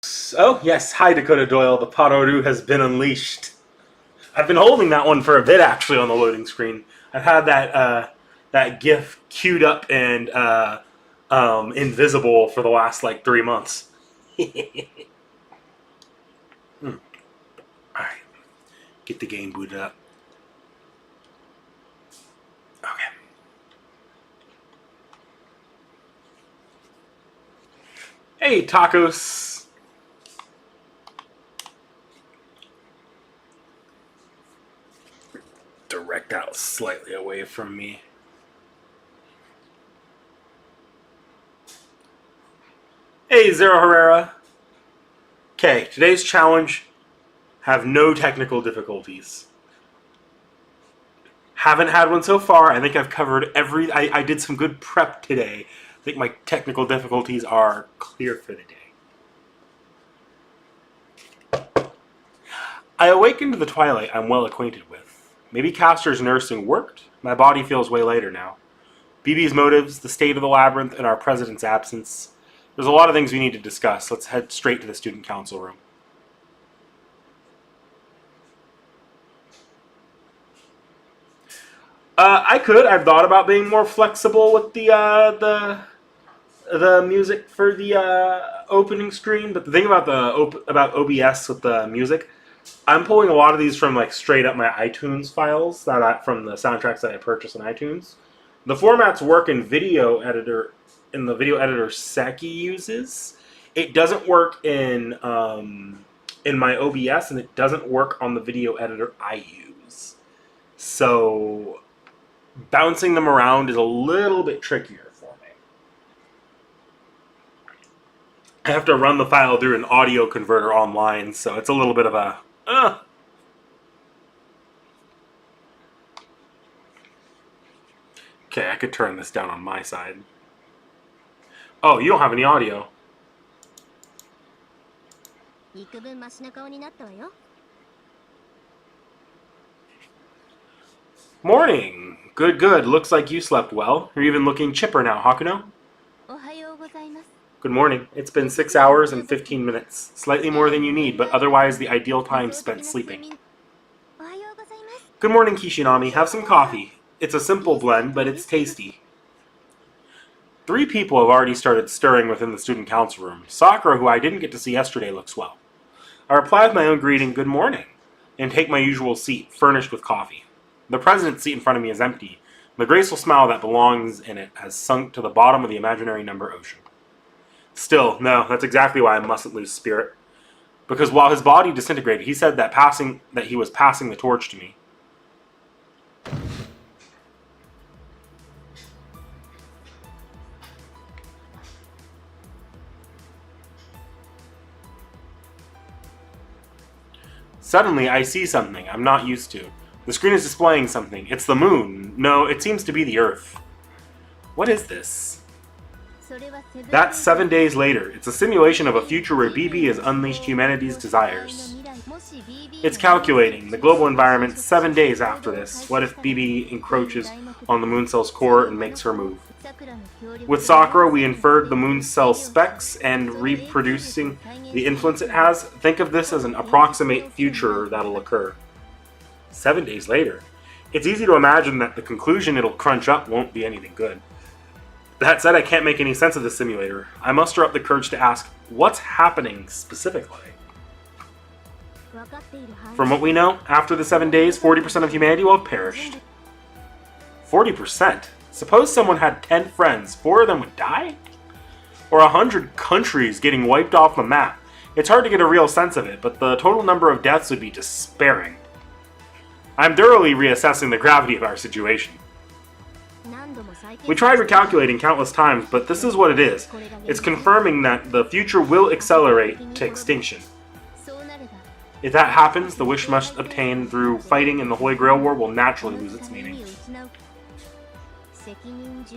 Oh, yes. Hi, Dakota Doyle. The Paroru has been unleashed. I've been holding that one for a bit, actually, on the loading screen. I've had that GIF queued up and invisible for the last, 3 months. Alright. Get the game booted up. Okay. Hey, tacos. Direct out slightly away from me. Hey, Zero Herrera. Okay, today's challenge, have no technical difficulties. Haven't had one so far. I think I've covered I did some good prep today. I think my technical difficulties are clear for the day. I awakened to the twilight I'm well acquainted with. Maybe Castor's nursing worked. My body feels way lighter now. BB's motives, the state of the labyrinth, and our president's absence. There's a lot of things we need to discuss. Let's head straight to the student council room. I could. I've thought about being more flexible with the music for the opening screen, but the thing about about OBS with the music, I'm pulling a lot of these from straight up my iTunes files from the soundtracks that I purchased on iTunes. The formats work in the video editor Seki uses. It doesn't work in my OBS, and it doesn't work on the video editor I use. So bouncing them around is a little bit trickier for me. I have to run the file through an audio converter online, so it's a little bit of a Okay, I could turn this down on my side. Oh, you don't have any audio. Morning! Good, good. Looks like you slept well. You're even looking chipper now, Hakuno. Good morning. It's been 6 hours and 15 minutes. Slightly more than you need, but otherwise the ideal time spent sleeping. Good morning, Kishinami. Have some coffee. It's a simple blend, but it's tasty. 3 people have already started stirring within the student council room. Sakura, who I didn't get to see yesterday, looks well. I reply with my own greeting, good morning, and take my usual seat, furnished with coffee. The president's seat in front of me is empty. The graceful smile that belongs in it has sunk to the bottom of the imaginary number ocean. Still, no, that's exactly why I mustn't lose spirit. Because while his body disintegrated, he said that he was passing the torch to me. Suddenly, I see something I'm not used to. The screen is displaying something. It's the moon. No, it seems to be the Earth. What is this? That's 7 days later. It's a simulation of a future where BB has unleashed humanity's desires. It's calculating the global environment 7 days after this. What if BB encroaches on the moon cell's core and makes her move? With Sakura, we inferred the moon cell's specs and reproducing the influence it has. Think of this as an approximate future that'll occur. 7 days later. It's easy to imagine that the conclusion it'll crunch up won't be anything good. That said, I can't make any sense of this simulator. I muster up the courage to ask, what's happening specifically? From what we know, after the 7 days, 40% of humanity will have perished. 40%? Suppose someone had 10 friends, 4 of them would die? Or 100 countries getting wiped off the map. It's hard to get a real sense of it, but the total number of deaths would be despairing. I'm thoroughly reassessing the gravity of our situation. We tried recalculating countless times, but this is what it is. It's confirming that the future will accelerate to extinction. If that happens, the wish must obtained through fighting in the Holy Grail War will naturally lose its meaning.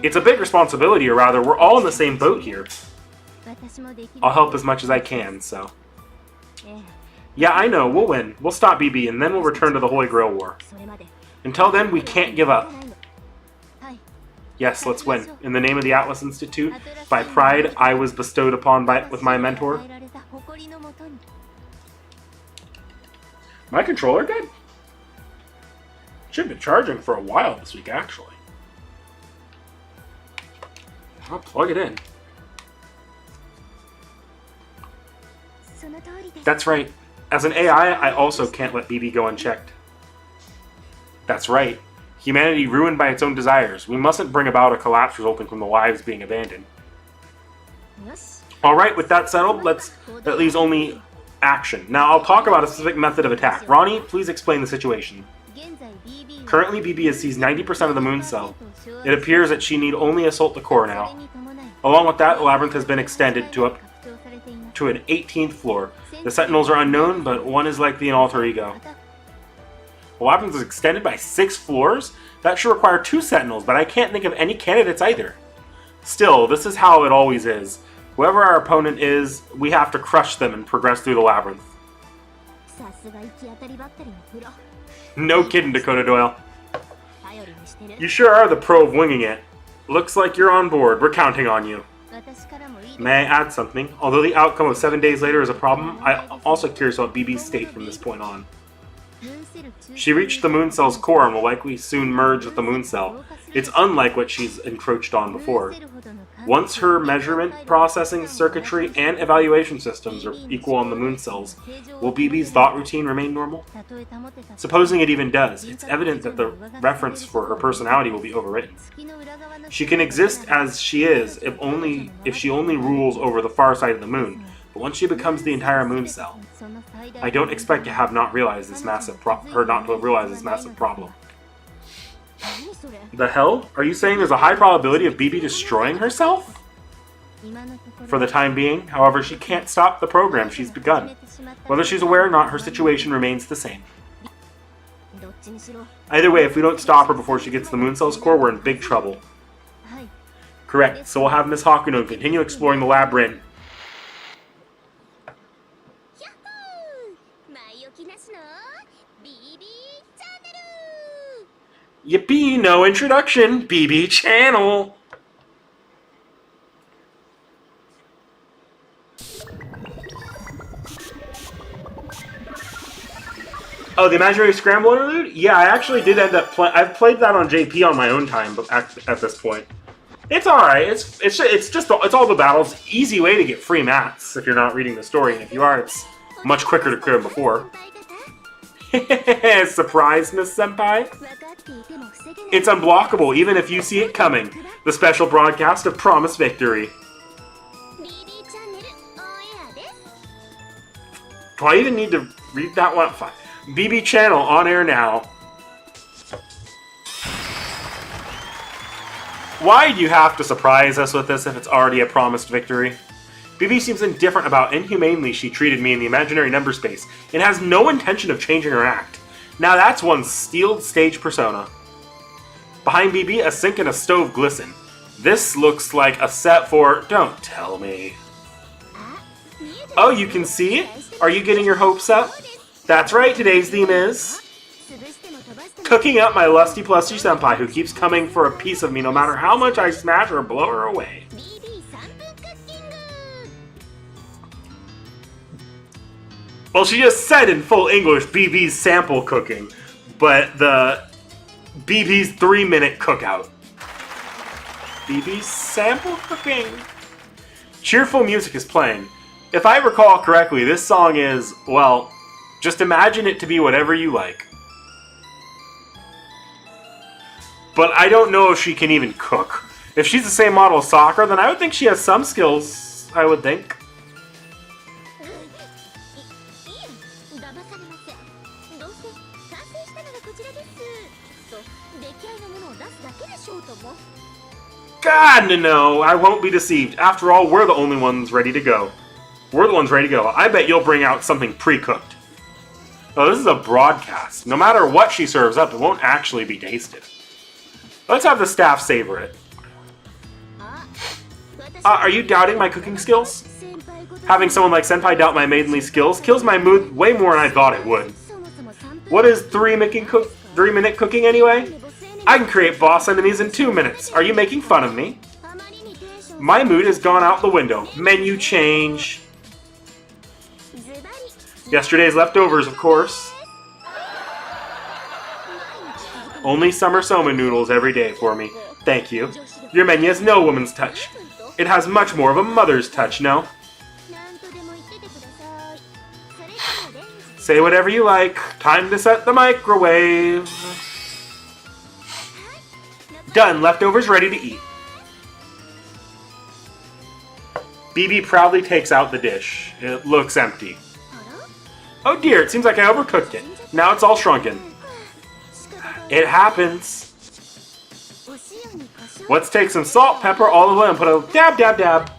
It's a big responsibility, or rather, we're all in the same boat here. I'll help as much as I can, so... Yeah, I know, we'll win. We'll stop BB, and then we'll return to the Holy Grail War. Until then, we can't give up. Yes, let's win. In the name of the Atlas Institute, by pride I was bestowed upon with my mentor. My controller dead? Should have been charging for a while this week, actually. I'll plug it in. That's right. As an AI, I also can't let BB go unchecked. That's right. Humanity ruined by its own desires. We mustn't bring about a collapse resulting from the lives being abandoned. Alright, with that settled, that leaves only action. Now I'll talk about a specific method of attack. Ronnie, please explain the situation. Currently, BB has seized 90% of the moon cell. It appears that she need only assault the core now. Along with that, the labyrinth has been extended to an 18th floor. The sentinels are unknown, but one is likely an alter ego. The labyrinth is extended by 6 floors? That should require 2 sentinels, but I can't think of any candidates either. Still, this is how it always is. Whoever our opponent is, we have to crush them and progress through the labyrinth. No kidding, Dakota Doyle. You sure are the pro of winging it. Looks like you're on board. We're counting on you. May I add something? Although the outcome of 7 days later is a problem, I'm also curious about BB's state from this point on. She reached the moon cell's core and will likely soon merge with the moon cell. It's unlike what she's encroached on before. Once her measurement, processing, circuitry, and evaluation systems are equal on the moon cells, will BB's thought routine remain normal? Supposing it even does, it's evident that the reference for her personality will be overwritten. She can exist as she is if she only rules over the far side of the moon, but once she becomes the entire moon cell, I don't expect to have not realized this massive problem. The hell? Are you saying there's a high probability of BB destroying herself? For the time being, however, she can't stop the program she's begun. Whether she's aware or not, her situation remains the same. Either way, if we don't stop her before she gets to the moon cell's core, we're in big trouble. Correct, so we'll have Miss Hakuno continue exploring the labyrinth. Yippee, no introduction, BB channel! Oh, the Imaginary Scramble interlude? Yeah, I actually did end up playing. I've played that on JP on my own time, but at this point, it's all right. It's all the battles. Easy way to get free mats if you're not reading the story, and if you are, it's much quicker to clear them before. Surprise, Miss Senpai. It's unblockable, even if you see it coming. The special broadcast of Promised Victory. Do I even need to read that one? Fine. BB channel on air now. Why do you have to surprise us with this if it's already a promised victory? BB seems indifferent about inhumanely she treated me in the imaginary number space and has no intention of changing her act. Now that's one steeled stage persona. Behind BB, a sink and a stove glisten. This looks like a set for Don't Tell Me. Oh, you can see it? Are you getting your hopes up? That's right, today's theme is cooking up my lusty plusty senpai who keeps coming for a piece of me no matter how much I smash or blow her away. Well, she just said in full English BB's sample cooking, but the BB's 3-minute cookout. BB's sample cooking. Cheerful music is playing. If I recall correctly, this song is, well, just imagine it to be whatever you like. But I don't know if she can even cook. If she's the same model as Sakura, then I would think she has some skills, I would think. God, no, I won't be deceived. After all, we're the only ones ready to go. We're the ones ready to go. I bet you'll bring out something pre-cooked. Oh, this is a broadcast. No matter what she serves up, it won't actually be tasted. Let's have the staff savor it. Are you doubting my cooking skills? Having someone like Senpai doubt my maidenly skills kills my mood way more than I thought it would. What is 3-minute cooking anyway? I can create boss enemies in 2 minutes. Are you making fun of me? My mood has gone out the window. Menu change. Yesterday's leftovers, of course. Only summer somen noodles every day for me. Thank you. Your menu has no woman's touch. It has much more of a mother's touch, no? Say whatever you like. Time to set the microwave. Done. Leftovers ready to eat. BB proudly takes out the dish. It looks empty. Oh dear, it seems like I overcooked it. Now it's all shrunken. It happens. Let's take some salt, pepper, olive oil, and put a dab, dab, dab.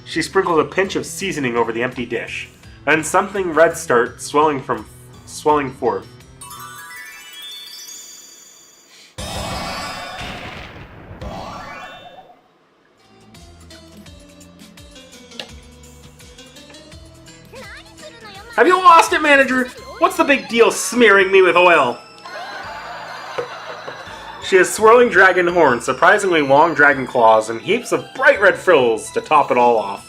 She sprinkles a pinch of seasoning over the empty dish. And something red starts swelling forth. Have you lost it, manager? What's the big deal smearing me with oil? She has swirling dragon horns, surprisingly long dragon claws, and heaps of bright red frills to top it all off.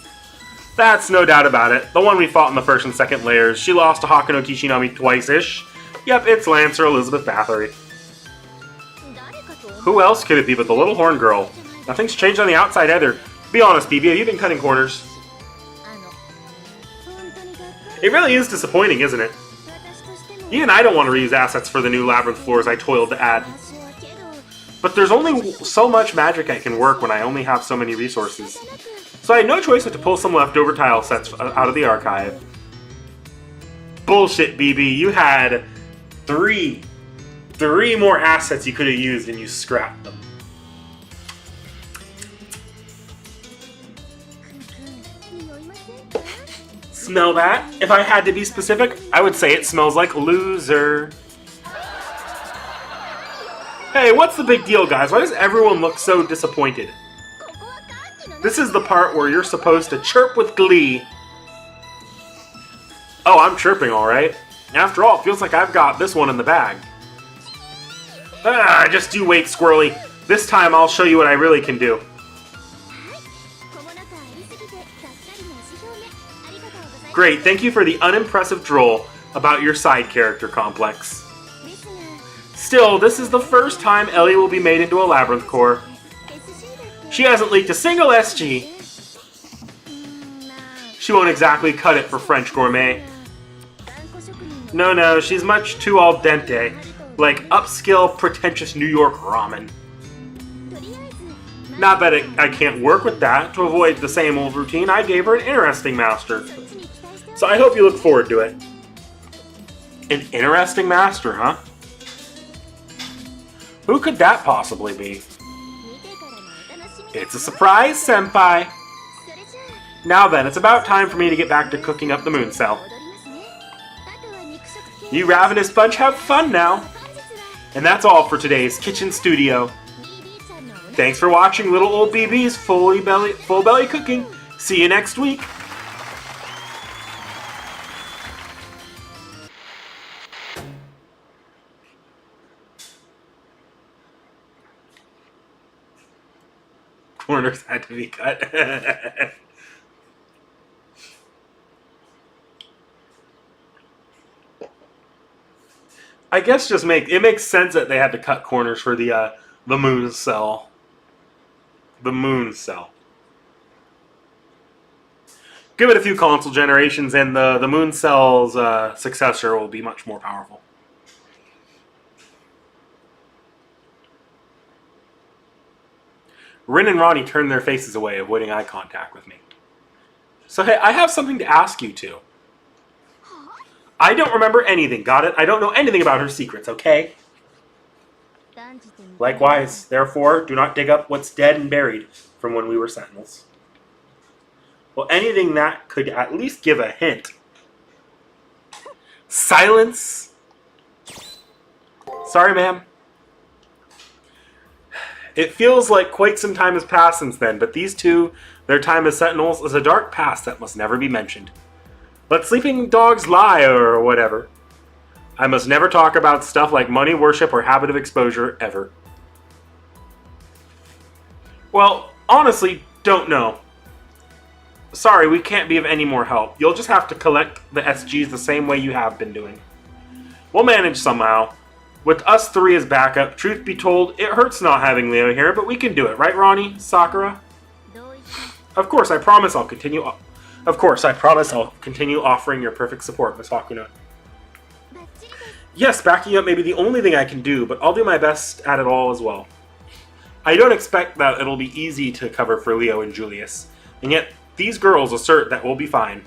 That's no doubt about it. The one we fought in the first and second layers. She lost to Hakuno Kishinami twice-ish. Yep, it's Lancer Elizabeth Bathory. Who else could it be but the little horn girl? Nothing's changed on the outside either. Be honest, BB, have you been cutting corners? It really is disappointing, isn't it? Even I don't want to reuse assets for the new labyrinth floors I toiled to add. But there's only so much magic I can work when I only have so many resources. So I had no choice but to pull some leftover tile sets out of the archive. Bullshit, BB. You had three more assets you could have used and you scrapped them. Smell that? If I had to be specific, I would say it smells like loser. Hey, what's the big deal, guys? Why does everyone look so disappointed? This is the part where you're supposed to chirp with glee. Oh, I'm chirping, alright. After all, it feels like I've got this one in the bag. Just you wait, Squirrely. This time I'll show you what I really can do. Great, thank you for the unimpressive droll about your side character complex. Still, this is the first time Ellie will be made into a labyrinth core. She hasn't leaked a single SG. She won't exactly cut it for French gourmet. No, she's much too al dente, like upscale, pretentious New York ramen. Not that I can't work with that. To avoid the same old routine, I gave her an interesting master. So I hope you look forward to it. An interesting master, huh? Who could that possibly be? It's a surprise, senpai! Now then, it's about time for me to get back to cooking up the moon cell. You ravenous bunch have fun now! And that's all for today's Kitchen Studio. Thanks for watching little old BB's full belly cooking. See you next week! Corners had to be cut. I guess it makes sense that they had to cut corners for the moon cell. The moon cell. Give it a few console generations, and the moon cell's successor will be much more powerful. Rin and Ronnie turned their faces away, avoiding eye contact with me. So hey, I have something to ask you two. I don't remember anything, got it? I don't know anything about her secrets, okay? Likewise, therefore, do not dig up what's dead and buried from when we were sentinels. Well, anything that could at least give a hint. Silence? Sorry, ma'am. It feels like quite some time has passed since then, but these two, their time as sentinels, is a dark past that must never be mentioned. Let sleeping dogs lie, or whatever. I must never talk about stuff like money, worship, or habit of exposure, ever. Well, honestly, don't know. Sorry, we can't be of any more help. You'll just have to collect the SGs the same way you have been doing. We'll manage somehow. With us three as backup, truth be told, it hurts not having Leo here, but we can do it, right, Ronnie? Sakura? Of course, I promise I'll continue offering your perfect support, Miss Hakuna. Yes, backing up may be the only thing I can do, but I'll do my best at it all as well. I don't expect that it'll be easy to cover for Leo and Julius, and yet these girls assert that we'll be fine.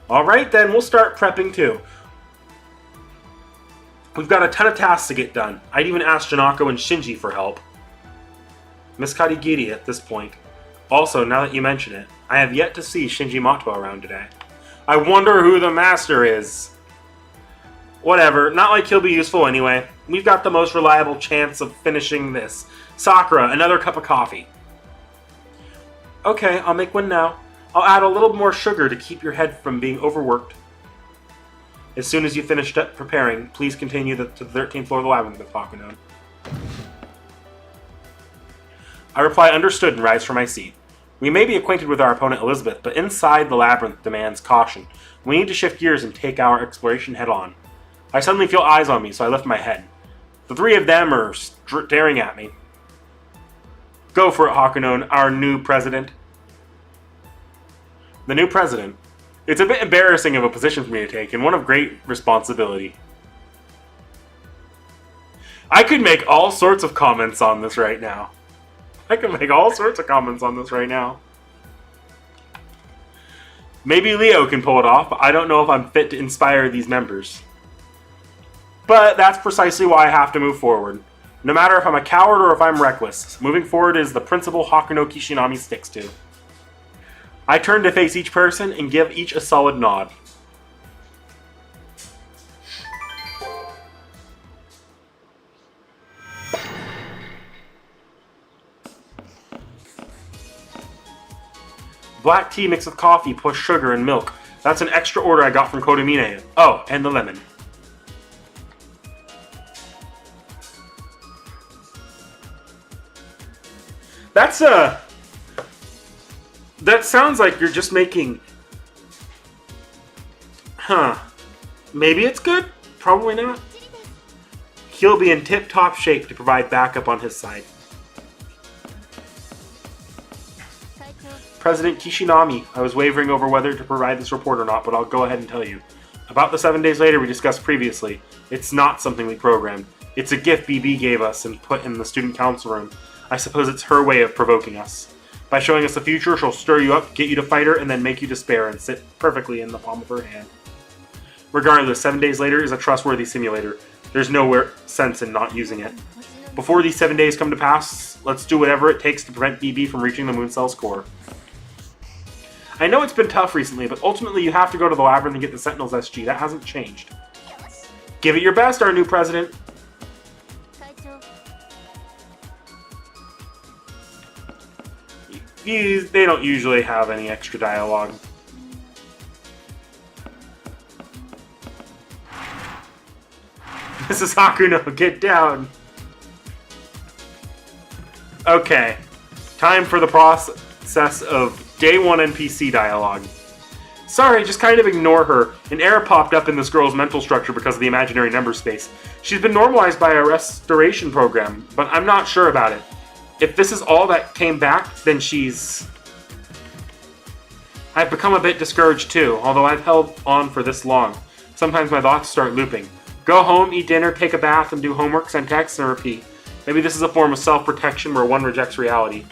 Alright then, we'll start prepping too. We've got a ton of tasks to get done. I'd even ask Janako and Shinji for help. Miss Kadigiri at this point. Also, now that you mention it, I have yet to see Shinji Mato around today. I wonder who the master is. Whatever, not like he'll be useful anyway. We've got the most reliable chance of finishing this. Sakura, another cup of coffee. Okay, I'll make one now. I'll add a little more sugar to keep your head from being overworked. As soon as you finished up preparing, please continue to the 13th floor of the labyrinth with Hakuna. I reply understood and rise from my seat. We may be acquainted with our opponent Elizabeth, but inside the labyrinth demands caution. We need to shift gears and take our exploration head on. I suddenly feel eyes on me, so I lift my head. The three of them are staring at me. Go for it, Hakunon, our new president. The new president. It's a bit embarrassing of a position for me to take, and one of great responsibility. I could make all sorts of comments on this right now. Maybe Leo can pull it off, but I don't know if I'm fit to inspire these members. But that's precisely why I have to move forward. No matter if I'm a coward or if I'm reckless, moving forward is the principle Hakuno Kishinami sticks to. I turn to face each person and give each a solid nod. Black tea mixed with coffee plus sugar and milk. That's an extra order I got from Kodamine. Oh, and the lemon. That sounds like you're just making... Maybe it's good? Probably not. He'll be in tip-top shape to provide backup on his side. President Kishinami, I was wavering over whether to provide this report or not, but I'll go ahead and tell you. About the 7 days later we discussed previously, it's not something we programmed. It's a gift BB gave us and put in the student council room. I suppose it's her way of provoking us. By showing us the future, she'll stir you up, get you to fight her, and then make you despair and sit perfectly in the palm of her hand. Regardless, 7 days later is a trustworthy simulator. There's no sense in not using it. Before these 7 days come to pass, let's do whatever it takes to prevent BB from reaching the moon cell's core. I know it's been tough recently, but ultimately you have to go to the labyrinth and get the Sentinel's SG. That hasn't changed. Give it your best, our new president. They don't usually have any extra dialogue. Mrs. Hakuno, get down. Okay. Time for the process of Day 1 NPC dialogue. Sorry, just kind of ignore her. An error popped up in this girl's mental structure because of the imaginary number space. She's been normalized by a restoration program, but I'm not sure about it. If this is all that came back, then she's... I've become a bit discouraged too, although I've held on for this long. Sometimes my thoughts start looping. Go home, eat dinner, take a bath, and do homework, send texts, and repeat. Maybe this is a form of self-protection where one rejects reality.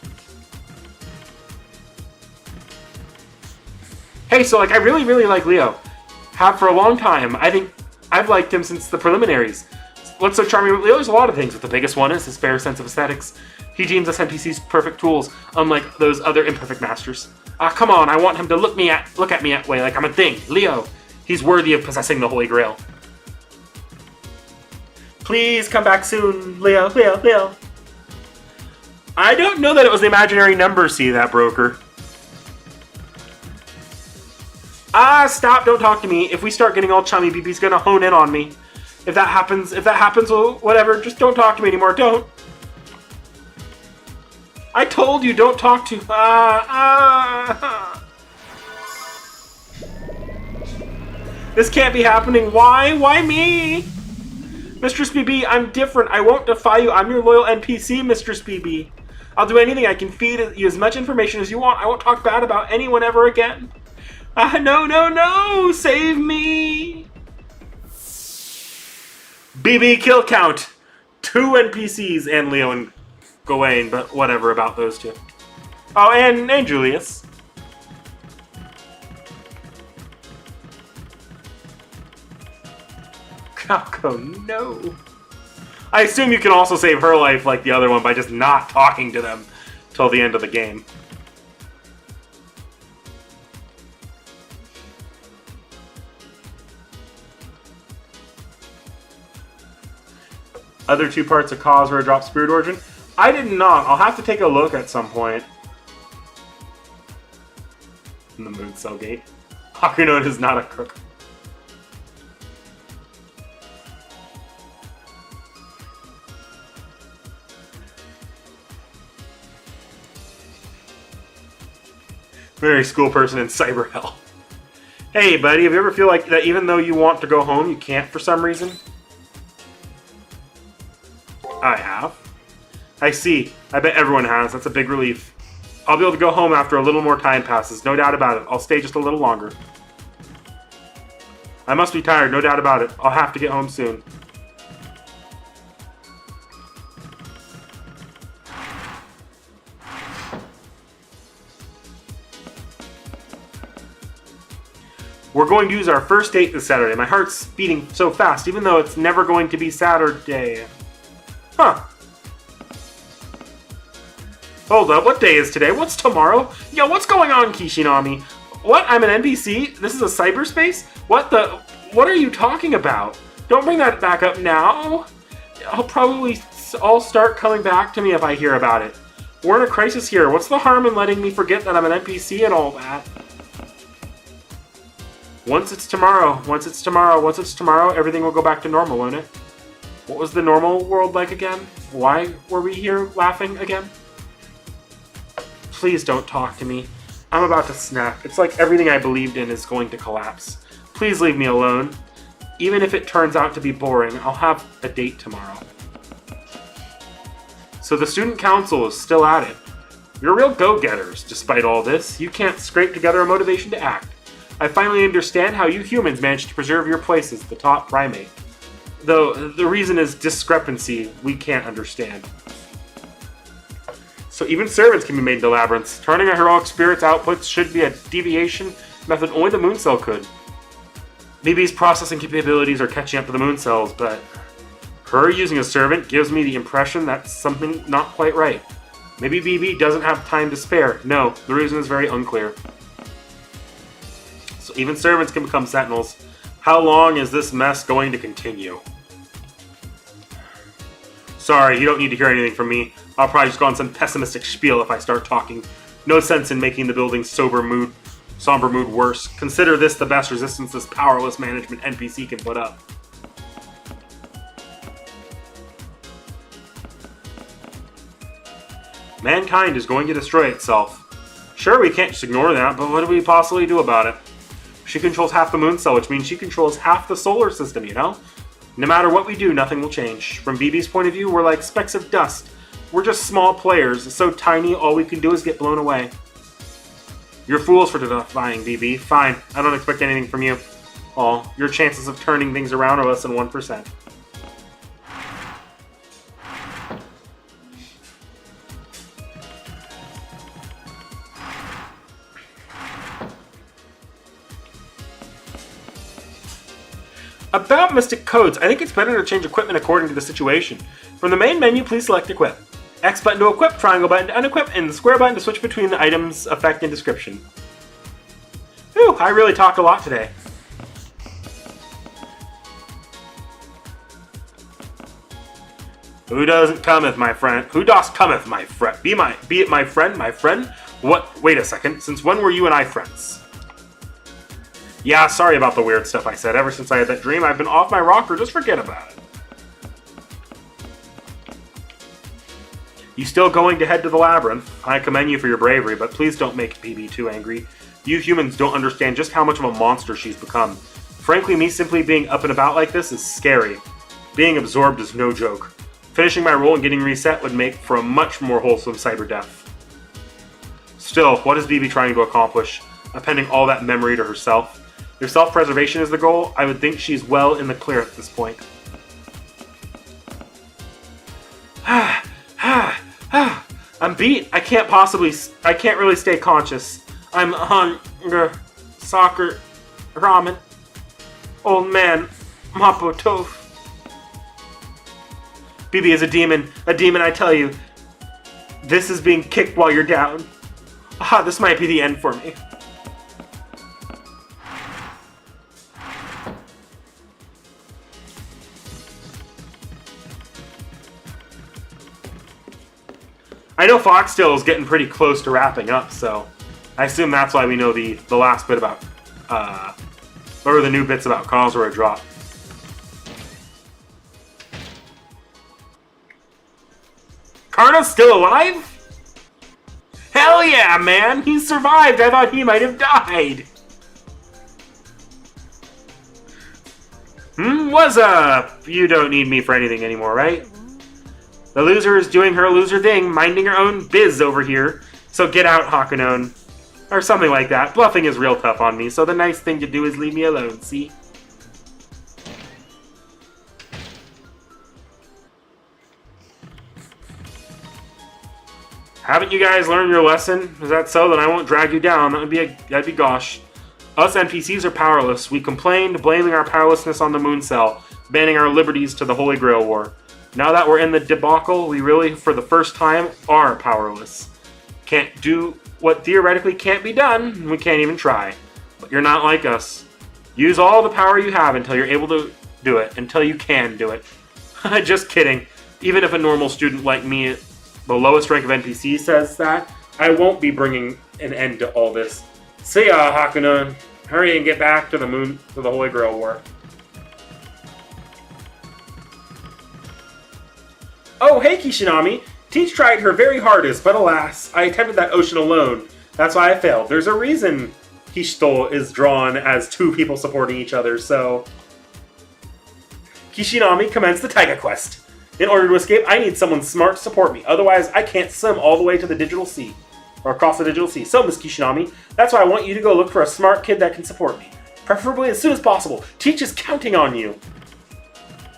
Hey, so I really like Leo. Have for a long time. I think I've liked him since the preliminaries. What's so charming about Leo? There's a lot of things, but the biggest one is his fair sense of aesthetics. He deems us NPCs perfect tools, unlike those other imperfect masters. Come on, I want him to look at me that way like I'm a thing. Leo, he's worthy of possessing the Holy Grail. Please come back soon, Leo. I don't know that it was the imaginary number, see that, broker. Stop, don't talk to me. If we start getting all chummy, BB's gonna hone in on me. If that happens, well, whatever, just don't talk to me anymore, don't. I told you, don't talk to... This can't be happening. Why? Why me? Mistress BB, I'm different. I won't defy you. I'm your loyal NPC, Mistress BB. I'll do anything. I can feed you as much information as you want. I won't talk bad about anyone ever again. No, no, no! Save me! BB kill count. 2 NPCs and Leo and Gawain, but whatever about those two. Oh, and Julius. Kako, no. I assume you can also save her life like the other one by just not talking to them till the end of the game. Other 2 parts of Cause where I dropped Spirit Origin? I did not. I'll have to take a look at some point. In the Moon Cell Gate. Hakuno is not a crook. Very school person in cyber hell. Hey, buddy, have you ever feel like that even though you want to go home, you can't for some reason? I have. I see. I bet everyone has. That's a big relief. I'll be able to go home after a little more time passes. No doubt about it. I'll stay just a little longer. I must be tired. No doubt about it. I'll have to get home soon. We're going to use our first date this Saturday. My heart's beating so fast, even though it's never going to be Saturday. Huh. Hold up, what day is today? What's tomorrow? Yo, what's going on, Kishinami? What? I'm an NPC? This is a cyberspace? What the? What are you talking about? Don't bring that back up now. I'll probably all start coming back to me if I hear about it. We're in a crisis here. What's the harm in letting me forget that I'm an NPC and all that? Once it's tomorrow, everything will go back to normal, won't it? What was the normal world like again? Why were we here laughing again? Please don't talk to me. I'm about to snap. It's like everything I believed in is going to collapse. Please leave me alone. Even if it turns out to be boring, I'll have a date tomorrow. So the student council is still at it. You're real go-getters, despite all this. You can't scrape together a motivation to act. I finally understand how you humans managed to preserve your place as the top primate. Though the reason is discrepancy we can't understand. So even servants can be made into labyrinths. Turning a heroic spirit's outputs should be a deviation method only the moon cell could. BB's processing capabilities are catching up to the moon cells, but her using a servant gives me the impression that's something not quite right. Maybe BB doesn't have time to spare. No, the reason is very unclear. So even servants can become sentinels. How long is this mess going to continue? Sorry, you don't need to hear anything from me. I'll probably just go on some pessimistic spiel if I start talking. No sense in making the building's somber mood worse. Consider this the best resistance this powerless management NPC can put up. Mankind is going to destroy itself. Sure, we can't just ignore that, but what do we possibly do about it? She controls half the moon cell, which means she controls half the solar system, you know? No matter what we do, nothing will change. From BB's point of view, we're like specks of dust. We're just small players, so tiny, all we can do is get blown away. You're fools for defying BB. Fine, I don't expect anything from you. All your chances of turning things around are less than 1%. About Mystic Codes, I think it's better to change equipment according to the situation. From the main menu, please select Equip. X button to equip, triangle button to unequip, and the square button to switch between the item's effect and description. Whew, I really talked a lot today. Who doesn't cometh, my friend? Who dost cometh, my friend? Be it my friend, my friend? What? Wait a second. Since when were you and I friends? Yeah, sorry about the weird stuff I said. Ever since I had that dream, I've been off my rocker. Just forget about it. You still going to head to the labyrinth? I commend you for your bravery, but please don't make BB too angry. You humans don't understand just how much of a monster she's become. Frankly, me simply being up and about like this is scary. Being absorbed is no joke. Finishing my role and getting reset would make for a much more wholesome cyber death. Still, what is BB trying to accomplish? Appending all that memory to herself? If self-preservation is the goal, I would think she's well in the clear at this point. I'm beat. I can't really stay conscious. I'm hunger, soccer, ramen, old man, mapo tofu. BB is a demon I tell you. This is being kicked while you're down. This might be the end for me. I know Foxtail is getting pretty close to wrapping up, so I assume that's why we know the last bit about, or the new bits about Kazuha drop. Karna's still alive? Hell yeah, man! He survived! I thought he might have died! What's up? You don't need me for anything anymore, right? The loser is doing her loser thing, minding her own biz over here. So get out, Hakunon. Or something like that. Bluffing is real tough on me, so the nice thing to do is leave me alone, see? Haven't you guys learned your lesson? Is that so? Then I won't drag you down. That'd be gosh. Us NPCs are powerless. We complained, blaming our powerlessness on the Moon Cell, banning our liberties to the Holy Grail War. Now that we're in the debacle, we really, for the first time, are powerless. Can't do what theoretically can't be done, and we can't even try. But you're not like us. Use all the power you have until you're able to do it, until you can do it. Just kidding. Even if a normal student like me, the lowest rank of NPC, says that, I won't be bringing an end to all this. See ya, Hakunon. Hurry and get back to the moon, to the Holy Grail War. Oh, hey, Kishinami. T.H.E tried her very hardest, but alas, I attempted that ocean alone. That's why I failed. There's a reason T.H.E is drawn as two people supporting each other, so... Kishinami commenced the Taiga quest. In order to escape, I need someone smart to support me. Otherwise, I can't swim all the way to the digital sea. Or across the digital sea. So, Miss Kishinami, that's why I want you to go look for a smart kid that can support me. Preferably as soon as possible. T.H.E is counting on you.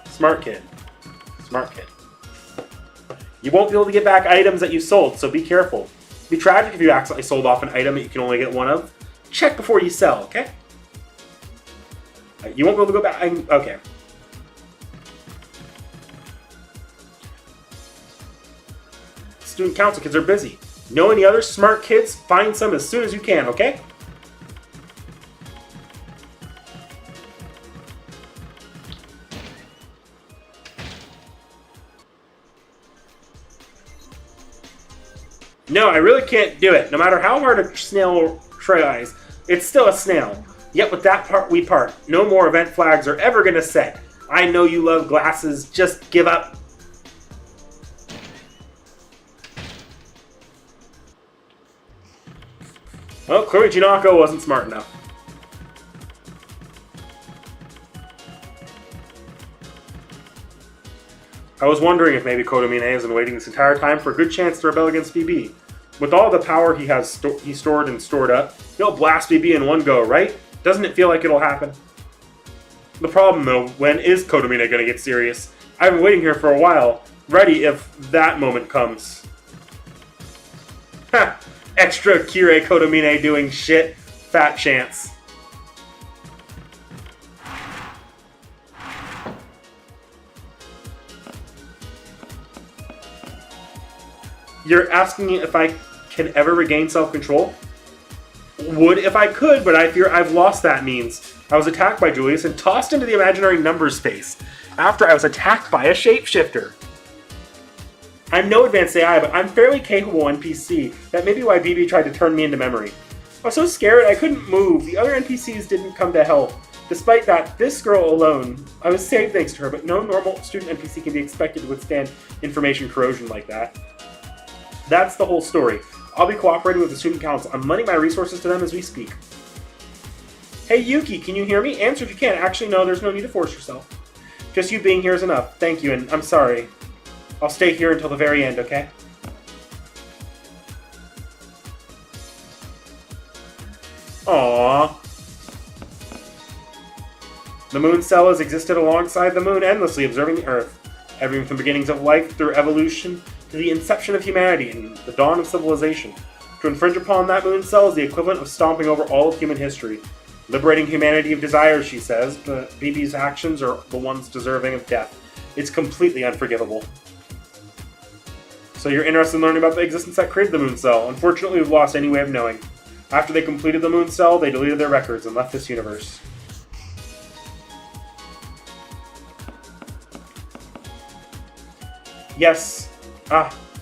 Smart kid. Smart kid. You won't be able to get back items that you sold, so be careful. It'd be tragic if you accidentally sold off an item that you can only get one of. Check before you sell, okay? You won't be able to go back. Okay. Student council kids are busy. Know any other smart kids? Find some as soon as you can, okay? No, I really can't do it. No matter how hard a snail tries, it's still a snail. Yet with that part, we part. No more event flags are ever gonna set. I know you love glasses. Just give up. Well, clearly Jinako wasn't smart enough. I was wondering if maybe Kotomine has been waiting this entire time for a good chance to rebel against BB. With all the power he has stored and stored up, he'll blast BB in one go, right? Doesn't it feel like it'll happen? The problem, though, when is Kotomine going to get serious? I've been waiting here for a while, ready if that moment comes. Ha! Extra Kirei Kotomine doing shit. Fat chance. You're asking me if I can ever regain self-control? Would if I could, but I fear I've lost that means. I was attacked by Julius and tossed into the imaginary numbers space after I was attacked by a shapeshifter. I'm no advanced AI, but I'm fairly capable NPC. That may be why BB tried to turn me into memory. I was so scared I couldn't move. The other NPCs didn't come to help. Despite that, this girl alone, I was saved thanks to her, but no normal student NPC can be expected to withstand information corrosion like that. That's the whole story. I'll be cooperating with the student council. I'm lending my resources to them as we speak. Hey Yuki, can you hear me? Answer if you can. Actually, no, there's no need to force yourself. Just you being here is enough. Thank you, and I'm sorry. I'll stay here until the very end, okay? Aww. The moon cell has existed alongside the moon endlessly, observing the Earth. Everything from the beginnings of life through evolution to the inception of humanity and the dawn of civilization. To infringe upon that moon cell is the equivalent of stomping over all of human history. Liberating humanity of desires, she says, but BB's actions are the ones deserving of death. It's completely unforgivable. So you're interested in learning about the existence that created the moon cell. Unfortunately, we've lost any way of knowing. After they completed the moon cell, they deleted their records and left this universe. Yes.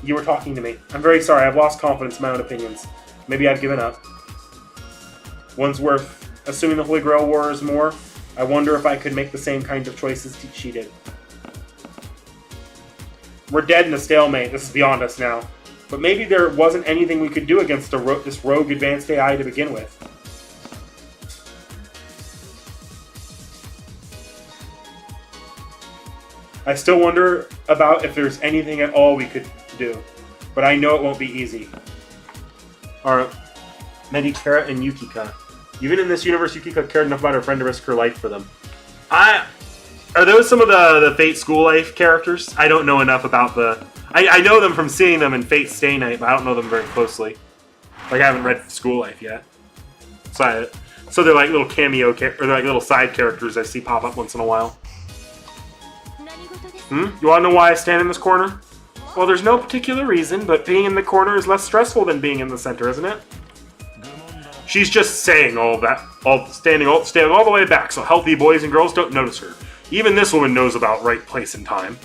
You were talking to me. I'm very sorry. I've lost confidence in my own opinions. Maybe I've given up. One's worth. Assuming the Holy Grail War is more, I wonder if I could make the same kind of choices T.H.E did. We're dead in a stalemate. This is beyond us now. But maybe there wasn't anything we could do against this rogue advanced AI to begin with. I still wonder about if there's anything at all we could do. But I know it won't be easy. Alright. Medikara and Yukika. Even in this universe, Yukika cared enough about her friend to risk her life for them. Are those some of the Fate School Life characters? I don't know enough about the... I know them from seeing them in Fate Stay Night, but I don't know them very closely. Like, I haven't read School Life yet. So they're like little cameo... or they're like little side characters I see pop up once in a while. You want to know why I stand in this corner? Well, there's no particular reason, but being in the corner is less stressful than being in the center, isn't it? She's just saying all that, standing all the way back, so healthy boys and girls don't notice her. Even this woman knows about right place and time.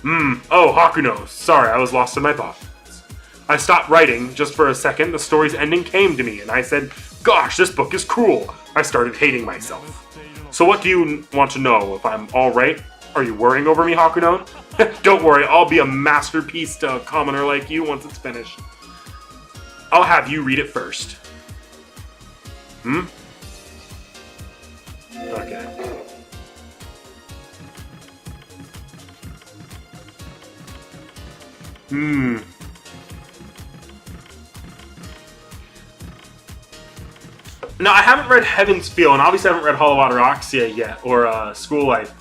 Oh, Hakuno. Sorry, I was lost in my thoughts. I stopped writing just for a second. The story's ending came to me, and I said, gosh, this book is cruel. I started hating myself. So what do you want to know? If I'm alright? Are you worrying over me, Hakuno? Don't worry, I'll be a masterpiece to a commoner like you once it's finished. I'll have you read it first. Okay. No, I haven't read Heaven's Feel, and obviously I haven't read Hollow-Ataraxia yet, or School Life.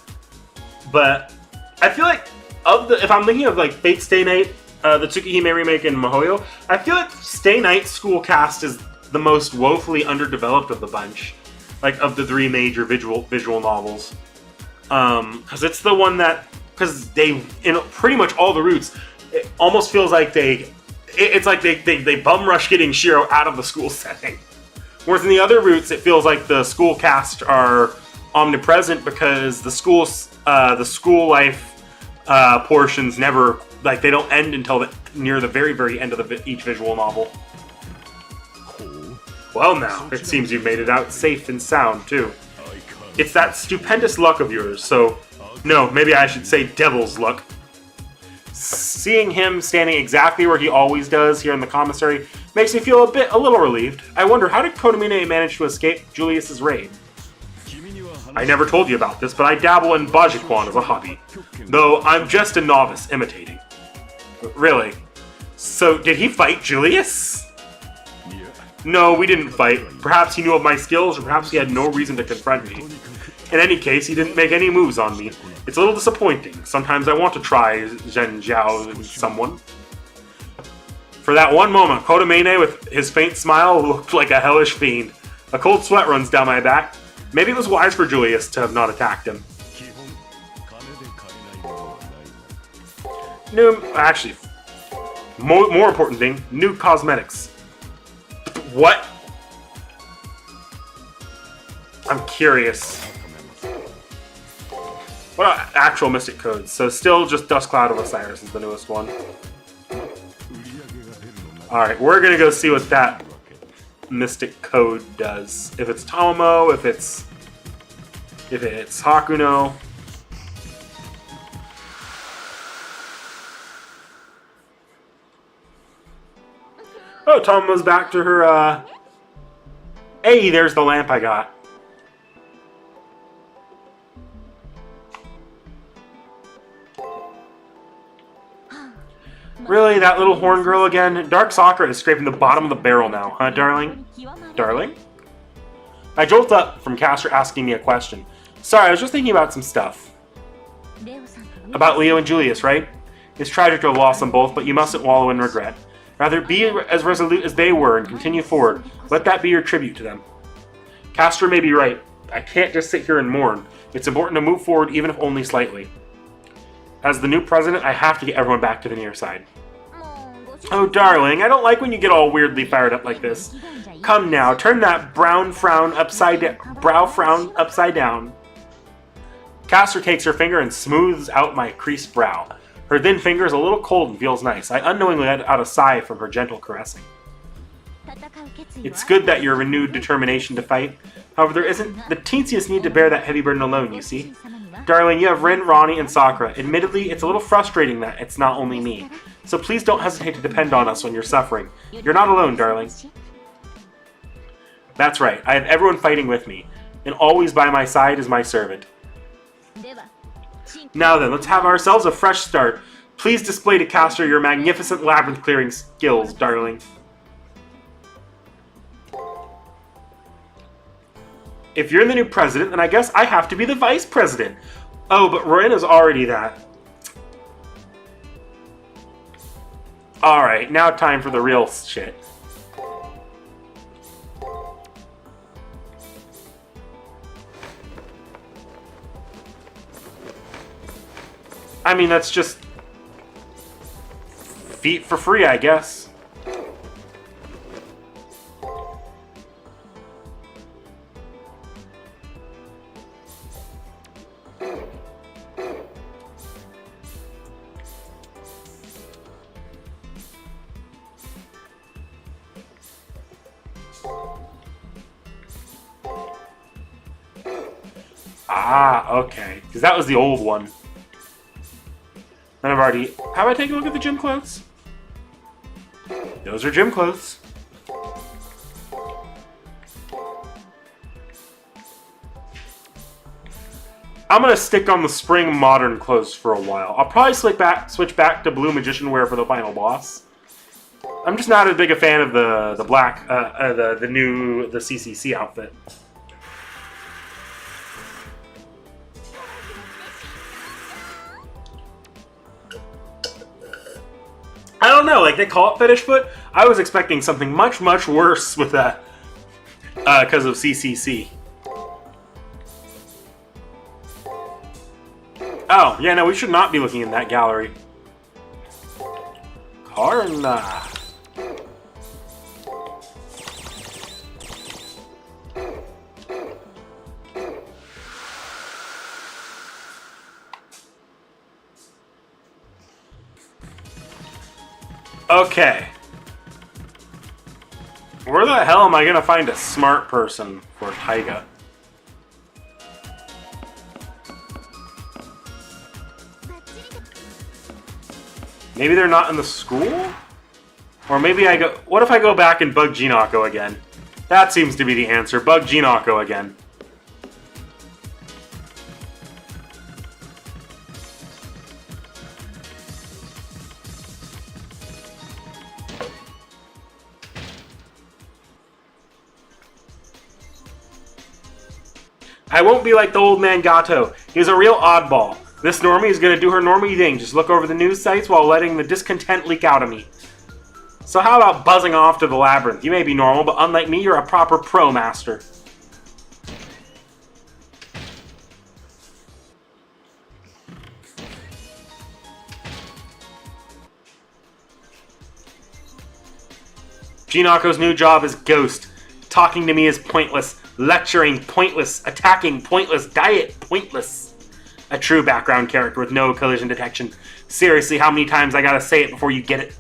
But I feel like, if I'm thinking of like Fate Stay Night, the Tsukihime remake, and Mihoyo, I feel like Stay Night School Cast is the most woefully underdeveloped of the bunch, like of the three major visual novels. Because it's the one that, because they, in pretty much all the routes, it almost feels like it's like they bum rush getting Shiro out of the school setting. Whereas in the other routes, it feels like the school cast are omnipresent because the school life portions never, like, they don't end until near the very, very end of each visual novel. Well now, it seems you've made it out safe and sound, too. It's that stupendous luck of yours, so... No, maybe I should say devil's luck. Seeing him standing exactly where he always does here in the commissary makes me feel a little relieved. I wonder, how did Kodamine manage to escape Julius's raid? I never told you about this, but I dabble in Bajikwan as a hobby. Though I'm just a novice imitating. Really? So, did he fight Julius? No, we didn't fight. Perhaps he knew of my skills, or perhaps he had no reason to confront me. In any case, he didn't make any moves on me. It's a little disappointing. Sometimes I want to try Zhen Zhao with someone. For that one moment, Kodamine, with his faint smile, looked like a hellish fiend. A cold sweat runs down my back. Maybe it was wise for Julius to have not attacked him. Actually, more important thing, new cosmetics. What? I'm curious. What are actual Mystic Codes? So still just Dust Cloud of Osiris is the newest one. Alright, we're gonna go see what that Mystic Code does. If it's Tamamo, if it's Hakuno. Oh, Tamamo's back to her, Hey, there's the lamp I got. Really? That little horn girl again? Dark Sakura is scraping the bottom of the barrel now, huh, darling? Darling? I jolt up from Castor asking me a question. Sorry, I was just thinking about some stuff. About Leo and Julius, right? It's tragic to have lost them both, but you mustn't wallow in regret. Rather, be as resolute as they were and continue forward. Let that be your tribute to them. Castor may be right. I can't just sit here and mourn. It's important to move forward, even if only slightly. As the new president, I have to get everyone back to the near side. Oh, darling, I don't like when you get all weirdly fired up like this. Come now, turn that brow frown upside down. Castor takes her finger and smooths out my creased brow. Her thin finger is a little cold and feels nice. I unknowingly let out a sigh from her gentle caressing. It's good that your renewed determination to fight. However, there isn't the teensiest need to bear that heavy burden alone, you see. Darling, you have Rin, Ronnie, and Sakura. Admittedly, it's a little frustrating that it's not only me. So please don't hesitate to depend on us when you're suffering. You're not alone, darling. That's right. I have everyone fighting with me. And always by my side is my servant. Now then, let's have ourselves a fresh start. Please display to Castor your magnificent labyrinth clearing skills, darling. If you're the new president, then I guess I have to be the vice president. Oh, but Rin is already that. Alright, now time for the real shit. I mean, that's just feet for free, I guess. Ah, okay. Because that was the old one. And I've already... How about I take a look at the gym clothes? Those are gym clothes. I'm going to stick on the spring modern clothes for a while. I'll probably switch back to blue magician wear for the final boss. I'm just not as big a fan of the black, the new CCC outfit. I don't know, like they call it fetish foot. I was expecting something much, much worse with that because of CCC. Oh, yeah, no, we should not be looking in that gallery. Karna. Okay. Where the hell am I gonna find a smart person for Taiga? Maybe they're not in the school? Or maybe I go... What if I go back and bug Jinako again? That seems to be the answer. Bug Jinako again. I won't be like the old man Gato. He's a real oddball. This normie is going to do her normie thing, just look over the news sites while letting the discontent leak out of me. So how about buzzing off to the labyrinth? You may be normal, but unlike me, you're a proper pro master. Jinako's new job is ghost. Talking to me is pointless. Lecturing, pointless. Attacking, pointless. Diet, pointless. A true background character with no collision detection. Seriously, how many times I gotta say it before you get it?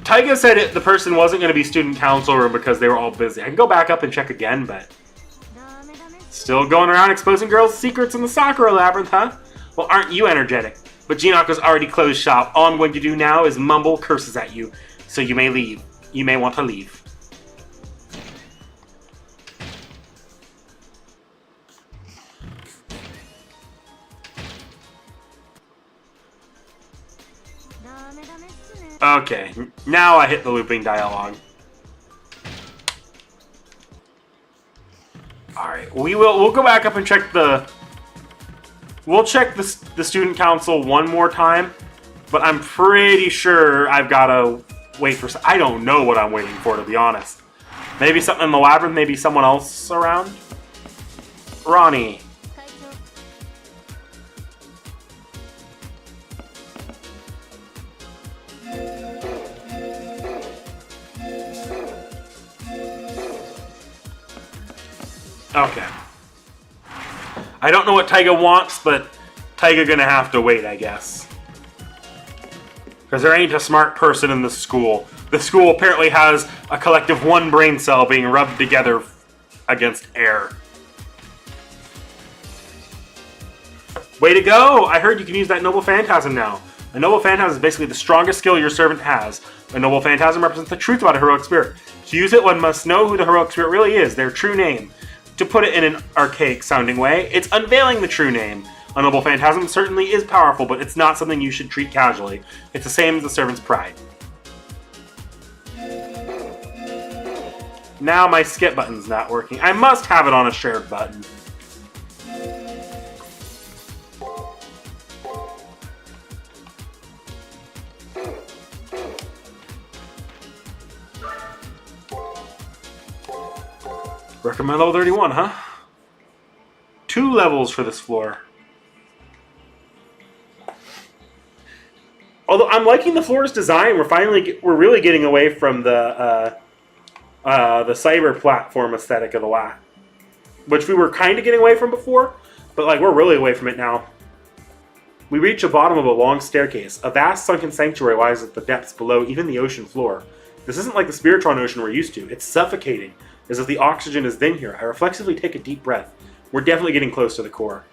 Taiga said the person wasn't going to be student council room because they were all busy. I can go back up and check again, but... Still going around exposing girls' secrets in the Sakura labyrinth, huh? Well, aren't you energetic? But Jinoko's already closed shop. All I'm going to do now is mumble curses at you, so you may leave. You may want to leave. Okay, now I hit the looping dialogue. Alright, we'll go back up and check the... We'll check the student council one more time, but I'm pretty sure I've got to wait for... I don't know what I'm waiting for, to be honest. Maybe something in the labyrinth, maybe someone else around? Ronnie. Okay. I don't know what Taiga wants, but Taiga gonna have to wait, I guess. Because there ain't a smart person in the school. The school apparently has a collective one brain cell being rubbed together against air. Way to go! I heard you can use that Noble Phantasm now. A Noble Phantasm is basically the strongest skill your servant has. A Noble Phantasm represents the truth about a heroic spirit. To use it, one must know who the heroic spirit really is, their true name. To put it in an archaic-sounding way, it's unveiling the true name. A Noble Phantasm certainly is powerful, but it's not something you should treat casually. It's the same as the servant's pride. Now my skip button's not working. I must have it on a shared button. Recommend level 31, huh? 2 levels for this floor. Although I'm liking the floor's design, we're really getting away from the cyber platform aesthetic of the lab, which we were kind of getting away from before, but like we're really away from it now. We reach the bottom of a long staircase. A vast sunken sanctuary lies at the depths below even the ocean floor. This isn't like the Spiritron ocean we're used to. It's suffocating, as if the oxygen is thin here. I reflexively take a deep breath. We're definitely getting close to the core.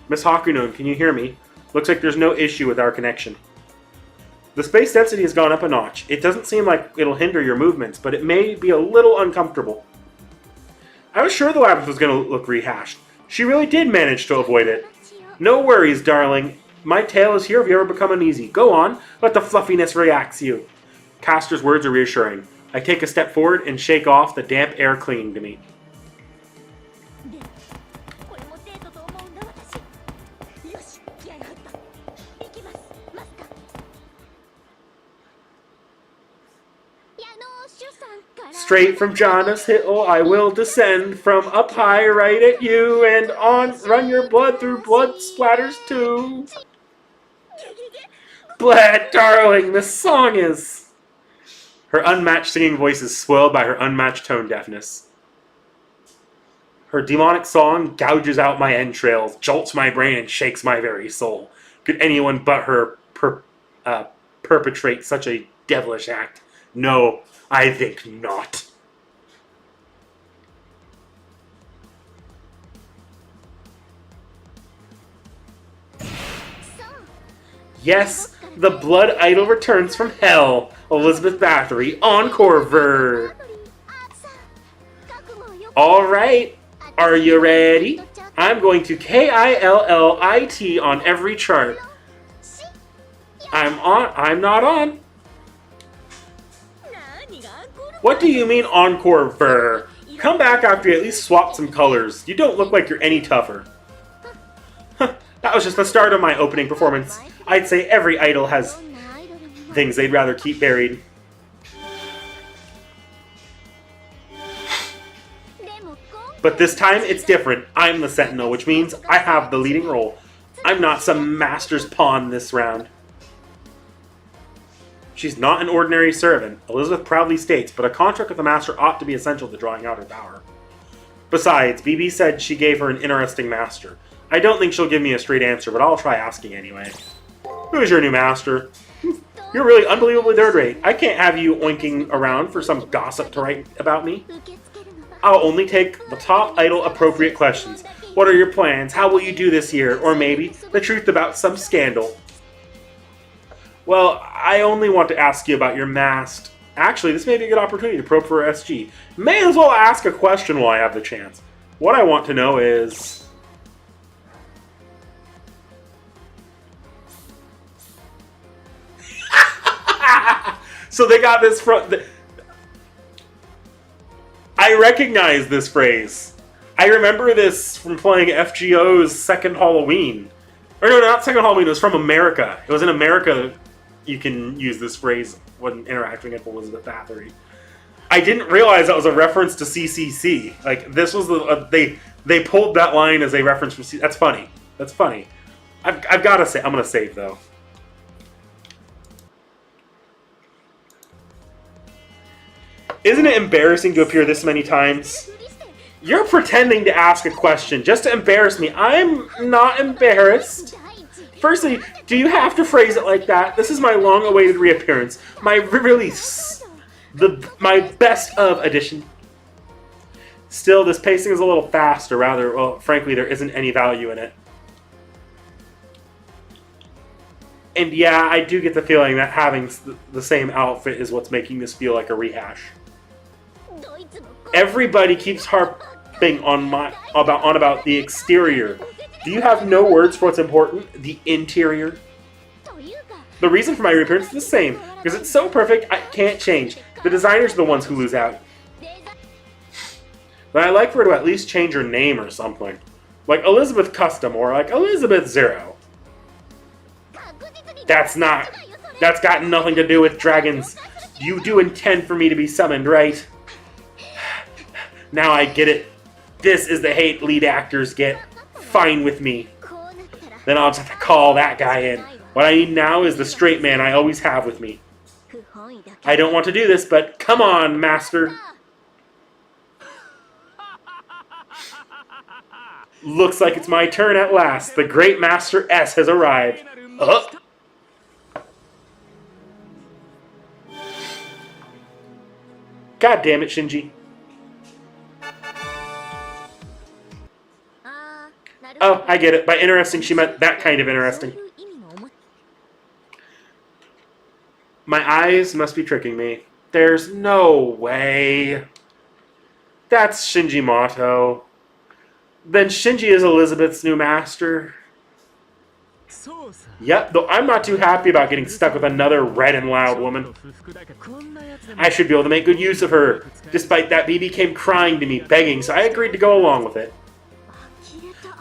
Miss Hakuno, can you hear me? Looks like there's no issue with our connection. The space density has gone up a notch. It doesn't seem like it'll hinder your movements, but it may be a little uncomfortable. I was sure the labyrinth was going to look rehashed. She really did manage to avoid it. No worries, darling. My tail is here if you ever become uneasy. Go on, let the fluffiness relax you. Castor's words are reassuring. I take a step forward and shake off the damp air clinging to me. Straight from Janus Hill I will descend, from up high right at you, and on run your blood through blood splatters too. Bled, darling, this song is... Her unmatched singing voice is swelled by her unmatched tone deafness. Her demonic song gouges out my entrails, jolts my brain, and shakes my very soul. Could anyone but her perpetrate such a devilish act? No, I think not. Yes, the blood idol returns from hell. Elizabeth Bathory, encore ver. Alright, are you ready? I'm going to KILLIT on every chart. I'm not on. What do you mean encore ver? Come back after you at least swap some colors. You don't look like you're any tougher. That was just the start of my opening performance. I'd say every idol has things they'd rather keep buried. But this time, it's different. I'm the Sentinel, which means I have the leading role. I'm not some master's pawn this round. She's not an ordinary servant, Elizabeth proudly states, but a contract with the master ought to be essential to drawing out her power. Besides, BB said she gave her an interesting master. I don't think she'll give me a straight answer, but I'll try asking anyway. Who's your new master? You're really unbelievably third-rate. I can't have you oinking around for some gossip to write about me. I'll only take the top idol appropriate questions. What are your plans? How will you do this year? Or maybe the truth about some scandal. Well, I only want to ask you about your mast. Actually, this may be a good opportunity to probe for SG. May as well ask a question while I have the chance. What I want to know is... So they got this from... I recognize this phrase. I remember this from playing FGO's Second Halloween. Or no, not Second Halloween, it was from America. It was in America you can use this phrase when interacting with Elizabeth Bathory. I didn't realize that was a reference to CCC. Like, this was the... They pulled that line as a reference from CCC. That's funny. That's funny. I've got to say... I'm going to save, though. Isn't it embarrassing to appear this many times? You're pretending to ask a question just to embarrass me. I'm not embarrassed. Firstly, do you have to phrase it like that? This is my long-awaited reappearance. My release. My best of edition. Still, this pacing is a little fast, or rather, well, frankly, there isn't any value in it. And yeah, I do get the feeling that having the same outfit is what's making this feel like a rehash. Everybody keeps harping on about the exterior. Do you have no words for what's important? The interior? The reason for my reappearance is the same, because it's so perfect I can't change. The designers are the ones who lose out. But I'd like for her to at least change her name or something. Like Elizabeth Custom or like Elizabeth Zero. That's got nothing to do with dragons. You do intend for me to be summoned, right? Now I get it. This is the hate lead actors get. Fine with me. Then I'll just have to call that guy in. What I need now is the straight man I always have with me. I don't want to do this, but come on, master. Looks like it's my turn at last. The great Master S has arrived. God damn it, Shinji. Oh, I get it. By interesting, she meant that kind of interesting. My eyes must be tricking me. There's no way. That's Shinji Mato. Then Shinji is Elizabeth's new master. Yep, though I'm not too happy about getting stuck with another red and loud woman. I should be able to make good use of her. Despite that, BB came crying to me, begging, so I agreed to go along with it.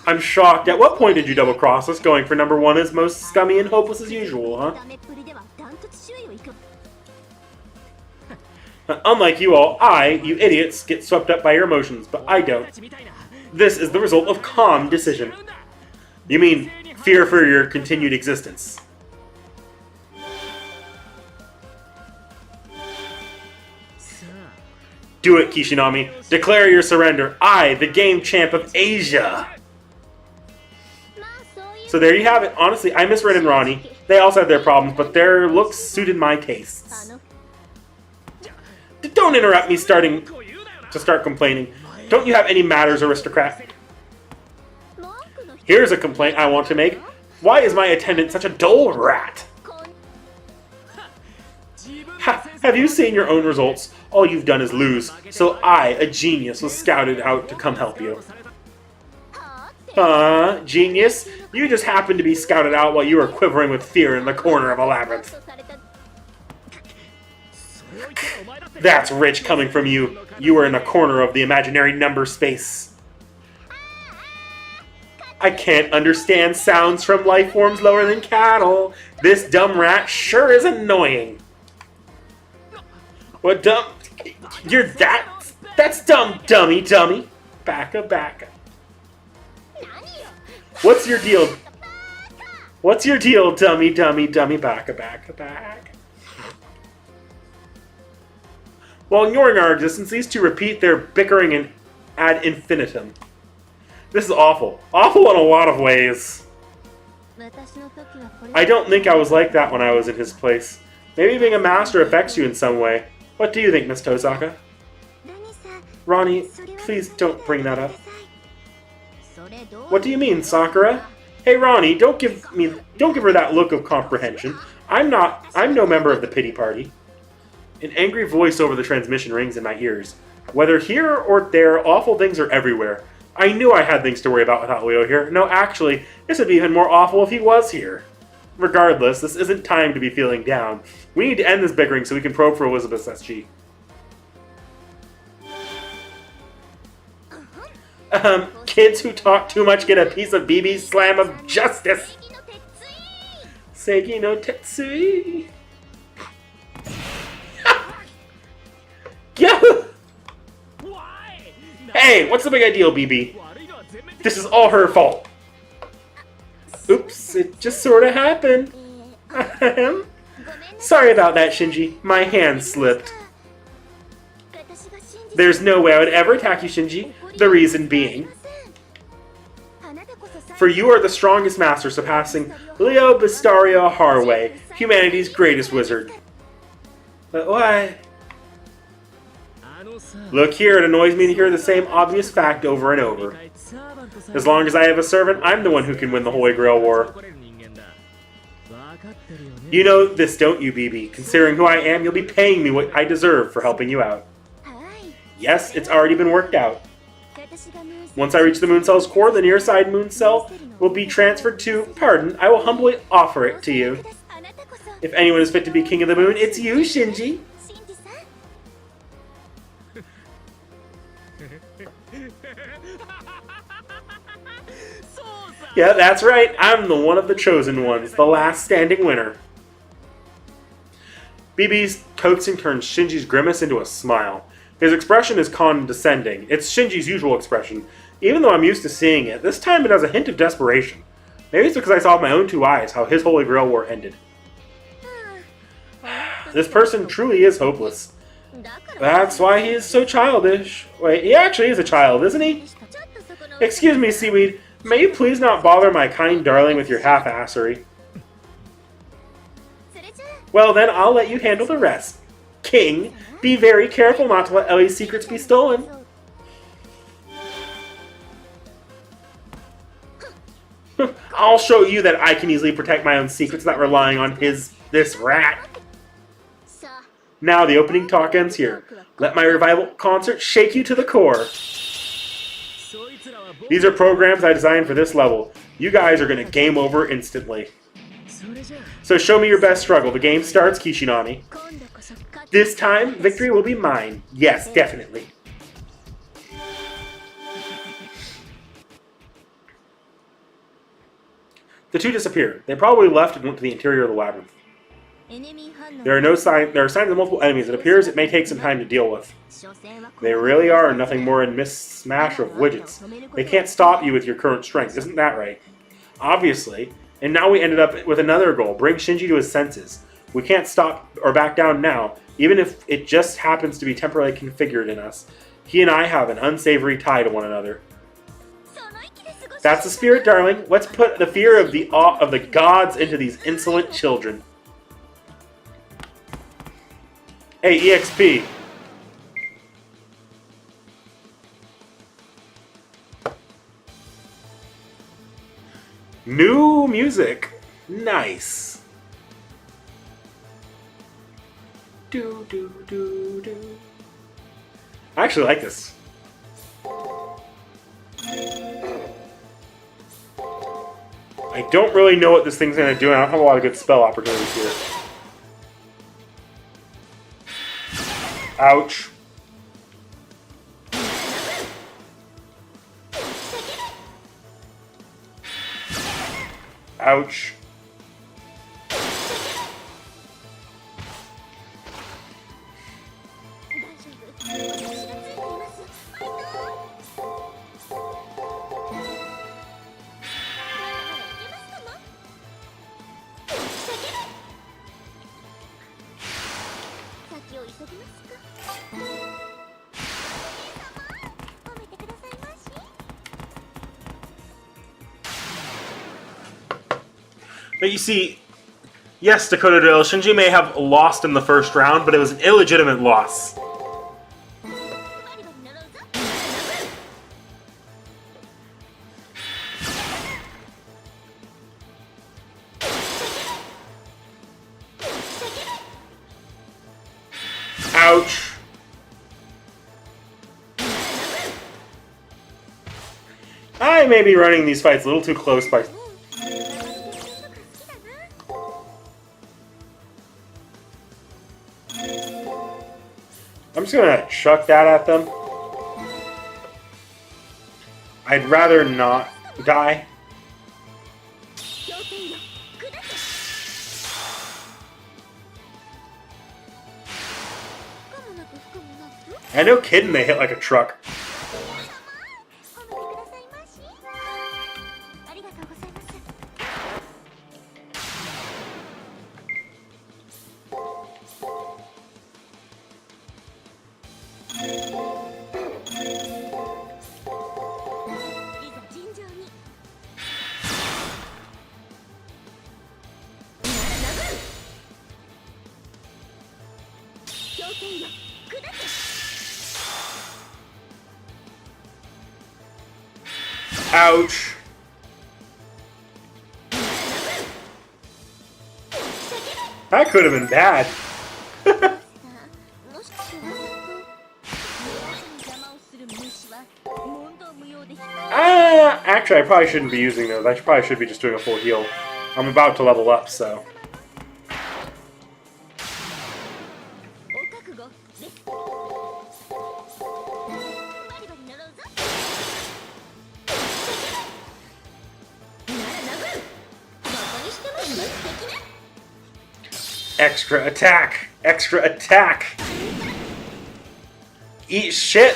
I'm shocked. At what point did you double-cross us? Going for number one is most scummy and hopeless as usual, huh? Unlike you all, you idiots, get swept up by your emotions, but I don't. This is the result of calm decision. You mean fear for your continued existence. Do it, Kishinami. Declare your surrender. I, the game champ of Asia. So there you have it. Honestly, I miss Ren and Ronnie. They also had their problems, but their looks suited my tastes. Don't interrupt me to start complaining. Don't you have any manners, aristocrat? Here's a complaint I want to make. Why is my attendant such a dull rat? Ha, have you seen your own results? All you've done is lose. So I, a genius, was scouted out to come help you. Genius? You just happened to be scouted out while you were quivering with fear in the corner of a labyrinth. That's rich coming from you. You were in the corner of the imaginary number space. I can't understand sounds from life forms lower than cattle. This dumb rat sure is annoying. What dumb? You're that's dumb, dummy. Backa. What's your deal? What's your deal, dummy, backa. While ignoring our existence, these two repeat their bickering in ad infinitum. This is awful. Awful in a lot of ways. I don't think I was like that when I was in his place. Maybe being a master affects you in some way. What do you think, Miss Tosaka? Ronnie, please don't bring that up. What do you mean, Sakura? Hey Ronnie, don't give her that look of comprehension. I'm no member of the pity party. An angry voice over the transmission rings in my ears. Whether here or there, awful things are everywhere. I knew I had things to worry about without Leo here. No, actually, this would be even more awful if he was here. Regardless, this isn't time to be feeling down. We need to end this bickering so we can probe for Elizabeth's SG. Kids who talk too much get a piece of BB's slam of justice. Seiki no Tetsui. Yahoo! Hey, what's the big idea, BB? This is all her fault. Oops, it just sort of happened. Sorry about that, Shinji. My hand slipped. There's no way I would ever attack you, Shinji. The reason being, for you are the strongest master, surpassing Leo Bistario Harway, humanity's greatest wizard. But why? Look here, it annoys me to hear the same obvious fact over and over. As long as I have a servant, I'm the one who can win the Holy Grail War. You know this, don't you, BB? Considering who I am, you'll be paying me what I deserve for helping you out. Yes, it's already been worked out. Once I reach the moon cell's core, the near side moon cell will be transferred to, pardon, I will humbly offer it to you. If anyone is fit to be king of the moon, it's you, Shinji. Yeah, that's right. I'm the one of the chosen ones, the last standing winner. BB's coaxing turns Shinji's grimace into a smile. His expression is condescending. It's Shinji's usual expression. Even though I'm used to seeing it, this time it has a hint of desperation. Maybe it's because I saw with my own two eyes how his Holy Grail War ended. This person truly is hopeless. That's why he is so childish. Wait, he actually is a child, isn't he? Excuse me, Seaweed. May you please not bother my kind darling with your half-assery? Well then, I'll let you handle the rest. King, be very careful not to let Ellie's secrets be stolen. I'll show you that I can easily protect my own secrets without relying on this rat. Now the opening talk ends here. Let my revival concert shake you to the core. These are programs I designed for this level. You guys are going to game over instantly. So show me your best struggle. The game starts, Kishinami. This time, victory will be mine. Yes, definitely. The two disappeared. They probably left and went to the interior of the labyrinth. There are signs of multiple enemies. It appears it may take some time to deal with. They really are nothing more than mismatch of widgets. They can't stop you with your current strength, isn't that right? Obviously. And now we ended up with another goal, bring Shinji to his senses. We can't stop or back down now, even if it just happens to be temporarily configured in us. He and I have an unsavory tie to one another. That's the spirit, darling. Let's put the fear of the gods into these insolent children. Hey, EXP. New music. Nice. Do, do, do, do. I actually like this. I don't really know what this thing's going to do, and I don't have a lot of good spell opportunities here. Ouch. Ouch. But you see, yes, Dakota Drill, Shinji may have lost in the first round, but it was an illegitimate loss. Ouch. I may be running these fights a little too close by... I'm just gonna chuck that at them. I'd rather not die. I know kidding they hit like a truck. Ouch. That could have been bad. Actually, I probably shouldn't be using those. I probably should be just doing a full heal. I'm about to level up, so... Extra attack! Extra attack! Eat shit!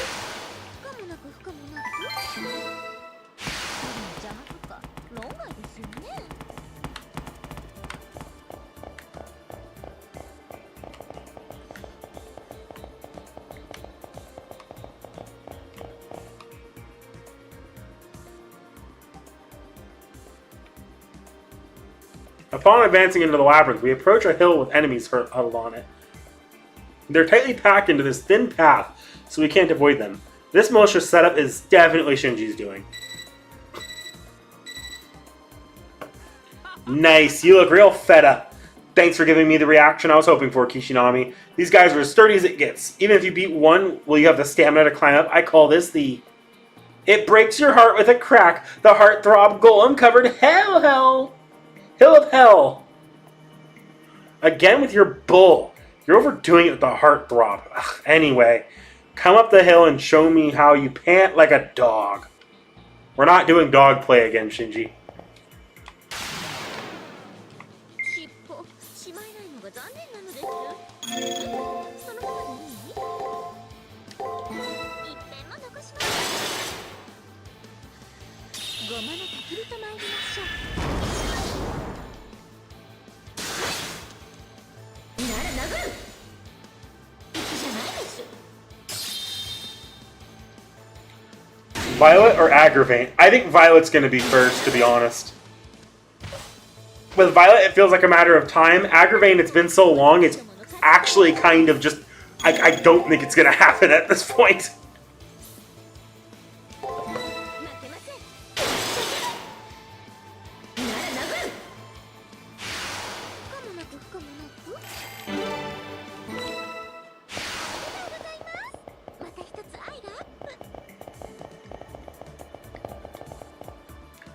Upon advancing into the labyrinth, we approach a hill with enemies huddled on it. They're tightly packed into this thin path, so we can't avoid them. This malicious setup is definitely Shinji's doing. Nice, you look real fed up. Thanks for giving me the reaction I was hoping for, Kishinami. These guys are as sturdy as it gets. Even if you beat one, will you have the stamina to climb up? I call this the... It breaks your heart with a crack. The heartthrob golem covered Hill of Hell. Again with your bull. You're overdoing it with the heartthrob. Ugh, anyway, come up the hill and show me how you pant like a dog. We're not doing dog play again, Shinji. Violet or Aggravate? I think Violet's going to be first, to be honest. With Violet, it feels like a matter of time. Aggravate, it's been so long, it's actually kind of just... I don't think it's going to happen at this point.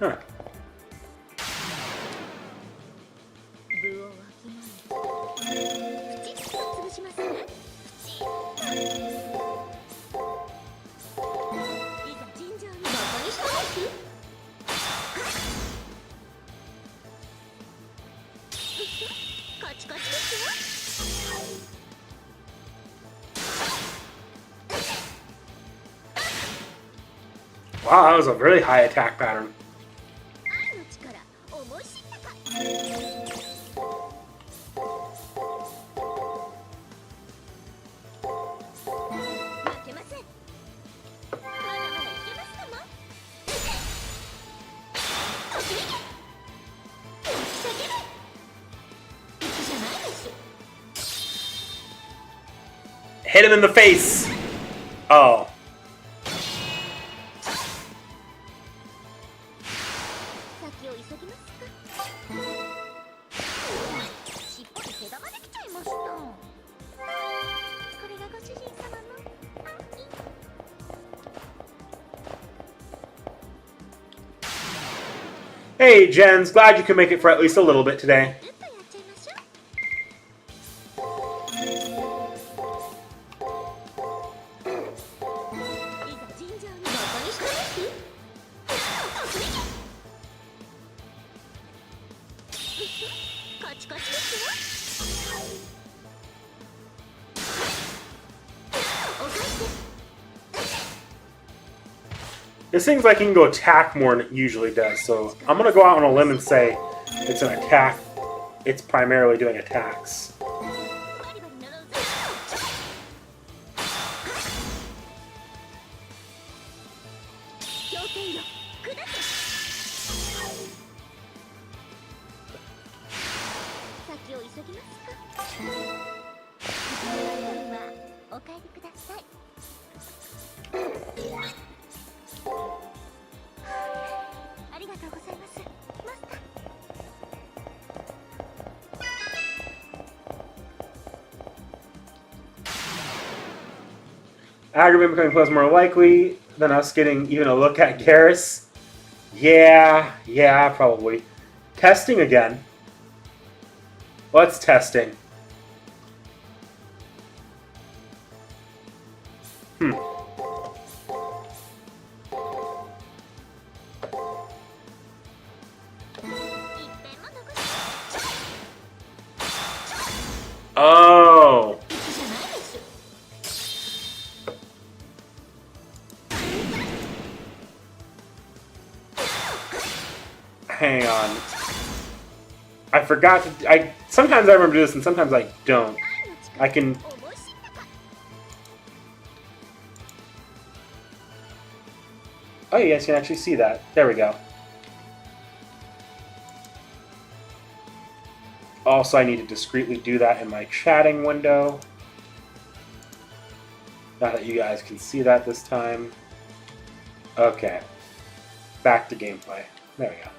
Huh. Wow, that was a really high attack pattern. Hit him in the face! Oh. Hey, Jens, glad you can make it for at least a little bit today. It seems like he can go attack more than it usually does, so I'm going to go out on a limb and say it's an attack. It's primarily doing attacks. Aggravate becoming close more likely than us getting even a look at Garrus. Yeah, probably. Testing again. What's testing? Oh. Hang on. I forgot to... sometimes I remember this and sometimes I don't. I can... Oh, you guys can actually see that. There we go. Also, I need to discreetly do that in my chatting window. Now that you guys can see that this time. Okay. Back to gameplay. There we go.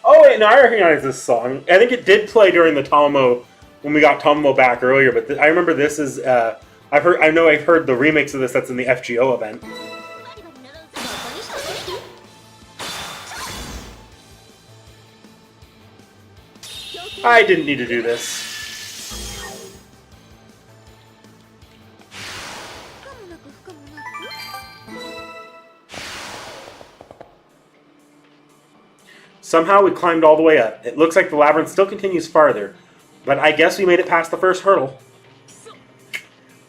Oh wait, no, I recognize this song. I think it did play during the Tamamo, when we got Tamamo back earlier, but I remember this is, I've heard the remix of this that's in the FGO event. I didn't need to do this. Somehow we climbed all the way up. It looks like the labyrinth still continues farther, but I guess we made it past the first hurdle.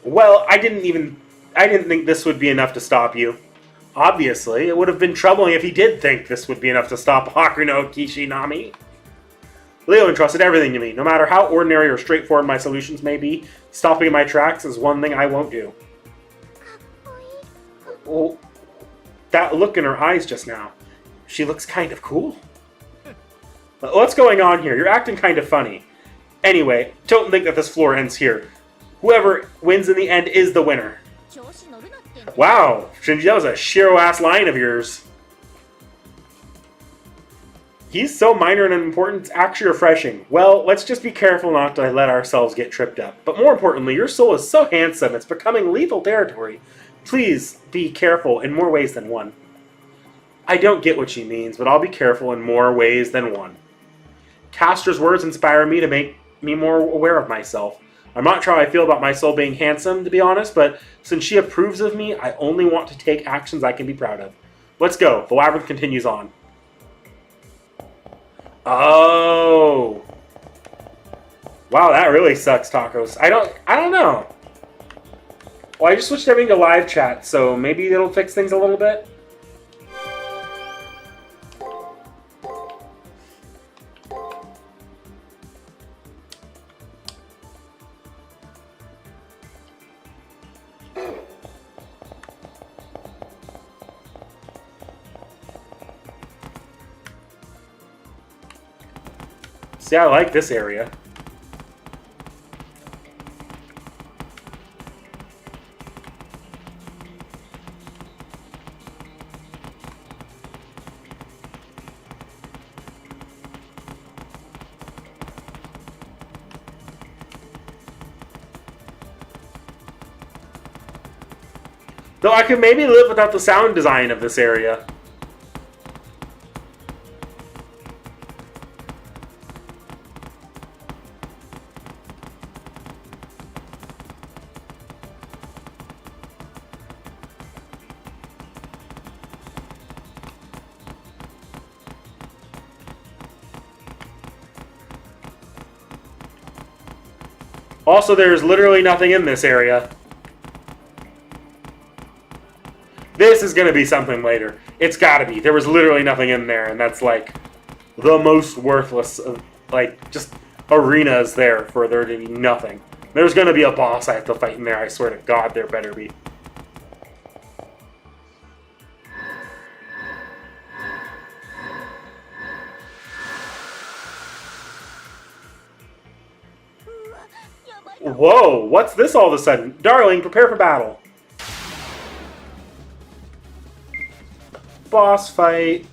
Well, I didn't think this would be enough to stop you. Obviously, it would have been troubling if he did think this would be enough to stop Hakuno Kishinami. Leo entrusted everything to me. No matter how ordinary or straightforward my solutions may be, stopping in my tracks is one thing I won't do. Well, that look in her eyes just now. She looks kind of cool. What's going on here? You're acting kind of funny. Anyway, don't think that this floor ends here. Whoever wins in the end is the winner. Wow, Shinji, that was a Shiro-ass line of yours. He's so minor and unimportant, it's actually refreshing. Well, let's just be careful not to let ourselves get tripped up. But more importantly, your soul is so handsome, it's becoming lethal territory. Please be careful in more ways than one. I don't get what she means, but I'll be careful in more ways than one. Caster's words inspire me to make me more aware of myself. I'm not sure how I feel about my soul being handsome, to be honest, but since she approves of me, I only want to take actions I can be proud of. Let's go. The labyrinth continues on. Oh. Wow, that really sucks, Tacos. I don't know. Well, I just switched everything to live chat, so maybe it'll fix things a little bit. See, I like this area. Though I could maybe live without the sound design of this area. Also, there's literally nothing in this area. This is going to be something later. It's got to be. There was literally nothing in there, and that's like the most worthless of, like, just arenas there for there to be nothing. There's going to be a boss I have to fight in there. I swear to God, there better be. Whoa, what's this all of a sudden? Darling, prepare for battle. Boss fight.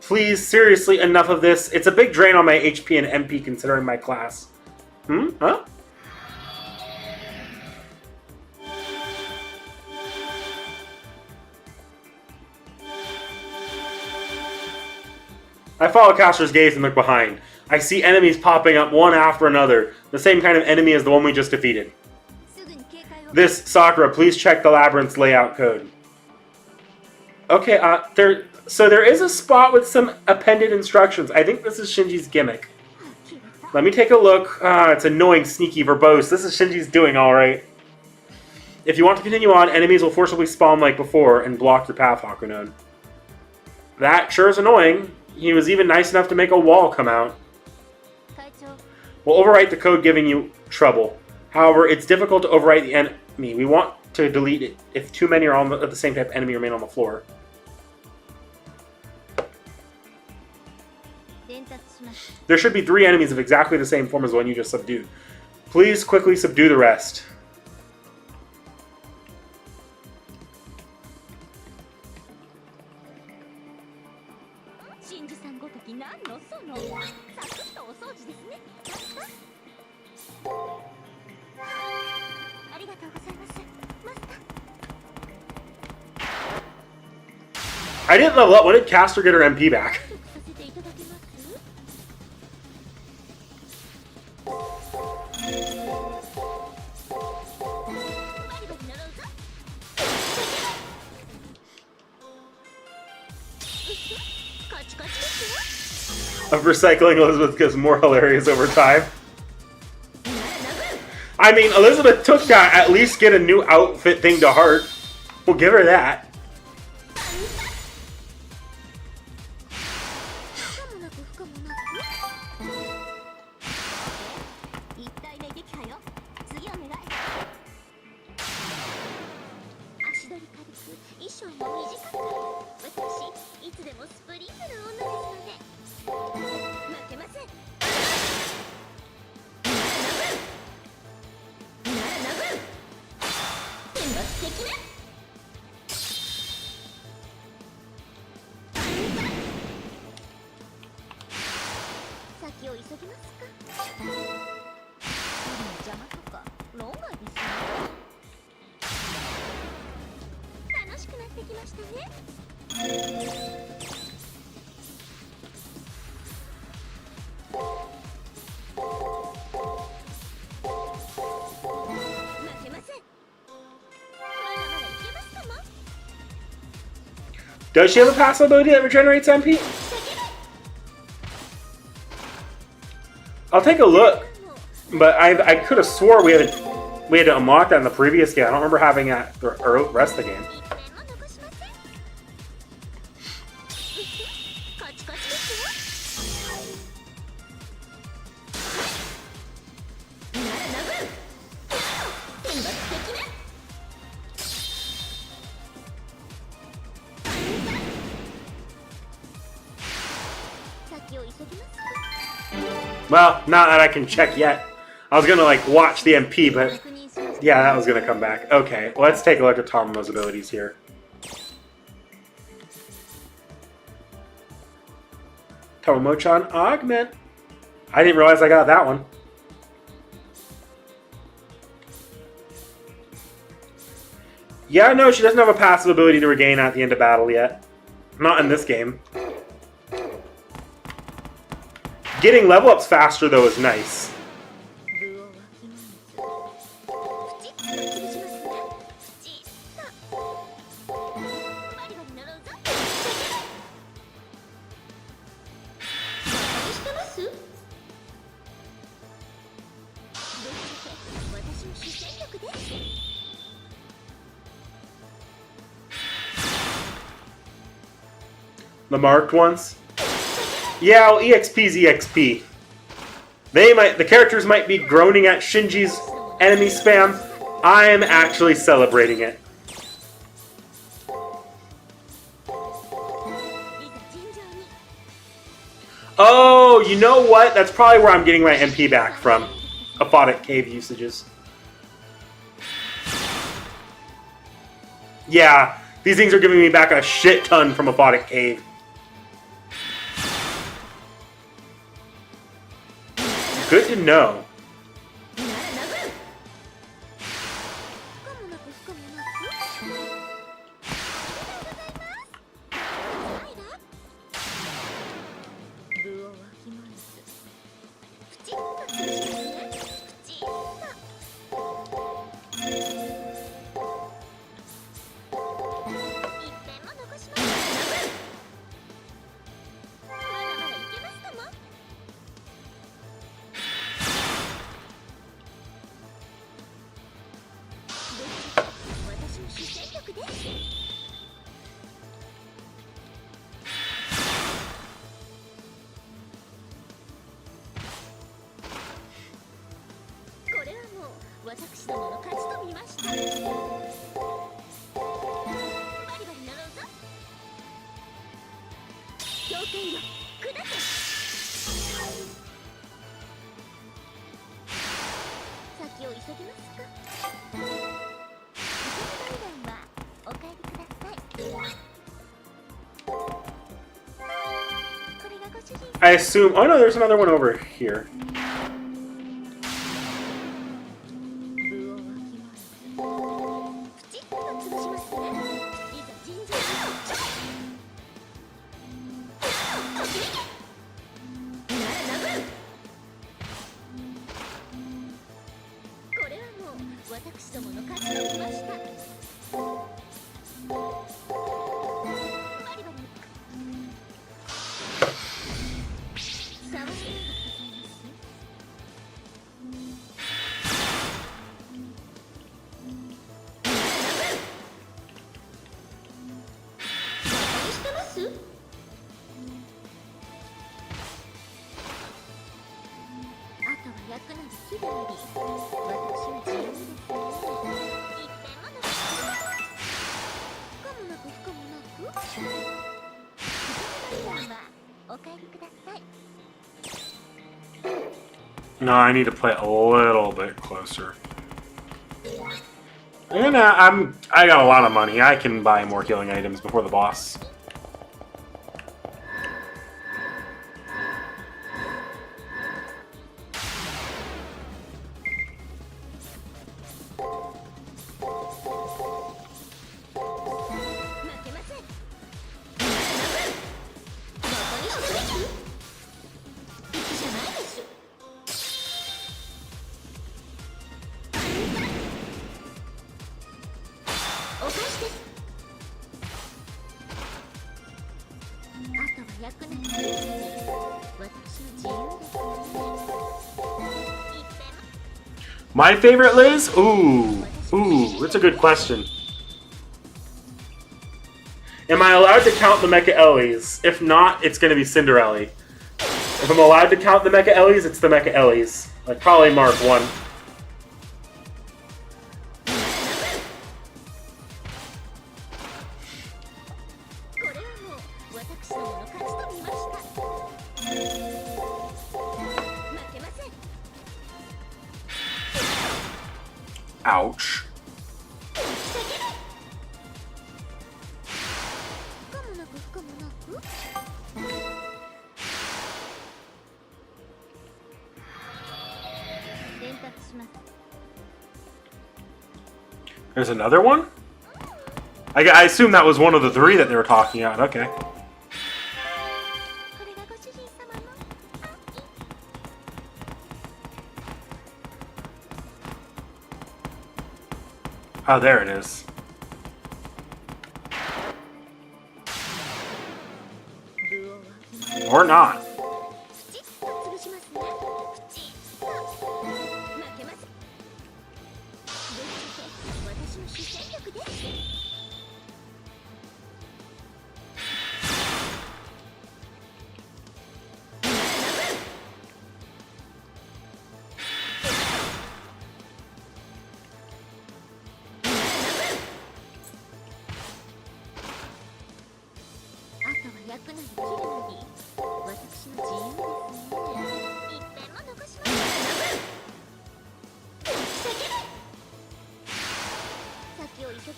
Please, seriously, enough of this. It's a big drain on my HP and MP considering my class. Huh? I follow Caster's gaze and look behind. I see enemies popping up one after another. The same kind of enemy as the one we just defeated. This, Sakura, please check the labyrinth's layout code. Okay, so there is a spot with some appended instructions. I think this is Shinji's gimmick. Let me take a look. It's annoying, sneaky, verbose. This is Shinji's doing alright. If you want to continue on, enemies will forcibly spawn like before and block your path, Hakunon. That sure is annoying. He was even nice enough to make a wall come out. We'll overwrite the code giving you trouble. However, it's difficult to overwrite the enemy. We want to delete it if too many are of the same type of enemy remain on the floor. There should be 3 enemies of exactly the same form as the one you just subdued. Please quickly subdue the rest. I didn't level up. When did Caster get her MP back? Of recycling Elizabeth gets more hilarious over time. I mean, Elizabeth took that at least get a new outfit thing to heart. We'll give her that. いつでもスプリングな女ですので負けません。天罰的ね。先を急ぎますか。邪魔とか論外ですね。楽しくなってきましたね。負けません。まだまだいけますかも。 Does she have a passive ability that regenerates MP? I'll take a look, but I could have swore we had to unlock that in the previous game. I don't remember having that the rest of the game. Well, not that I can check yet. I was gonna like watch the MP, but yeah, that was gonna come back. Okay, let's take a look at Tamamo's abilities here. Tamamo-chan Augment. I didn't realize I got that one. Yeah, no, she doesn't have a passive ability to regain at the end of battle yet. Not in this game. Getting level ups faster though is nice. The marked ones? Yeah, well, EXP's EXP. The characters might be groaning at Shinji's enemy spam. I'm actually celebrating it. Oh, you know what? That's probably where I'm getting my MP back from. Aphotic Cave usages. Yeah, these things are giving me back a shit ton from Aphotic Cave. Good to know. I assume... Oh no, there's another one over here. お帰りください。 No, I need to play a little bit closer. And I got a lot of money. I can buy more healing items before the boss. My favorite Liz? Ooh, that's a good question. Am I allowed to count the Mecha Ellies? If not, it's going to be Cinderella. If I'm allowed to count the Mecha Ellies, it's the Mecha Ellies. Like, probably Mark 1. Ouch. There's another one? I assume that was one of the 3 that they were talking about. Okay. Oh, there it is. Or not.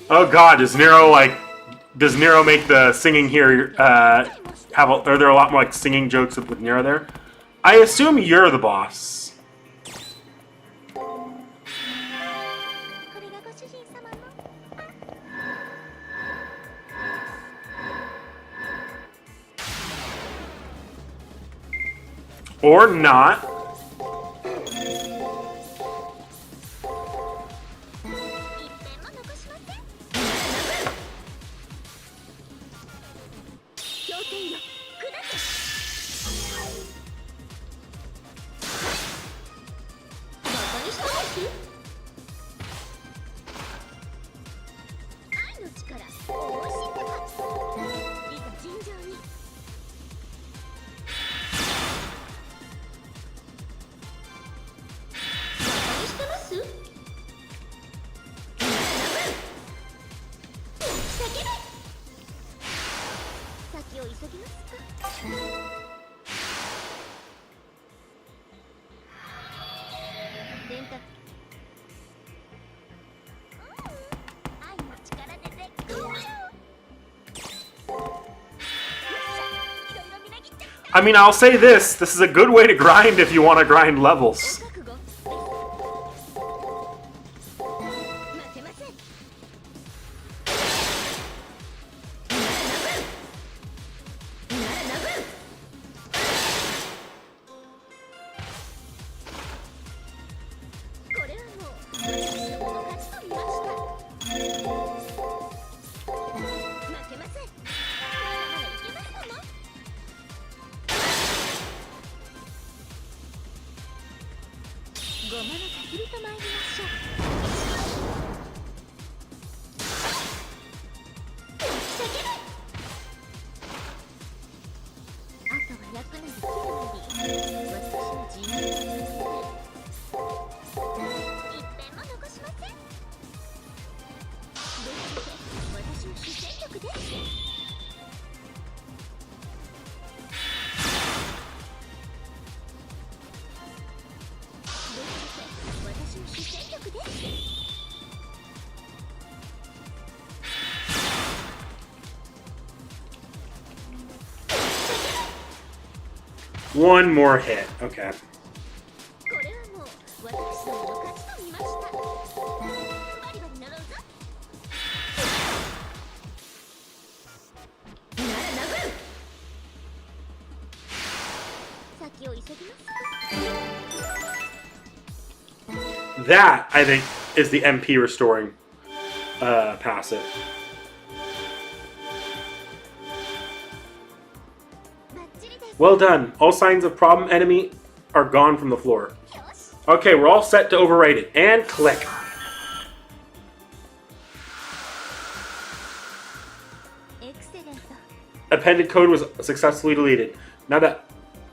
Oh god, does Nero make the singing here, are there a lot more like singing jokes with Nero there? I assume you're the boss. Or not. I mean, I'll say this is a good way to grind if you want to grind levels. One more hit. Okay. これはもう私どもの勝ちと見ました。バリバリ習うぞ。なら殴る。先を急ぎます。 That, I think, is the MP restoring passive. バッチリです。 Well done. All signs of problem enemy are gone from the floor. よし。 Okay, we're all set to overwrite it. And click. Excellent. Appended code was successfully deleted. Now that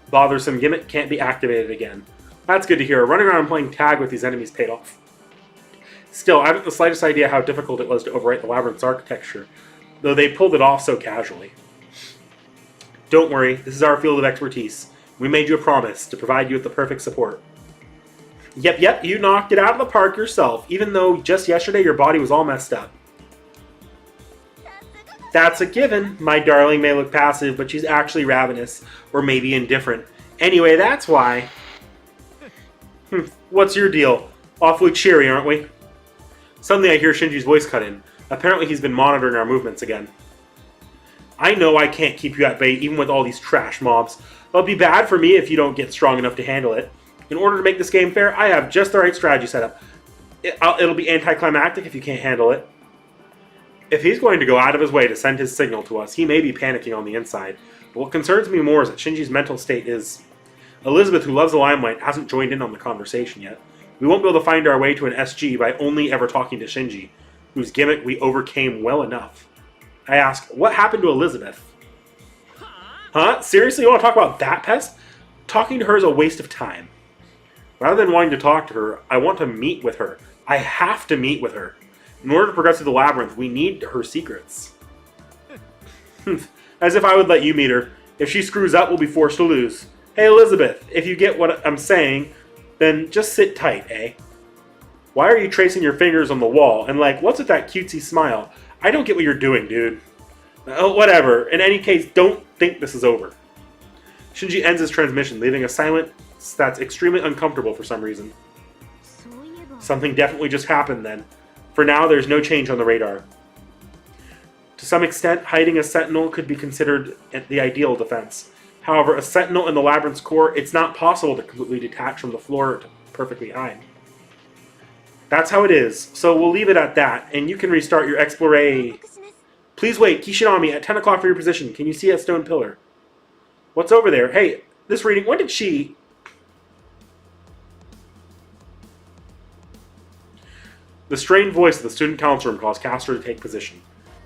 bothersome gimmick can't be activated again. That's good to hear. Running around playing tag with these enemies paid off. Still, I haven't the slightest idea how difficult it was to overwrite the labyrinth's architecture, though they pulled it off so casually. Don't worry, this is our field of expertise. We made you a promise to provide you with the perfect support. Yep, you knocked it out of the park yourself, even though just yesterday your body was all messed up. That's a given. My darling may look passive, but she's actually ravenous, or maybe indifferent. Anyway, that's why. What's your deal? Awfully cheery, aren't we? Suddenly I hear Shinji's voice cut in. Apparently he's been monitoring our movements again. I know I can't keep you at bay even with all these trash mobs. It'll be bad for me if you don't get strong enough to handle it. In order to make this game fair, I have just the right strategy set up. It'll be anticlimactic if you can't handle it. If he's going to go out of his way to send his signal to us, he may be panicking on the inside. But what concerns me more is that Shinji's mental state is... Elizabeth, who loves the limelight, hasn't joined in on the conversation yet. We won't be able to find our way to an SG by only ever talking to Shinji, whose gimmick we overcame well enough. I ask, what happened to Elizabeth? Huh? Seriously, you want to talk about that pest? Talking to her is a waste of time. Rather than wanting to talk to her, I want to meet with her. I have to meet with her. In order to progress through the labyrinth, we need her secrets. As if I would let you meet her. If she screws up, we'll be forced to lose. Hey Elizabeth, if you get what I'm saying, then just sit tight, eh? Why are you tracing your fingers on the wall? And like, what's with that cutesy smile? I don't get what you're doing, dude. Oh, whatever. In any case, don't think this is over. Shinji ends his transmission, leaving a silence that's extremely uncomfortable for some reason. Something definitely just happened then. For now, there's no change on the radar. To some extent, hiding a sentinel could be considered the ideal defense. However, a sentinel in the labyrinth's core, it's not possible to completely detach from the floor to perfectly hide. That's how it is, so we'll leave it at that, and you can restart your exploration. Please wait, Kishinami, at 10 o'clock for your position. Can you see a stone pillar? What's over there? Hey, this reading, when did she... The strained voice of the student council room calls Castor to take position.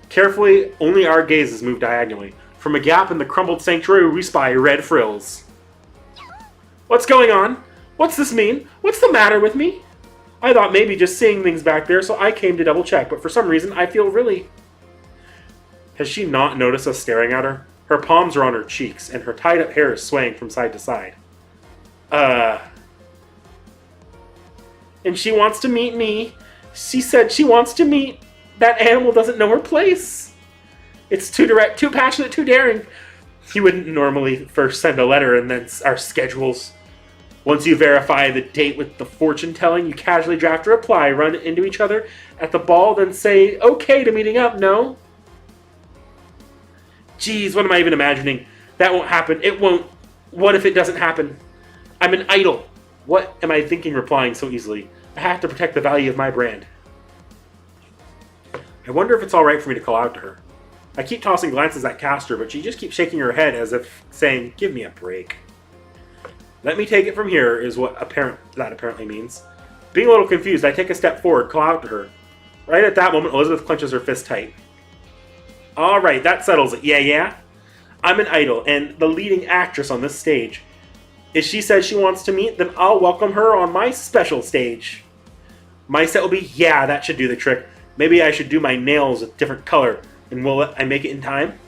Carefully, only our gazes move diagonally. From a gap in the crumbled sanctuary, we spy red frills. What's going on? What's this mean? What's the matter with me? I thought maybe just seeing things back there, so I came to double check, but for some reason I feel really... Has she not noticed us staring at her? Her palms are on her cheeks, and her tied-up hair is swaying from side to side. And she wants to meet me. She said she wants to meet... That animal doesn't know her place. It's too direct, too passionate, too daring. You wouldn't normally first send a letter and then our schedules. Once you verify the date with the fortune-telling, you casually draft a reply, run into each other at the ball, then say, okay to meeting up, no? Geez, what am I even imagining? That won't happen. It won't. What if it doesn't happen? I'm an idol. What am I thinking replying so easily? I have to protect the value of my brand. I wonder if it's alright for me to call out to her. I keep tossing glances at Castor, but she just keeps shaking her head as if saying, give me a break. Let me take it from here, is what that apparently means. Being a little confused, I take a step forward, call out to her. Right at that moment, Elizabeth clenches her fist tight. Alright, that settles it. Yeah? I'm an idol, and the leading actress on this stage. If she says she wants to meet, then I'll welcome her on my special stage. My set will be, yeah, that should do the trick. Maybe I should do my nails a different color. And will I make it in time?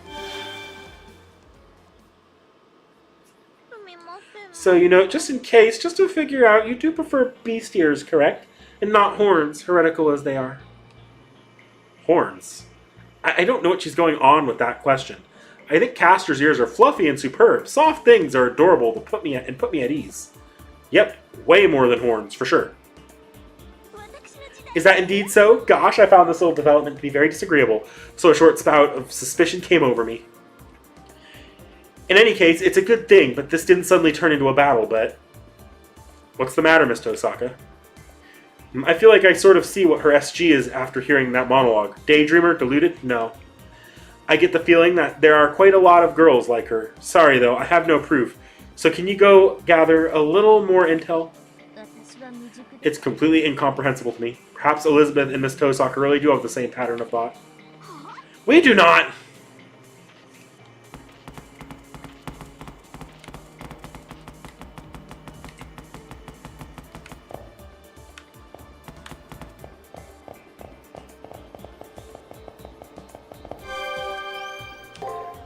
So, you know, just in case, just to figure out, you do prefer beast ears, correct? And not horns, heretical as they are. Horns? I don't know what she's going on with that question. I think Castor's ears are fluffy and superb. Soft things are adorable to put me at ease. Yep, way more than horns, for sure. Is that indeed so? Gosh, I found this little development to be very disagreeable, so a short spout of suspicion came over me. In any case, it's a good thing, but this didn't suddenly turn into a battle, but... What's the matter, Miss Tosaka? I feel like I sort of see what her SG is after hearing that monologue. Daydreamer? Deluded? No. I get the feeling that there are quite a lot of girls like her. Sorry, though, I have no proof. So can you go gather a little more intel? It's completely incomprehensible to me. Perhaps Elizabeth and Miss Tosaka really do have the same pattern of thought. We do not!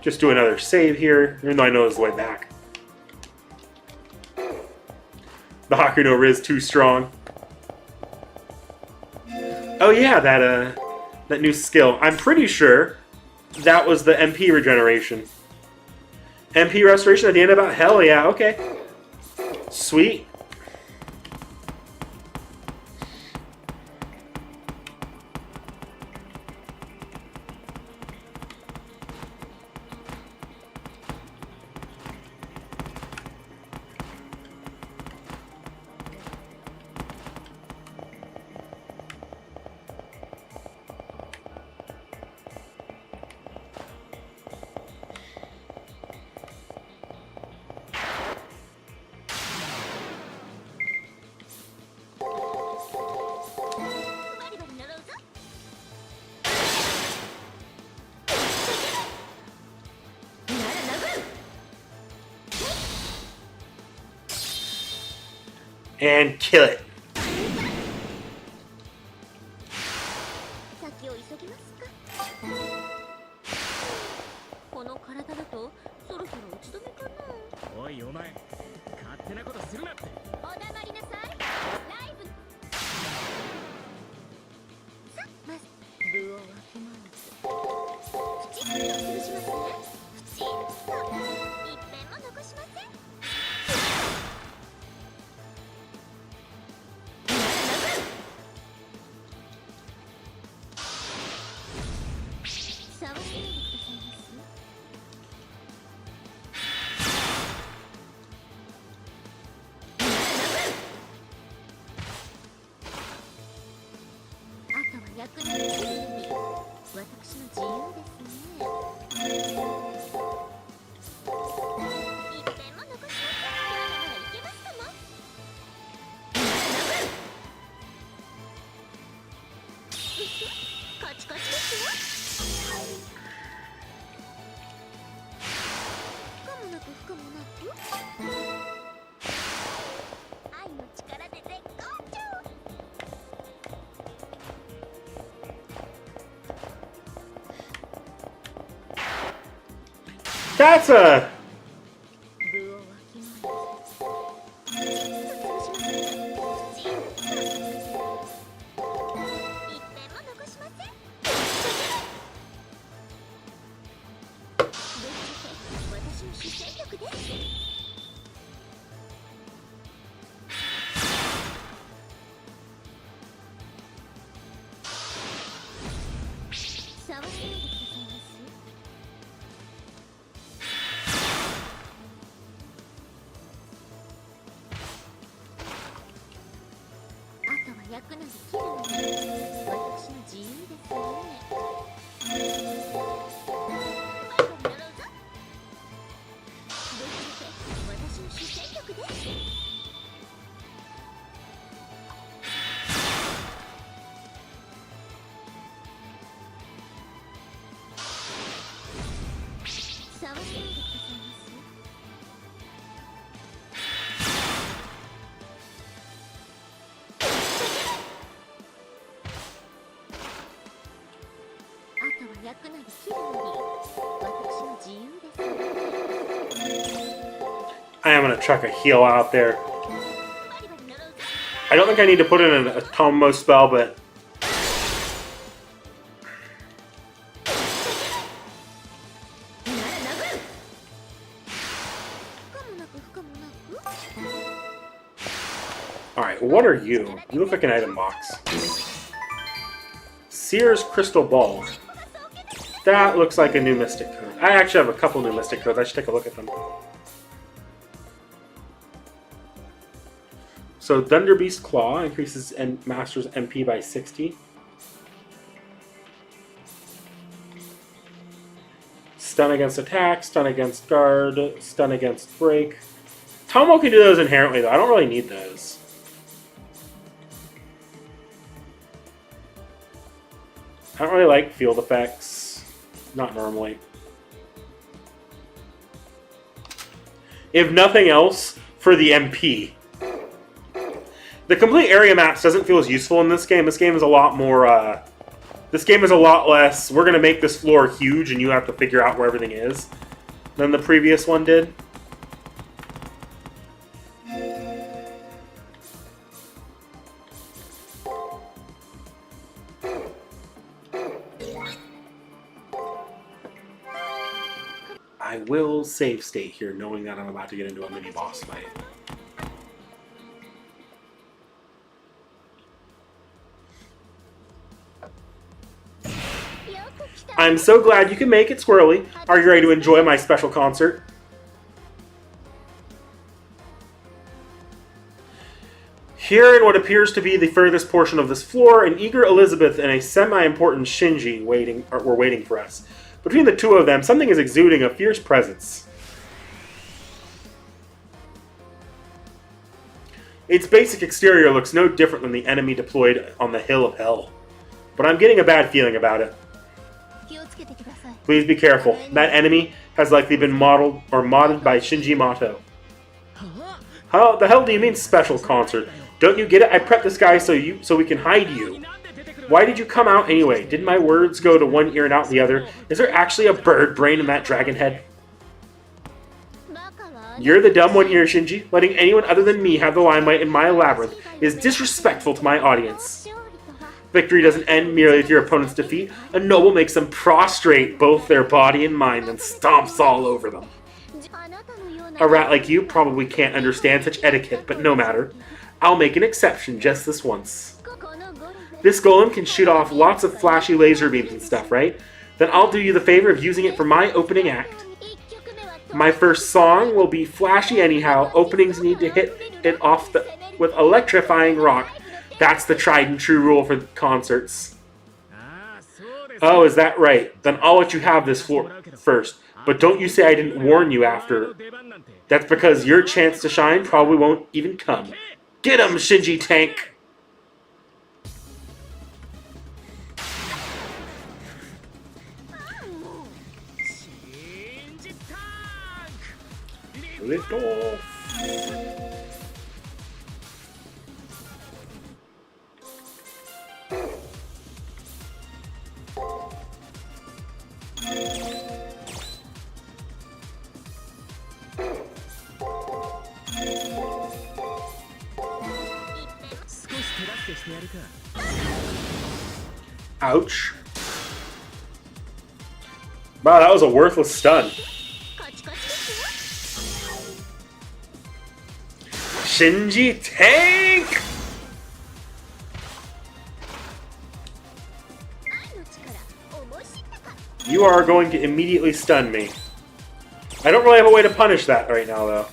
Just do another save here, even though I know it's the way back. The Haku no Riz too strong. Oh yeah, that new skill. I'm pretty sure that was the MP regeneration. MP restoration at the end of that? Hell yeah, okay. Sweet. And kill it. That's a... I am going to chuck a heal out there. I don't think I need to put in a Tamamo spell, but... Alright, what are you? You look like an item box. Sears Crystal Ball. That looks like a new Mystic code. I actually have a couple new Mystic codes. I should take a look at them. So Thunder Beast Claw increases Master's MP by 60. Stun against attack, stun against guard, stun against break. Tamamo can do those inherently though. I don't really need those. I don't really like field effects. Not normally. If nothing else, for the MP. The complete area maps doesn't feel as useful in this game. This game is a lot more, this game is a lot less, we're going to make this floor huge and you have to figure out where everything is, than the previous one did. I will save state here, knowing that I'm about to get into a mini-boss fight. I'm so glad you can make it, Squirrely. Are you ready to enjoy my special concert? Here in what appears to be the furthest portion of this floor, an eager Elizabeth and a semi-important Shinji were waiting for us. Between the two of them, something is exuding a fierce presence. Its basic exterior looks no different than the enemy deployed on the Hill of Hell. But I'm getting a bad feeling about it. Please be careful. That enemy has likely been modded by Shinji Mato. How the hell do you mean special concert? Don't you get it? I prepped this guy so we can hide you. Why did you come out anyway? Did my words go to one ear and out the other? Is there actually a bird brain in that dragon head? You're the dumb one here, Shinji. Letting anyone other than me have the limelight in my labyrinth is disrespectful to my audience. Victory doesn't end merely with your opponent's defeat. A noble makes them prostrate, both their body and mind, then stomps all over them. A rat like you probably can't understand such etiquette, but no matter. I'll make an exception just this once. This golem can shoot off lots of flashy laser beams and stuff, right? Then I'll do you the favor of using it for my opening act. My first song will be flashy anyhow. Openings need to hit it off with electrifying rock. That's the tried and true rule for concerts. Oh, is that right? Then I'll let you have this floor first. But don't you say I didn't warn you after. That's because your chance to shine probably won't even come. Get him, Shinji Tank! Lift off! Ouch. Wow, that was a worthless stun. Shinji Tank! You are going to immediately stun me. I don't really have a way to punish that right now, though.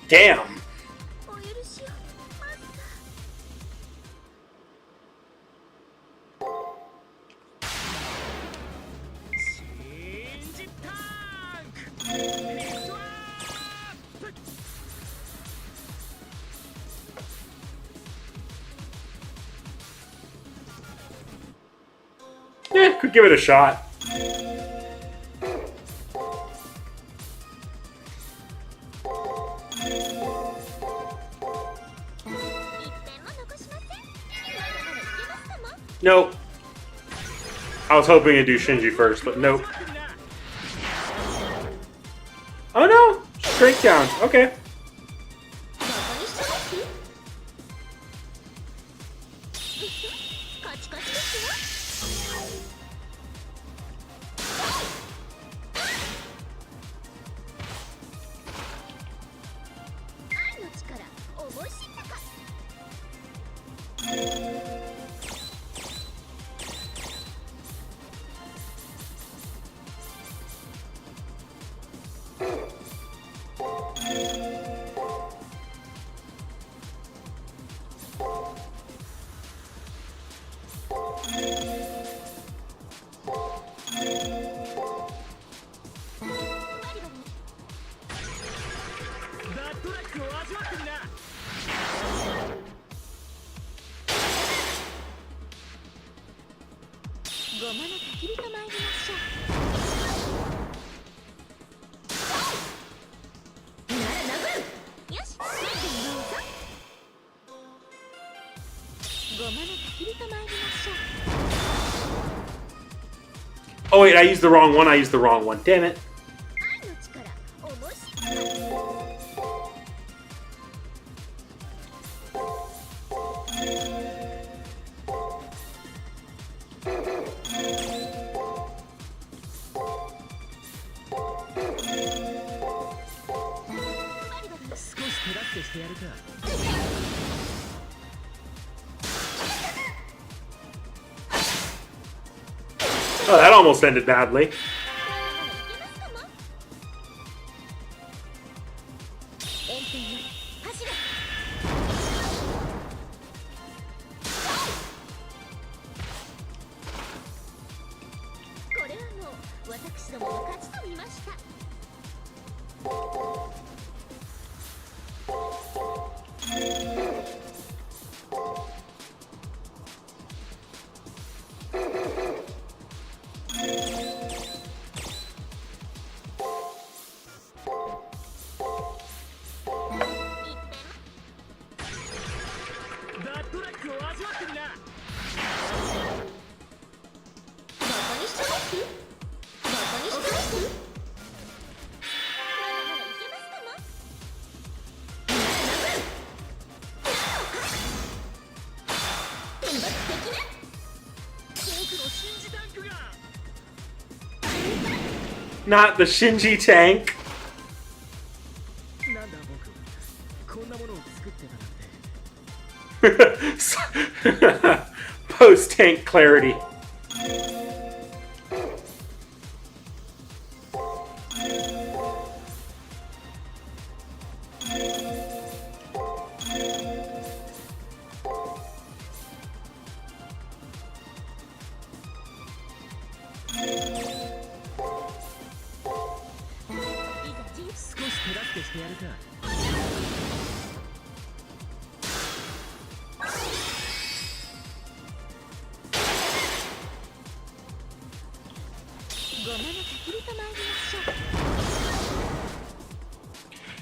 Damn! Could give it a shot. Nope. I was hoping to do Shinji first, but nope. Oh no! Straight down. Okay. Oh wait, I used the wrong one. I used the wrong one. Damn it. Oh, that almost ended badly. Not the Shinji tank. Post-tank clarity.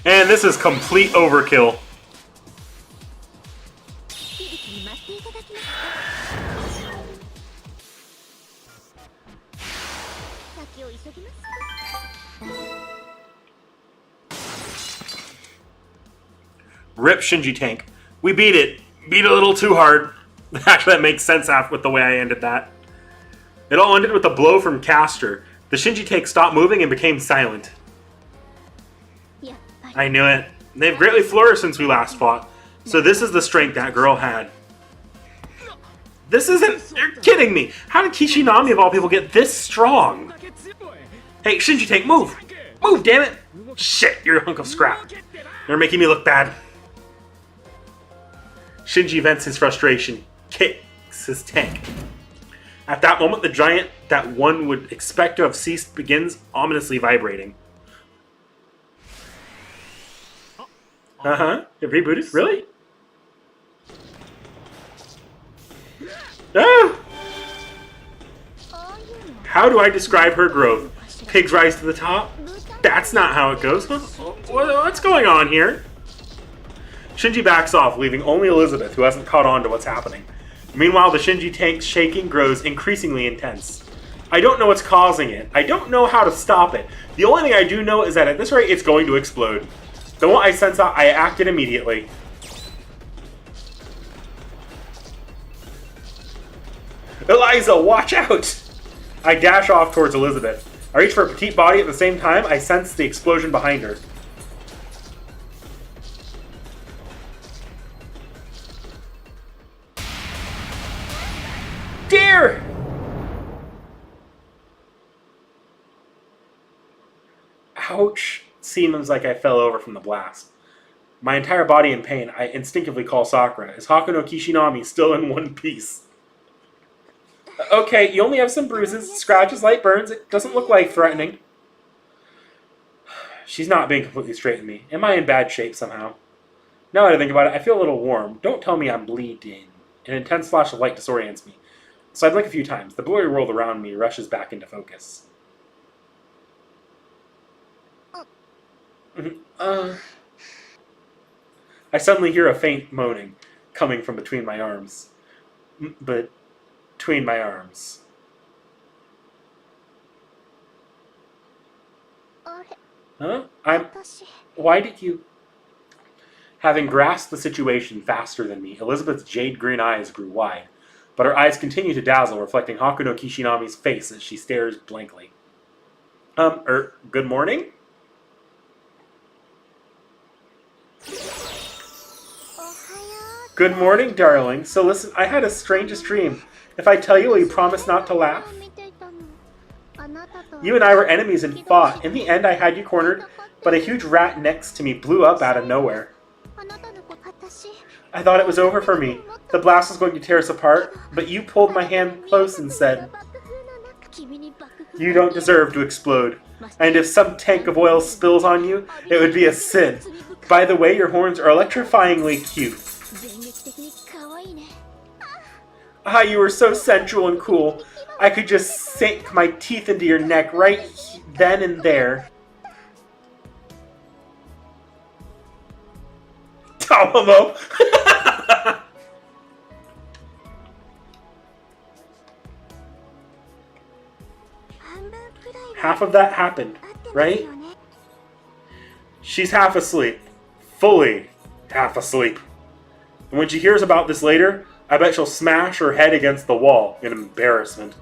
And this is complete overkill. Rip Shinji tank. We beat it. Beat it a little too hard. Actually, that makes sense with the way I ended that. It all ended with a blow from Caster. The Shinji tank stopped moving and became silent. I knew it. They've greatly flourished since we last fought. So this is the strength that girl had. This isn't... You're kidding me. How did Kishinami of all people get this strong? Hey, Shinji tank, move! Move, damn it! Shit, you're a hunk of scrap. You're making me look bad. Shinji vents his frustration. Kicks his tank. At that moment, the giant that one would expect to have ceased begins ominously vibrating. Uh-huh. It rebooted? Really? Ah! How do I describe her growth? Pigs rise to the top? That's not how it goes. What's going on here? Shinji backs off, leaving only Elizabeth, who hasn't caught on to what's happening. Meanwhile, the Shinji tank's shaking grows increasingly intense. I don't know what's causing it. I don't know how to stop it. The only thing I do know is that at this rate, it's going to explode. The moment I sense that, I acted immediately. Eliza, watch out! I dash off towards Elizabeth. I reach for a petite body at the same time. I sense the explosion behind her. Dear! Ouch. Seems like I fell over from the blast. My entire body in pain, I instinctively call Sakura. Is Hakuno Kishinami still in one piece? Okay, you only have some bruises, scratches, light burns. It doesn't look life-threatening. She's not being completely straight with me. Am I in bad shape somehow? Now that I think about it, I feel a little warm. Don't tell me I'm bleeding. An intense flash of light disorients me. So I blink a few times. The blurry world around me rushes back into focus. I suddenly hear a faint moaning coming from between my arms. Between my arms. Huh? Why did you... Having grasped the situation faster than me, Elizabeth's jade green eyes grew wide, but her eyes continue to dazzle, reflecting Hakuno Kishinami's face as she stares blankly. Good morning? Good morning, darling. So listen, I had a strangest dream. If I tell you, will you promise not to laugh? You and I were enemies and fought. In the end, I had you cornered, but a huge rat next to me blew up out of nowhere. I thought it was over for me. The blast was going to tear us apart, but you pulled my hand close and said, "You don't deserve to explode. And if some tank of oil spills on you, it would be a sin. By the way, your horns are electrifyingly cute." Ah, you were so sensual and cool. I could just sink my teeth into your neck right then and there. Tamamo! Half of that happened, right? She's half asleep. Fully half asleep. And when she hears about this later, I bet she'll smash her head against the wall in embarrassment.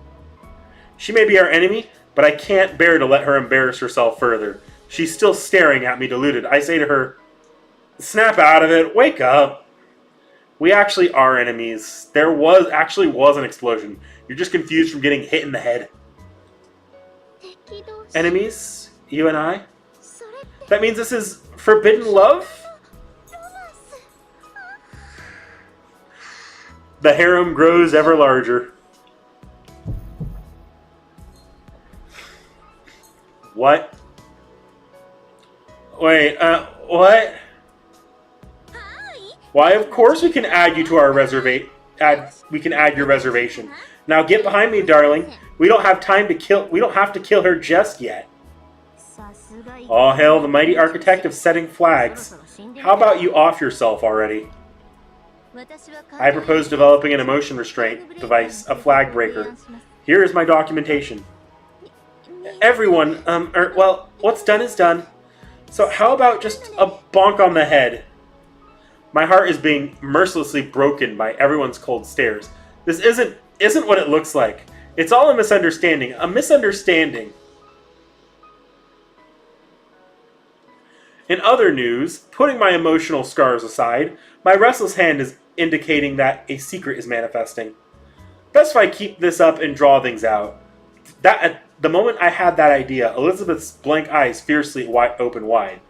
She may be our enemy, but I can't bear to let her embarrass herself further. She's still staring at me deluded. I say to her, "Snap out of it, wake up. We actually are enemies. There was an explosion. You're just confused from getting hit in the head." Enemies? You and I? That means this is forbidden love? The harem grows ever larger. What? Wait, what? Why, of course we can add you to our we can add your reservation. Now get behind me, darling. We don't have to kill her just yet. All hail the mighty architect of setting flags. How about you off yourself already? I propose developing an emotion restraint device, a flag breaker. Here is my documentation. Everyone, well, what's done is done. So how about just a bonk on the head? My heart is being mercilessly broken by everyone's cold stares. This isn't what it looks like. It's all a misunderstanding. A misunderstanding. In other news, putting my emotional scars aside, my restless hand is indicating that a secret is manifesting. Best if I keep this up and draw things out. At the moment I had that idea, Elizabeth's blank eyes fiercely open wide.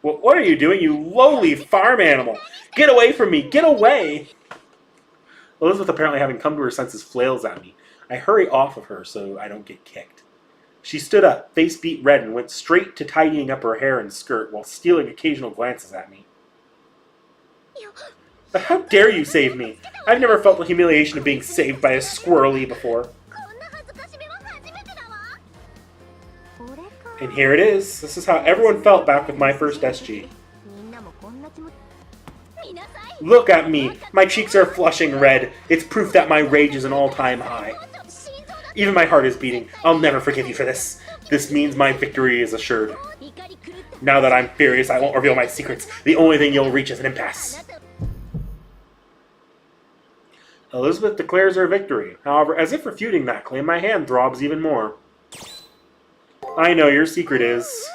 What are you doing, you lowly farm animal? Get away from me! Get away! Elizabeth, apparently having come to her senses, flails at me. I hurry off of her so I don't get kicked. She stood up, face beat red, and went straight to tidying up her hair and skirt while stealing occasional glances at me. But how dare you save me? I've never felt the humiliation of being saved by a squirrely before. And here it is. This is how everyone felt back with my first SG. みんなもこんな気持ち見なさい Look at me. My cheeks are flushing red. It's proof that my rage is an all-time high. 心臓だ Even my heart is beating. I'll never forgive you for this. This means my victory is assured. 怒り狂った Now that I'm furious, I won't reveal my secrets. The only thing you'll reach is an あ impasse. なた Elizabeth declares her victory. However, as if refuting that claim, my hand throbs even more. I know your secret is...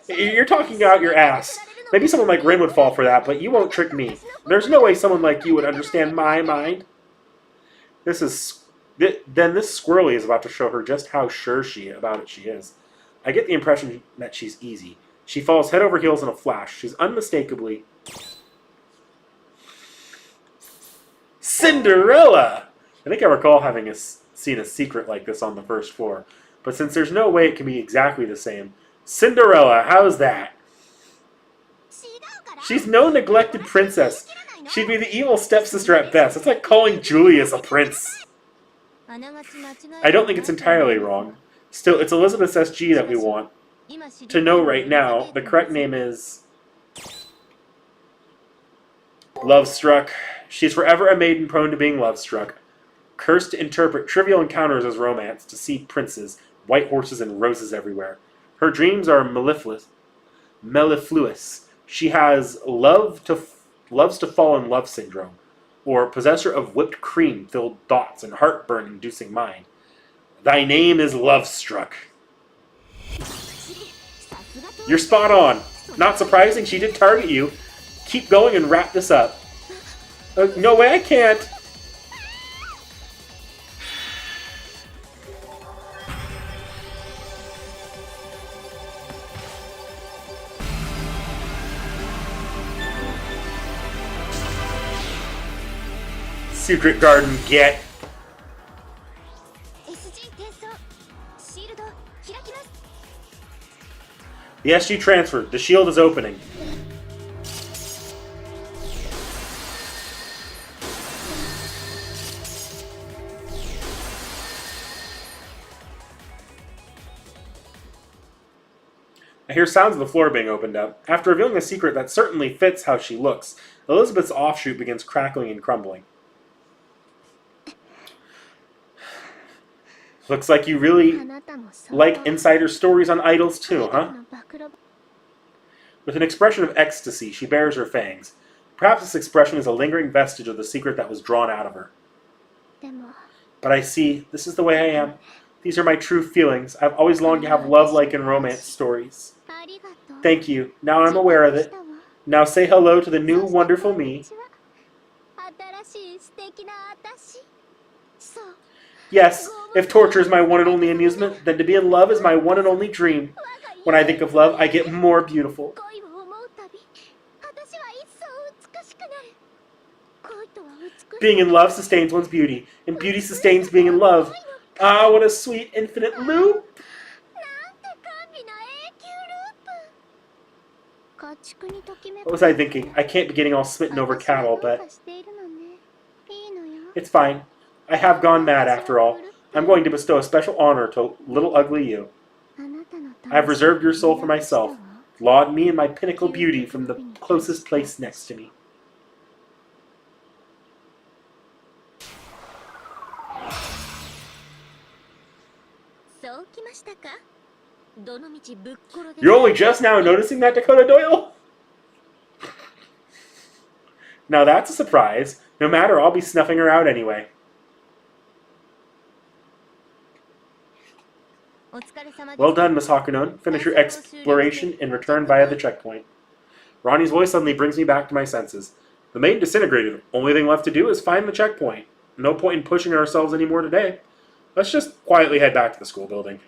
You're talking out your ass. Maybe someone like Rin would fall for that, but you won't trick me. There's no way someone like you would understand my mind. Then this Squirrely is about to show her just how sure about it she is. I get the impression that she's easy. She falls head over heels in a flash. She's unmistakably... Cinderella! I think I recall having seen a secret like this on the first floor. But since there's no way it can be exactly the same... Cinderella, how's that? 違うから She's no neglected princess. She'd be the evil stepsister at best. It's like calling Julius a prince. あながち間違い I don't think it's entirely wrong. Still, it's Elizabeth's SG that we want. 今知り To know right now, the correct name is... Lovestruck. She's forever a maiden prone to being love-struck. Cursed to interpret trivial encounters as romance, to see princes, white horses, and roses everywhere. Her dreams are mellifluous. She has loves to fall in love syndrome, or possessor of whipped cream-filled thoughts and heartburn-inducing mind. Thy name is Lovestruck. さすがと You're spot on. Not surprising, she did target you. Keep going and wrap this up. No way, I can't. Secret Garden, get. SG 転送シールド開きます The SG transferred. The shield is opening. I hear sounds of the floor being opened up. After revealing a secret that certainly fits how she looks, Elizabeth's offshoot begins crackling and crumbling. Looks like you あ really なたもそう like insider stories on idols too, あ huh? なたの暴露 With an expression of ecstasy, she bares her fangs. Perhaps this expression is a lingering vestige of the secret that was drawn out of her. でも But I see, this is the way I am. These are my true feelings. I've always longed to have love like in romance stories. ありがとう Thank you. Now I'm aware of it. したわ Now say hello to the new wonderful me. そしてこんにちは新しい素敵な私そう Yes, if torture is my one and only amusement, then to be in love is my one and only dream. 我が家 When I think of love, I get more beautiful. 恋を思うたび私は一層美しくなる恋とは美し Being in love sustains one's beauty, and beauty sustains being in love. Ah, what a sweet infinite loop! なんて甘美な永久ループ家畜にときめ What was I thinking? I can't be getting all smitten over cattle, 私はどう but かしているのねいいのよ it's fine. I have gone mad after all. I'm going to bestow a special honor to little ugly you. あなたの I have reserved your soul for myself. Laud me and my pinnacle beauty from the closest place next to me. You're only just now noticing that, Dakota Doyle? Now that's a surprise. No matter, I'll be snuffing her out anyway. Well done, Miss Hakunon. Finish your exploration and return via the checkpoint. Ronnie's voice suddenly brings me back to my senses. The main disintegrated. Only thing left to do is find the checkpoint. No point in pushing ourselves anymore today. Let's just quietly head back to the school building.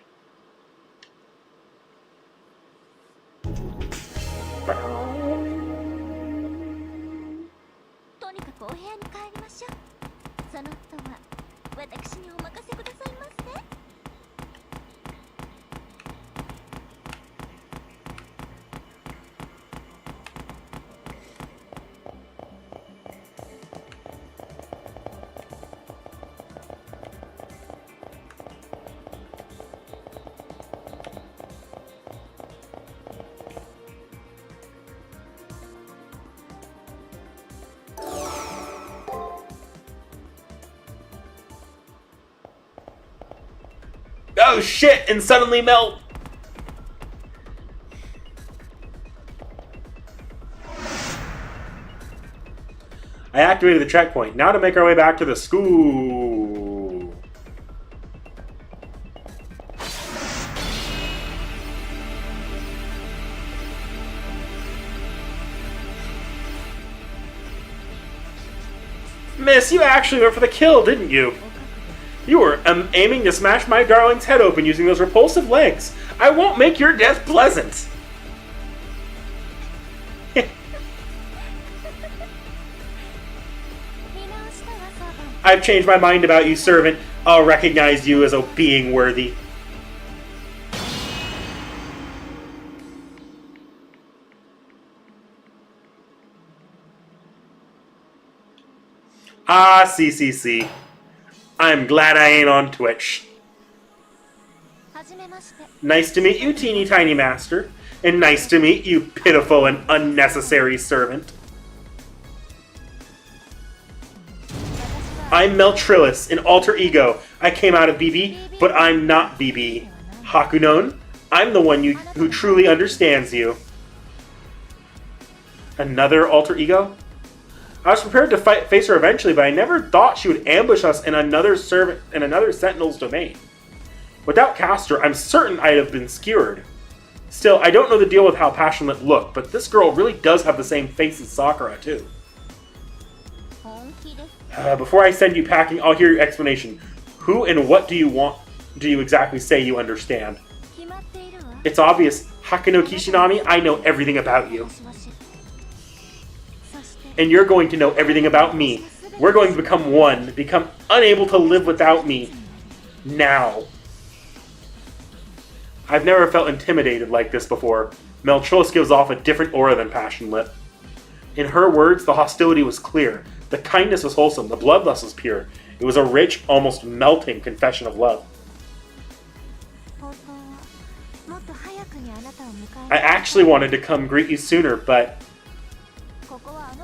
Oh shit! And suddenly melt! I activated the checkpoint. Now to make our way back to the school. Miss, you actually went for the kill, didn't you? You were aiming to smash my darling's head open using those repulsive legs. I won't make your death pleasant. I've changed my mind about you, servant. I'll recognize you as a being worthy. Ah, CCC. I'm glad I ain't on Twitch. Nice to meet you, teeny tiny master. And nice to meet you, pitiful and unnecessary servant. I'm Meltrillis, an alter ego. I came out of BB, but I'm not BB. Hakunon, I'm the one who truly understands you. Another alter ego? I was prepared to face her eventually, but I never thought she would ambush us in another Sentinel's domain. Without Castor, I'm certain I'd have been skewered. Still, I don't know the deal with how passionate look, but this girl really does have the same face as Sakura, too. Before I send you packing, I'll hear your explanation. Who and what do you exactly say you understand? It's obvious. Hakuno Kishinami, I know everything about you. And you're going to know everything about me. We're going to become one, become unable to live without me. Now. I've never felt intimidated like this before. Meltrillis gives off a different aura than Passionlip. In her words, the hostility was clear. The kindness was wholesome. The bloodlust was pure. It was a rich, almost melting confession of love. I actually wanted to come greet you sooner, but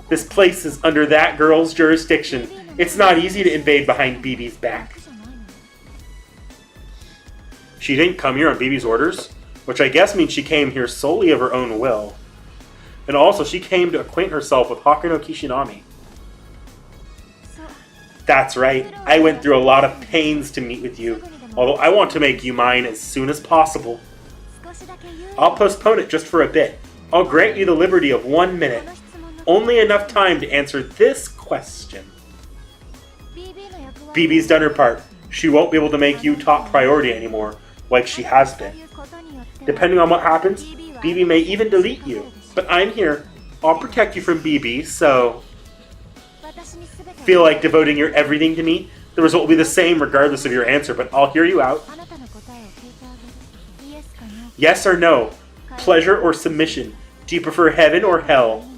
this place is under that girl's jurisdiction. It's not easy to invade behind BB's back. She didn't come here on BB's orders, which I guess means she came here solely of her own will. And also, she came to acquaint herself with Hakuno Kishinami. That's right, I went through a lot of pains to meet with you, although I want to make you mine as soon as possible. I'll postpone it just for a bit. I'll grant you the liberty of 1 minute. Only enough time to answer this question. BB's done her part. She won't be able to make you top priority anymore, like she has been. Depending on what happens, BB may even delete you. But I'm here. I'll protect you from BB, so... Feel like devoting your everything to me? The result will be the same regardless of your answer, but I'll hear you out. Yes or no? Pleasure or submission? Do you prefer heaven or hell?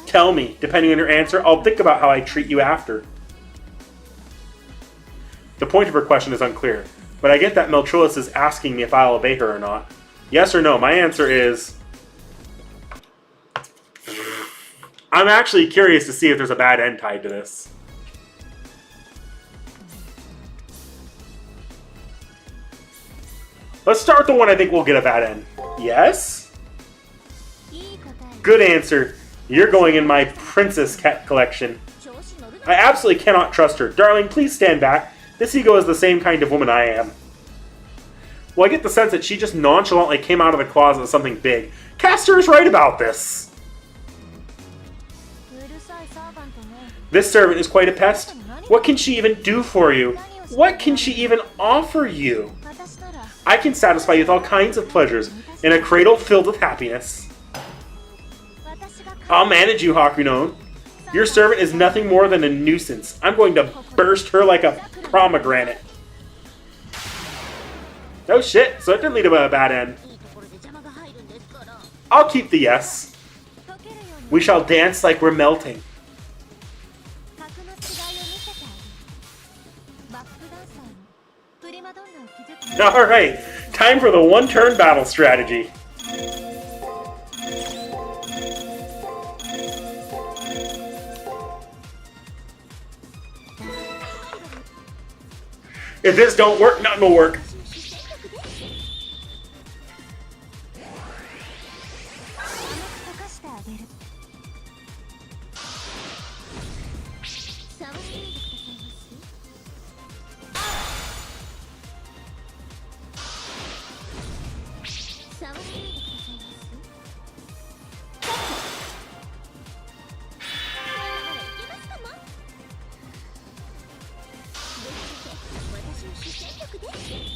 Tell me. Depending on your answer, I'll think about how I treat you after. The point of her question is unclear, but I get that Meltrillis is asking me if I'll obey her or not. Yes or no? My answer is... I'm actually curious to see if there's a bad end tied to this. Let's start with the one I think will get a bad end. Yes? Good answer. You're going in my princess cat collection. I absolutely cannot trust her. Darling, please stand back. This ego is the same kind of woman I am. Well, I get the sense that she just nonchalantly came out of the closet with something big. Castor is right about this. This servant is quite a pest. What can she even do for you? What can she even offer you? I can satisfy you with all kinds of pleasures in a cradle filled with happiness. I'll manage you, Hakuno. Your servant is nothing more than a nuisance. I'm going to burst her like a pomegranate. Oh shit, so it didn't lead to a bad end. I'll keep the yes. We shall dance like we're melting. Alright, time for the one-turn battle strategy. If this don't work, nothing will work. 触ってみてくださいま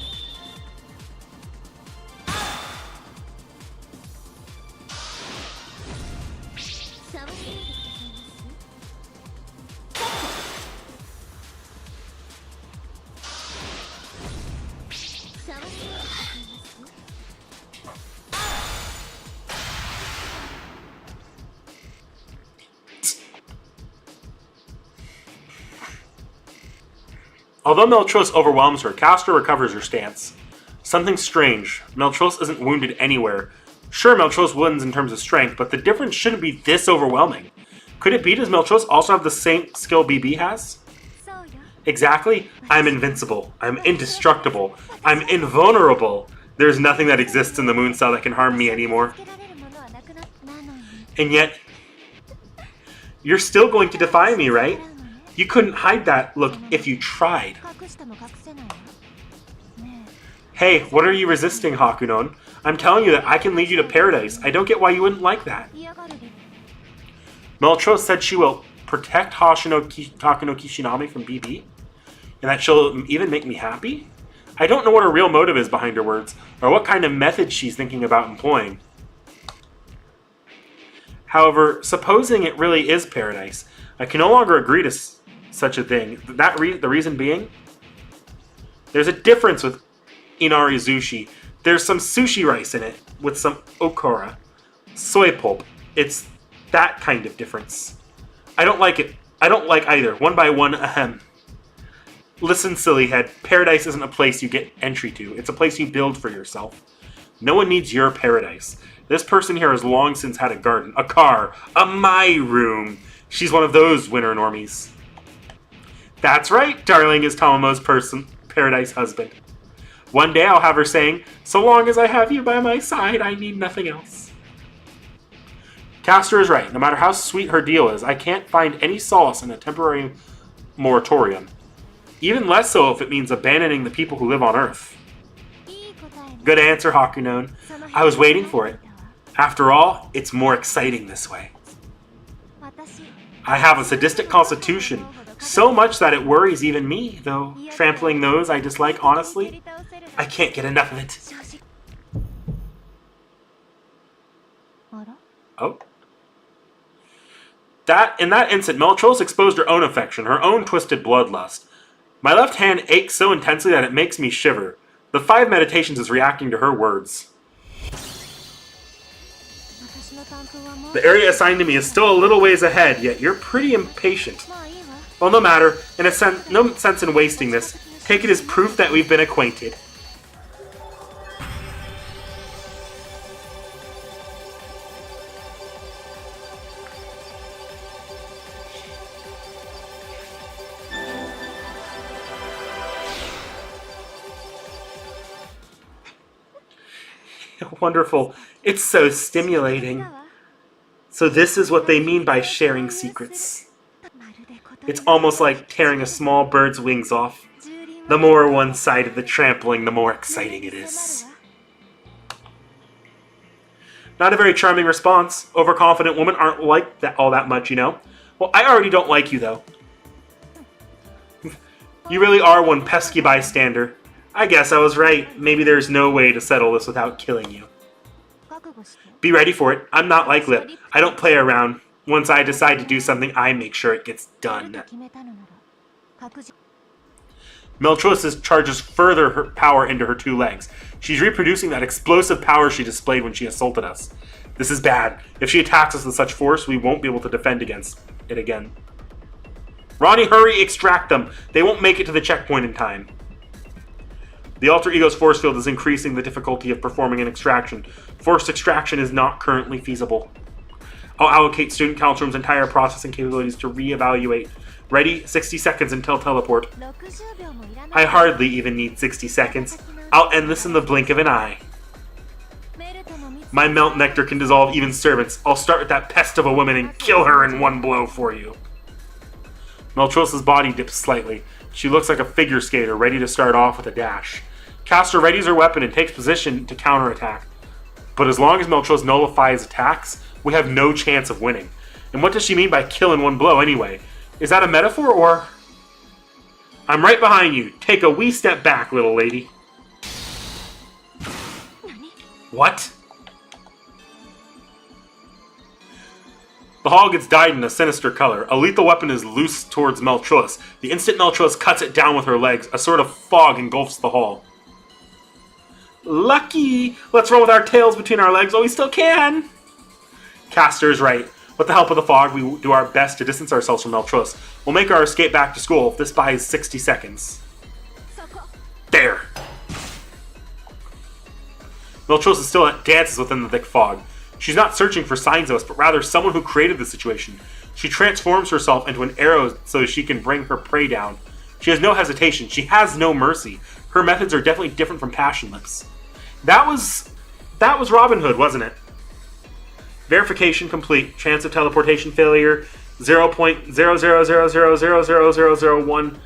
す？ Although Meltros overwhelms her, Castor recovers her stance. Something strange. Meltros isn't wounded anywhere. Sure, Meltros wins in terms of strength, but the difference shouldn't be this overwhelming. Could it be, does Meltros also have the same skill BB has? Exactly. I'm invincible. I'm indestructible. I'm invulnerable. There's nothing that exists in the moon cell that can harm me anymore. And yet, you're still going to defy me, right? You couldn't hide that look if you tried. Hey, what are you resisting, Hakunon? I'm telling you that I can lead you to paradise. I don't get why you wouldn't like that. Meltros said she will protect Takuno Kishinami from BB? And that she'll even make me happy? I don't know what her real motive is behind her words, or what kind of method she's thinking about employing. However, supposing it really is paradise, I can no longer agree to such a thing. The reason being, there's a difference with Inari Zushi. There's some sushi rice in it with some okara, soy pulp. It's that kind of difference. I don't like it. I don't like either. One by one, ahem. Listen, silly head. Paradise isn't a place you get entry to. It's a place you build for yourself. No one needs your paradise. This person here has long since had a garden, a car, a my room. She's one of those winter normies. That's right, darling is Tamamo's paradise husband. One day I'll have her saying, so long as I have you by my side, I need nothing else. Castor is right. No matter how sweet her deal is, I can't find any solace in a temporary moratorium. Even less so if it means abandoning the people who live on Earth. Good answer, Hakunon. I was waiting for it. After all, it's more exciting this way. I have a sadistic constitution, so much that it worries even me, though trampling those I dislike, honestly, I can't get enough of it. Oh. In that instant, Meltros exposed her own affection, her own twisted bloodlust. My left hand aches so intensely that it makes me shiver. The 5 meditations is reacting to her words. The area assigned to me is still a little ways ahead, yet you're pretty impatient. Well, no matter. No sense in wasting this. Take it as proof that we've been acquainted. Wonderful. It's so stimulating. So this is what they mean by sharing secrets. It's almost like tearing a small bird's wings off. The more one-sided the trampling, the more exciting it is. Not a very charming response. Overconfident women aren't like that all that much, you know? Well, I already don't like you, though. You really are one pesky bystander. I guess I was right. Maybe there's no way to settle this without killing you. Be ready for it. I'm not like Lip. I don't play around. Once I decide to do something, I make sure it gets done. Meltros charges further her power into her 2 legs. She's reproducing that explosive power she displayed when she assaulted us. This is bad. If she attacks us with such force, we won't be able to defend against it again. Ronnie, hurry, extract them. They won't make it to the checkpoint in time. The Alter Ego's force field is increasing the difficulty of performing an extraction. Forced extraction is not currently feasible. I'll allocate Student Councilroom's entire processing capabilities to re-evaluate Ready? 60 seconds until teleport. 60秒もいらない I hardly even need 60 seconds. I'll end this in the blink of an eye. メルトの蜜 My melt nectar can dissolve even servants. I'll start with that pest of a woman and kill her in one blow for you. Meltrosa's body dips slightly. She looks like a figure skater ready to start off with a dash. Caster readies her weapon and takes position to counterattack. But as long as Meltrosa nullifies attacks, we have no chance of winning. And what does she mean by kill in one blow anyway? Is that a metaphor or... I'm right behind you. Take a wee step back, little lady. What? The hall gets dyed in a sinister color. A lethal weapon is loose towards Meltrosa. The instant Meltrosa cuts it down with her legs, a sort of fog engulfs the hall. Lucky! Let's run with our tails between our legs while we still can! Caster is right. With the help of the fog, we do our best to distance ourselves from Meltrosa. We'll make our escape back to school if this buys 60 seconds. There! Meltrosa still dances within the thick fog. She's not searching for signs of us, but rather someone who created the situation. She transforms herself into an arrow so she can bring her prey down. She has no hesitation. She has no mercy. Her methods are definitely different from Passion Lips. That was Robin Hood, wasn't it? Verification complete. Chance of teleportation failure 0.000000001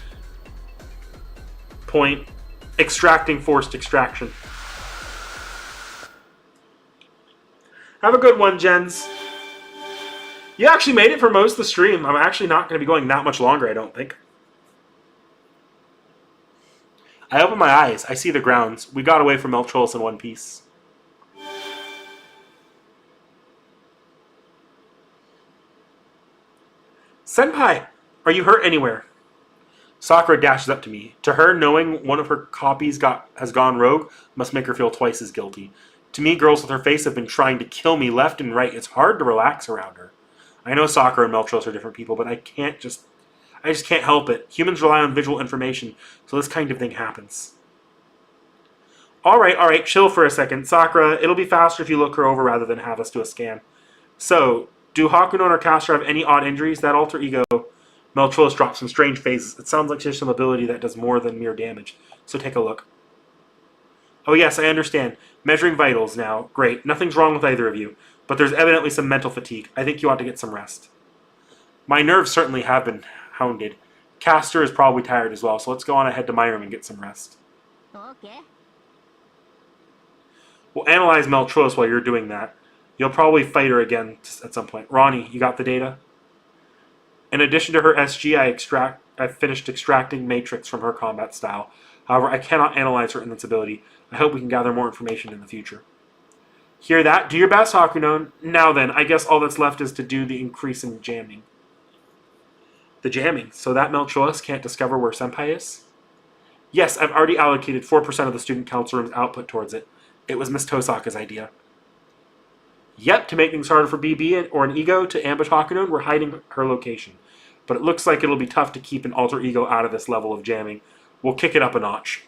point. Extracting forced extraction. Have a good one, Jens. You actually made it for most of the stream. I'm actually not going to be going that much longer, I don't think. I open my eyes. I see the grounds. We got away from Meltrosa in one piece. Senpai, are you hurt anywhere? Sakura dashes up to me. To her, knowing one of her copies has gone rogue must make her feel twice as guilty. To me, girls with her face have been trying to kill me left and right. It's hard to relax around her. I know Sakura and Meltrosa are different people, but I just can't help it. Humans rely on visual information, so this kind of thing happens. Alright, chill for a second. Sakura, it'll be faster if you look her over rather than have us do a scan. So, do Hakuno or Caster have any odd injuries? That alter ego... Meltrosa drops some strange phases. It sounds like she has some ability that does more than mere damage. So take a look. Oh yes, I understand. Measuring vitals now. Great. Nothing's wrong with either of you. But there's evidently some mental fatigue. I think you ought to get some rest. My nerves certainly have been hounded. Caster is probably tired as well, so let's go on ahead to my room and get some rest. Okay. We'll analyze Meltrosa while you're doing that. You'll probably fight her again at some point. Ronnie, you got the data? In addition to her SG, I finished extracting Matrix from her combat style. However, I cannot analyze her invincibility. I hope we can gather more information in the future. Hear that? Do your best, Hakuno. Now then, I guess all that's left is to do the increase in jamming. The jamming? So that Meltrosa can't discover where Senpai is? Yes, I've already allocated 4% of the student council room's output towards it. It was Miss Tosaka's idea. Yep, to make things harder for BB or an ego to ambush Hakuno, we're hiding her location. But it looks like it'll be tough to keep an alter ego out of this level of jamming. We'll kick it up a notch.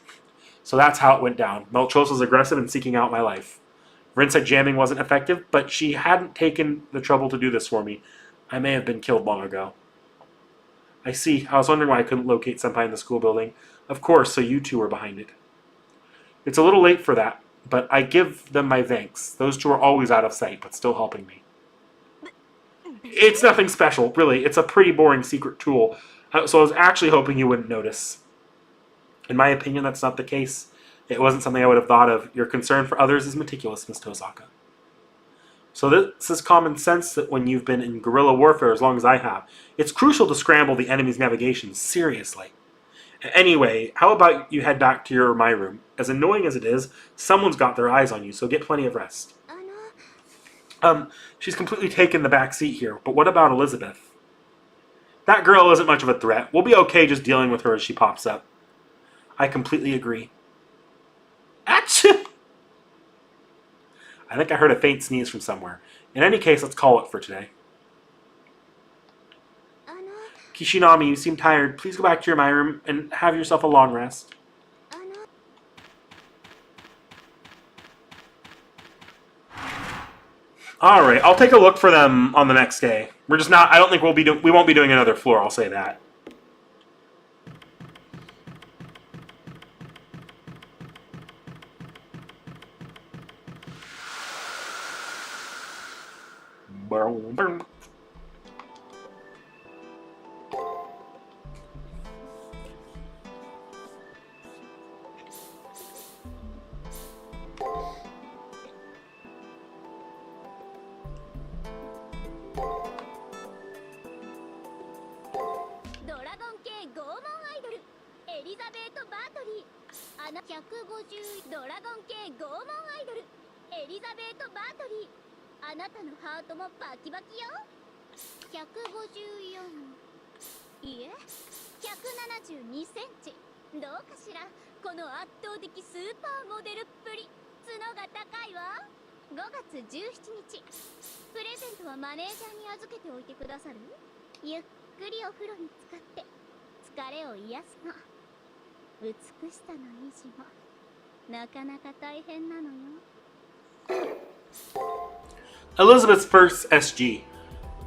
So that's how it went down. Meltrosa was aggressive in seeking out my life. Rin said jamming wasn't effective, but she hadn't taken the trouble to do this for me. I may have been killed long ago. I see. I was wondering why I couldn't locate Senpai in the school building. Of course, so you two were behind it. It's a little late for that, but I give them my thanks. Those two are always out of sight, but still helping me. It's nothing special, really. It's a pretty boring secret tool, so I was actually hoping you wouldn't notice. In my opinion, that's not the case. It wasn't something I would have thought of. Your concern for others is meticulous, Miss Tosaka. So this is common sense that when you've been in guerrilla warfare as long as I have, it's crucial to scramble the enemy's navigation seriously. Anyway, how about you head back to my room? As annoying as it is, someone's got their eyes on you, so get plenty of rest. She's completely taken the back seat here, but what about Elizabeth? That girl isn't much of a threat. We'll be okay just dealing with her as she pops up. I completely agree. Achoo! I think I heard a faint sneeze from somewhere. In any case, let's call it for today. Kishinami, you seem tired. Please go back to my room and have yourself a long rest. Alright, I'll take a look for them on the next day. We're just not, I don't think we won't be doing another floor, I'll say that. ドラゴン系拷問アイドルエリザベート・バートリー150ドラゴン系拷問アイドルエリザベート・バートリーあなたのハートもバキバキよ154いえ172センチどうかしらこの圧倒的スーパーモデルっぷり角が高いわ5月17日プレゼントはマネージャーに預けておいてくださるゆっくりお風呂に浸かって疲れを癒すの美しさの維持もなかなか大変なのよ Elizabeth's first SG.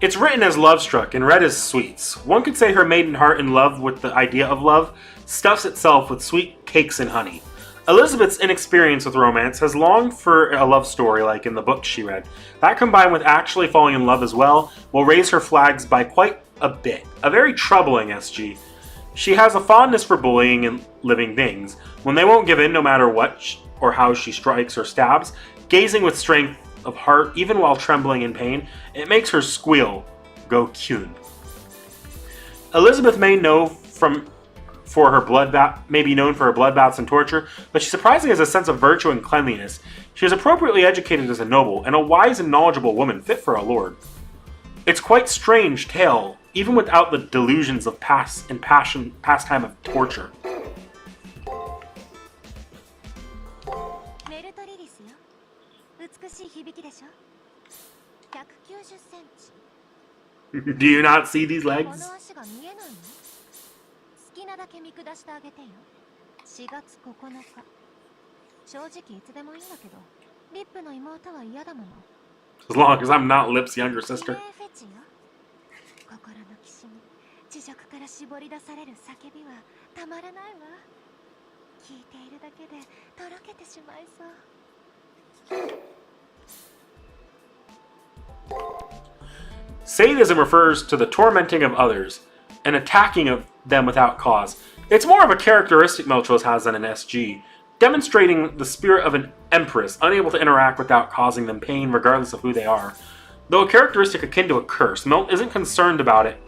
It's written as Lovestruck and read as Sweets. One could say her maiden heart in love with the idea of love stuffs itself with sweet cakes and honey. Elizabeth's inexperience with romance has longed for a love story like in the books she read. That combined with actually falling in love as well will raise her flags by quite a bit. A very troubling SG. She has a fondness for bullying and living things. When they won't give in no matter what or how she strikes or stabs, gazing with strength of heart even while trembling in pain, it makes her squeal, go kyun. Elizabeth may be known for her bloodbaths and torture, but she surprisingly has a sense of virtue and cleanliness. She is appropriately educated as a noble, and a wise and knowledgeable woman fit for a lord. It's quite strange tale, even without the delusions of pastime of torture. Do you not see these legs? 好きなだけ見下してあげてよ4月9日正直いつでもいいんだけどリップの妹は嫌だもの As long as I'm not Lip's younger sister. フェチよ心の岸に地上から絞り出される叫びはたまらないわ聞いているだけでとろけてしまいそう Sadism refers to the tormenting of others and attacking of them without cause. It's more of a characteristic Melchose has than an SG, demonstrating the spirit of an empress, unable to interact without causing them pain regardless of who they are. Though a characteristic akin to a curse, Melt isn't concerned about it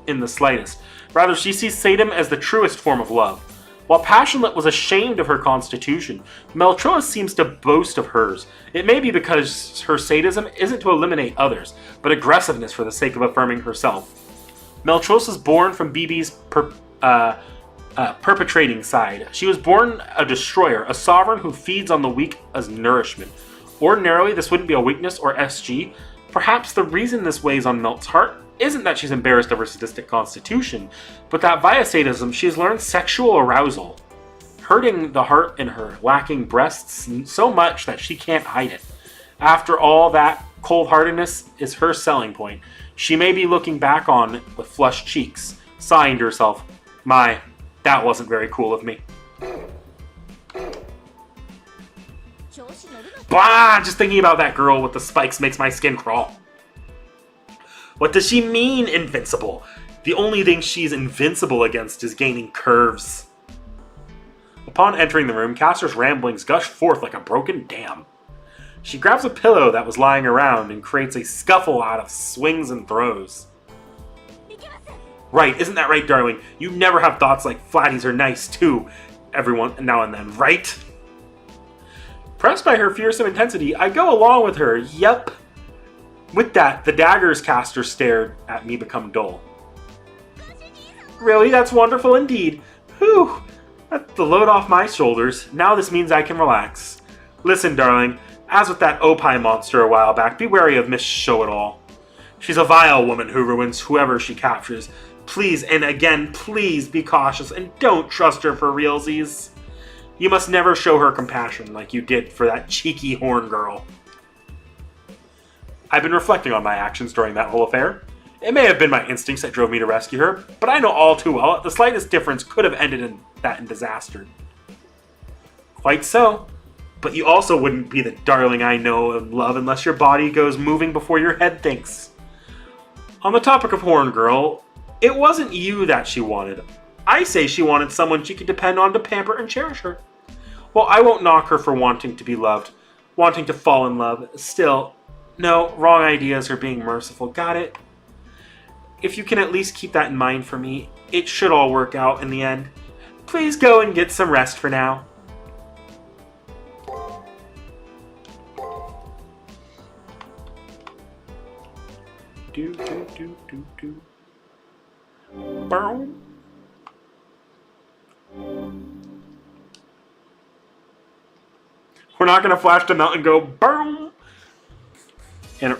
in the slightest. Rather, she sees Sadism as the truest form of love. While Passionate was ashamed of her constitution, Melchose seems to boast of hers. It may be because her sadism isn't to eliminate others, but aggressiveness for the sake of affirming herself. Melchose is born from BB's perpetrating side. She was born a destroyer, a sovereign who feeds on the weak as nourishment. Ordinarily, this wouldn't be a weakness or SG. Perhaps the reason this weighs on Melt's heart isn't that she's embarrassed of her sadistic constitution, but that via sadism she has learned sexual arousal, hurting the heart in her lacking breasts so much that she can't hide it. After all, that cold-heartedness is her selling point. She may be looking back on it with flushed cheeks, sighing to herself, "My, that wasn't very cool of me." Blah! Just thinking about that girl with the spikes makes my skin crawl. What does she mean, invincible? The only thing she's invincible against is gaining curves. Upon entering the room, Castor's ramblings gush forth like a broken dam. She grabs a pillow that was lying around and creates a scuffle out of swings and throws. Right, isn't that right, darling? You never have thoughts like flatties are nice, too, every now and then, right? Pressed by her fearsome intensity, I go along with her, yep. With that, the daggers Castor stared at me become dull. Really? That's wonderful indeed. Whew! That's the load off my shoulders. Now this means I can relax. Listen, darling, as with that Opie monster a while back, be wary of Miss Show-It-All. She's a vile woman who ruins whoever she captures. Please, and again, please be cautious and don't trust her for realsies. You must never show her compassion like you did for that cheeky horn girl. I've been reflecting on my actions during that whole affair. It may have been my instincts that drove me to rescue her, but I know all too well that the slightest difference could have ended in disaster. Quite so. But you also wouldn't be the darling I know and love unless your body goes moving before your head thinks. On the topic of Horn Girl, it wasn't you that she wanted. I say she wanted someone she could depend on to pamper and cherish her. Well, I won't knock her for wanting to be loved, wanting to fall in love. Still, no, wrong ideas are being merciful. Got it? If you can at least keep that in mind for me, it should all work out in the end. Please go and get some rest for now. Do, do, do, do, do. Boom. We're not going to flash them out and go, boom. And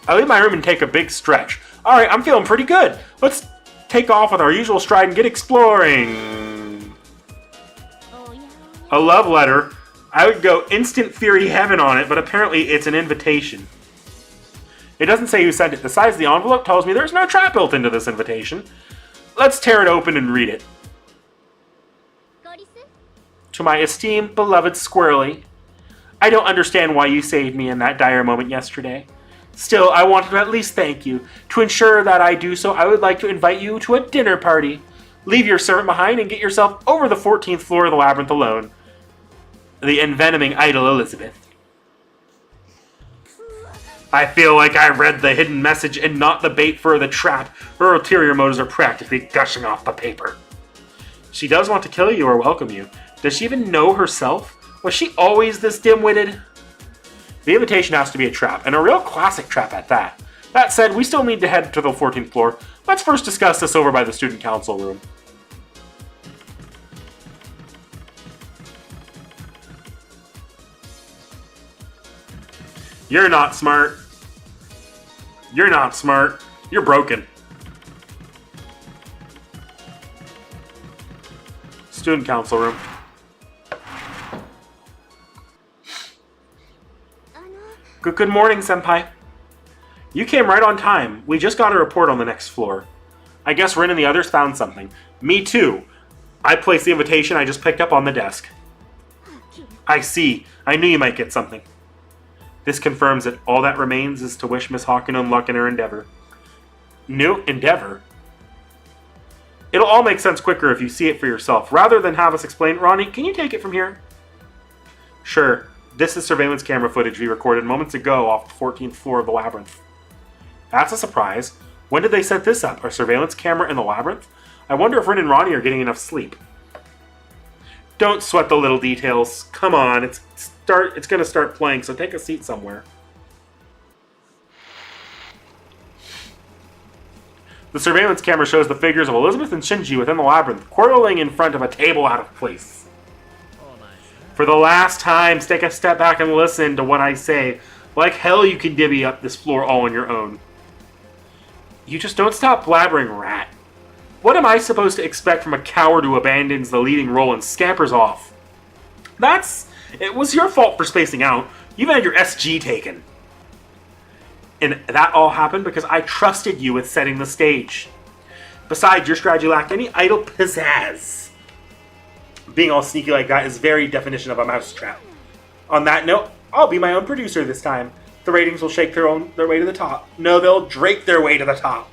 I leave my room and take a big stretch. Alright, I'm feeling pretty good. Let's take off with our usual stride and get exploring. A love letter. I would go instant theory heaven on it, but apparently it's an invitation. It doesn't say who sent it. The size of the envelope tells me there's no trap built into this invitation. Let's tear it open and read it. To my esteemed, beloved Squirrely, I don't understand why you saved me in that dire moment yesterday. Still, I wanted to at least thank you. To ensure that I do so, I would like to invite you to a dinner party. Leave your servant behind and get yourself over the 14th floor of the labyrinth alone. The envenoming idol Elizabeth. I feel like I read the hidden message and not the bait for the trap. Her ulterior motives are practically gushing off the paper. She does want to kill you or welcome you. Does she even know herself? Was she always this dim-witted? The invitation has to be a trap, and a real classic trap at that. That said, we still need to head to the 14th floor. Let's first discuss this over by the student council room. You're not smart. You're not smart. You're broken. Student council room. Good morning, Senpai. You came right on time. We just got a report on the next floor. I guess Rin and the others found something. Me too. I placed the invitation I just picked up on the desk. I see. I knew you might get something. This confirms that all that remains is to wish Miss Hawkinen luck in her endeavor. New endeavor? It'll all make sense quicker if you see it for yourself. Rather than have us explain, Ronnie, can you take it from here? Sure. This is surveillance camera footage we recorded moments ago off the 14th floor of the labyrinth. That's a surprise. When did they set this up? A surveillance camera in the labyrinth? I wonder if Rin and Ronnie are getting enough sleep. Don't sweat the little details. Come on, it's going to start playing, so take a seat somewhere. The surveillance camera shows the figures of Elizabeth and Shinji within the labyrinth, quarreling in front of a table out of place. For the last time, take a step back and listen to what I say. Like hell you can divvy up this floor all on your own. You just don't stop blabbering, rat. What am I supposed to expect from a coward who abandons the leading role and scampers off? It was your fault for spacing out. You even had your SG taken. And that all happened because I trusted you with setting the stage. Besides, your strategy lacked any idle pizzazz. Being all sneaky like that is very definition of a mousetrap. On that note, I'll be my own producer this time. The ratings will shake their way to the top. No, they'll drape their way to the top.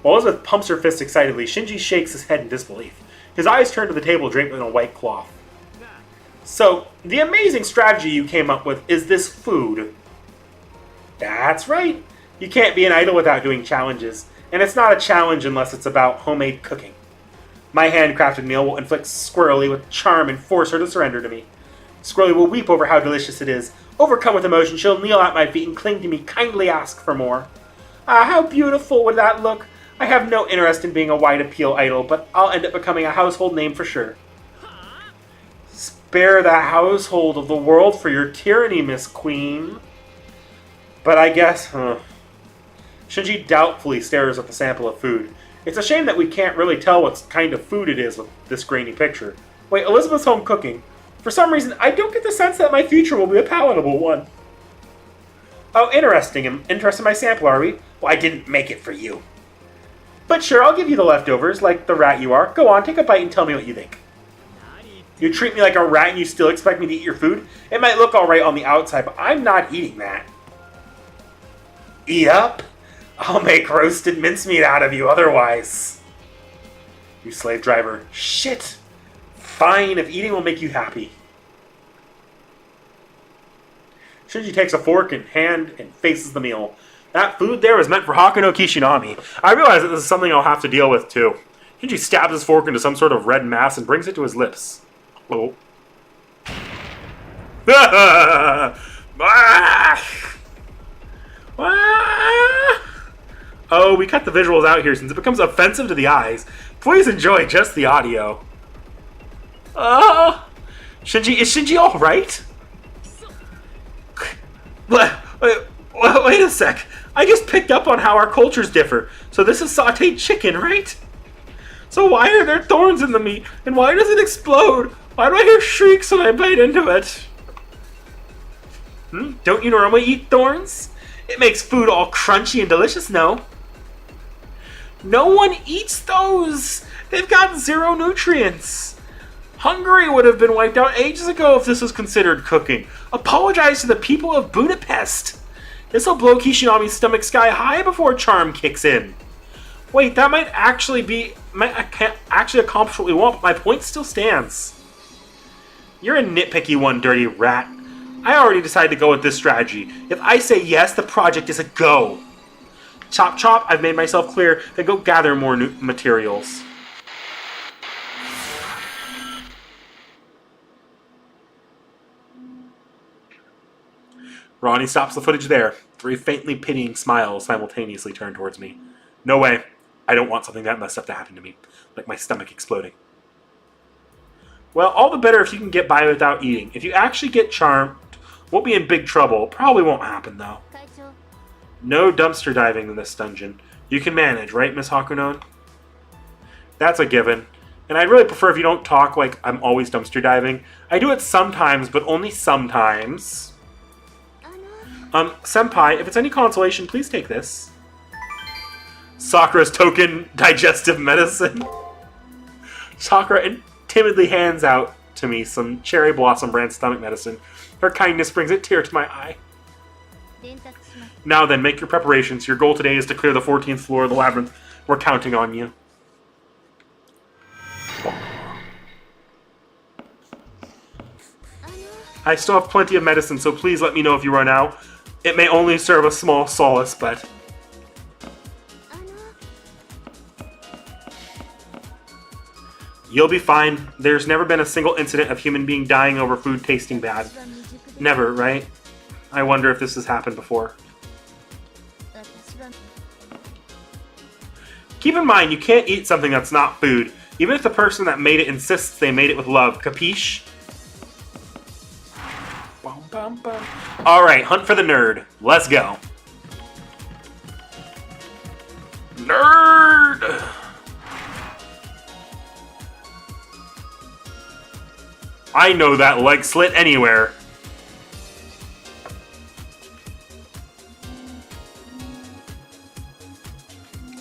While Elizabeth pumps her fist excitedly, Shinji shakes his head in disbelief. His eyes turn to the table draped in a white cloth. So, the amazing strategy you came up with is this food. That's right. You can't be an idol without doing challenges. And it's not a challenge unless it's about homemade cooking. My handcrafted meal will inflict Squirrely with charm and force her to surrender to me. Squirrely will weep over how delicious it is. Overcome with emotion, she'll kneel at my feet and cling to me, kindly ask for more. Ah, how beautiful would that look? I have no interest in being a wide appeal idol, but I'll end up becoming a household name for sure. Spare the household of the world for your tyranny, Miss Queen. But I guess, Shinji doubtfully stares at the sample of food. It's a shame that we can't really tell what kind of food it is with this grainy picture. Wait, Elizabeth's home cooking. For some reason, I don't get the sense that my future will be a palatable one. Oh, interesting. Interested in my sample, are we? Well, I didn't make it for you. But sure, I'll give you the leftovers, like the rat you are. Go on, take a bite and tell me what you think. You treat me like a rat and you still expect me to eat your food? It might look alright on the outside, but I'm not eating that. Yup. I'll make roasted mincemeat out of you otherwise. You slave driver. Shit. Fine, if eating will make you happy. Shinji takes a fork in hand and faces the meal. That food there was meant for Hakuno Kishinami. I realize that this is something I'll have to deal with too. Shinji stabs his fork into some sort of red mass and brings it to his lips. Oh. Oh, we cut the visuals out here since it becomes offensive to the eyes. Please enjoy just the audio. Shinji, is Shinji alright? Wait a sec. I just picked up on how our cultures differ. So this is sauteed chicken, right? So why are there thorns in the meat? And why does it explode? Why do I hear shrieks when I bite into it? Don't you normally eat thorns? It makes food all crunchy and delicious, no? No one eats those! They've got 0 nutrients! Hungary would have been wiped out ages ago if this was considered cooking. Apologize to the people of Budapest! This'll blow Kishinami's stomach sky high before charm kicks in. Wait, that might actually accomplish what we want, but my point still stands. You're a nitpicky one, dirty rat. I already decided to go with this strategy. If I say yes, the project is a go. Chop chop, I've made myself clear, then go gather more new materials. Ronnie stops the footage there. 3 faintly pitying smiles simultaneously turn towards me. No way. I don't want something that messed up to happen to me. Like my stomach exploding. Well, all the better if you can get by without eating. If you actually get charmed, we'll be in big trouble. Probably won't happen, though. No dumpster diving in this dungeon. You can manage, right, Miss Hakunon? That's a given. And I'd really prefer if you don't talk like I'm always dumpster diving. I do it sometimes, but only sometimes. Senpai, if it's any consolation, please take this. Sakura's token digestive medicine. Sakura timidly hands out to me some cherry blossom brand stomach medicine. Her kindness brings a tear to my eye. Now then, make your preparations. Your goal today is to clear the 14th floor of the labyrinth. We're counting on you. I still have plenty of medicine, so please let me know if you run out. It may only serve a small solace, but... You'll be fine. There's never been a single incident of human being dying over food tasting bad. Never, right? I wonder if this has happened before. Keep in mind, you can't eat something that's not food, even if the person that made it insists they made it with love. Capiche? Alright, hunt for the nerd. Let's go. Nerd! I know that leg slit anywhere.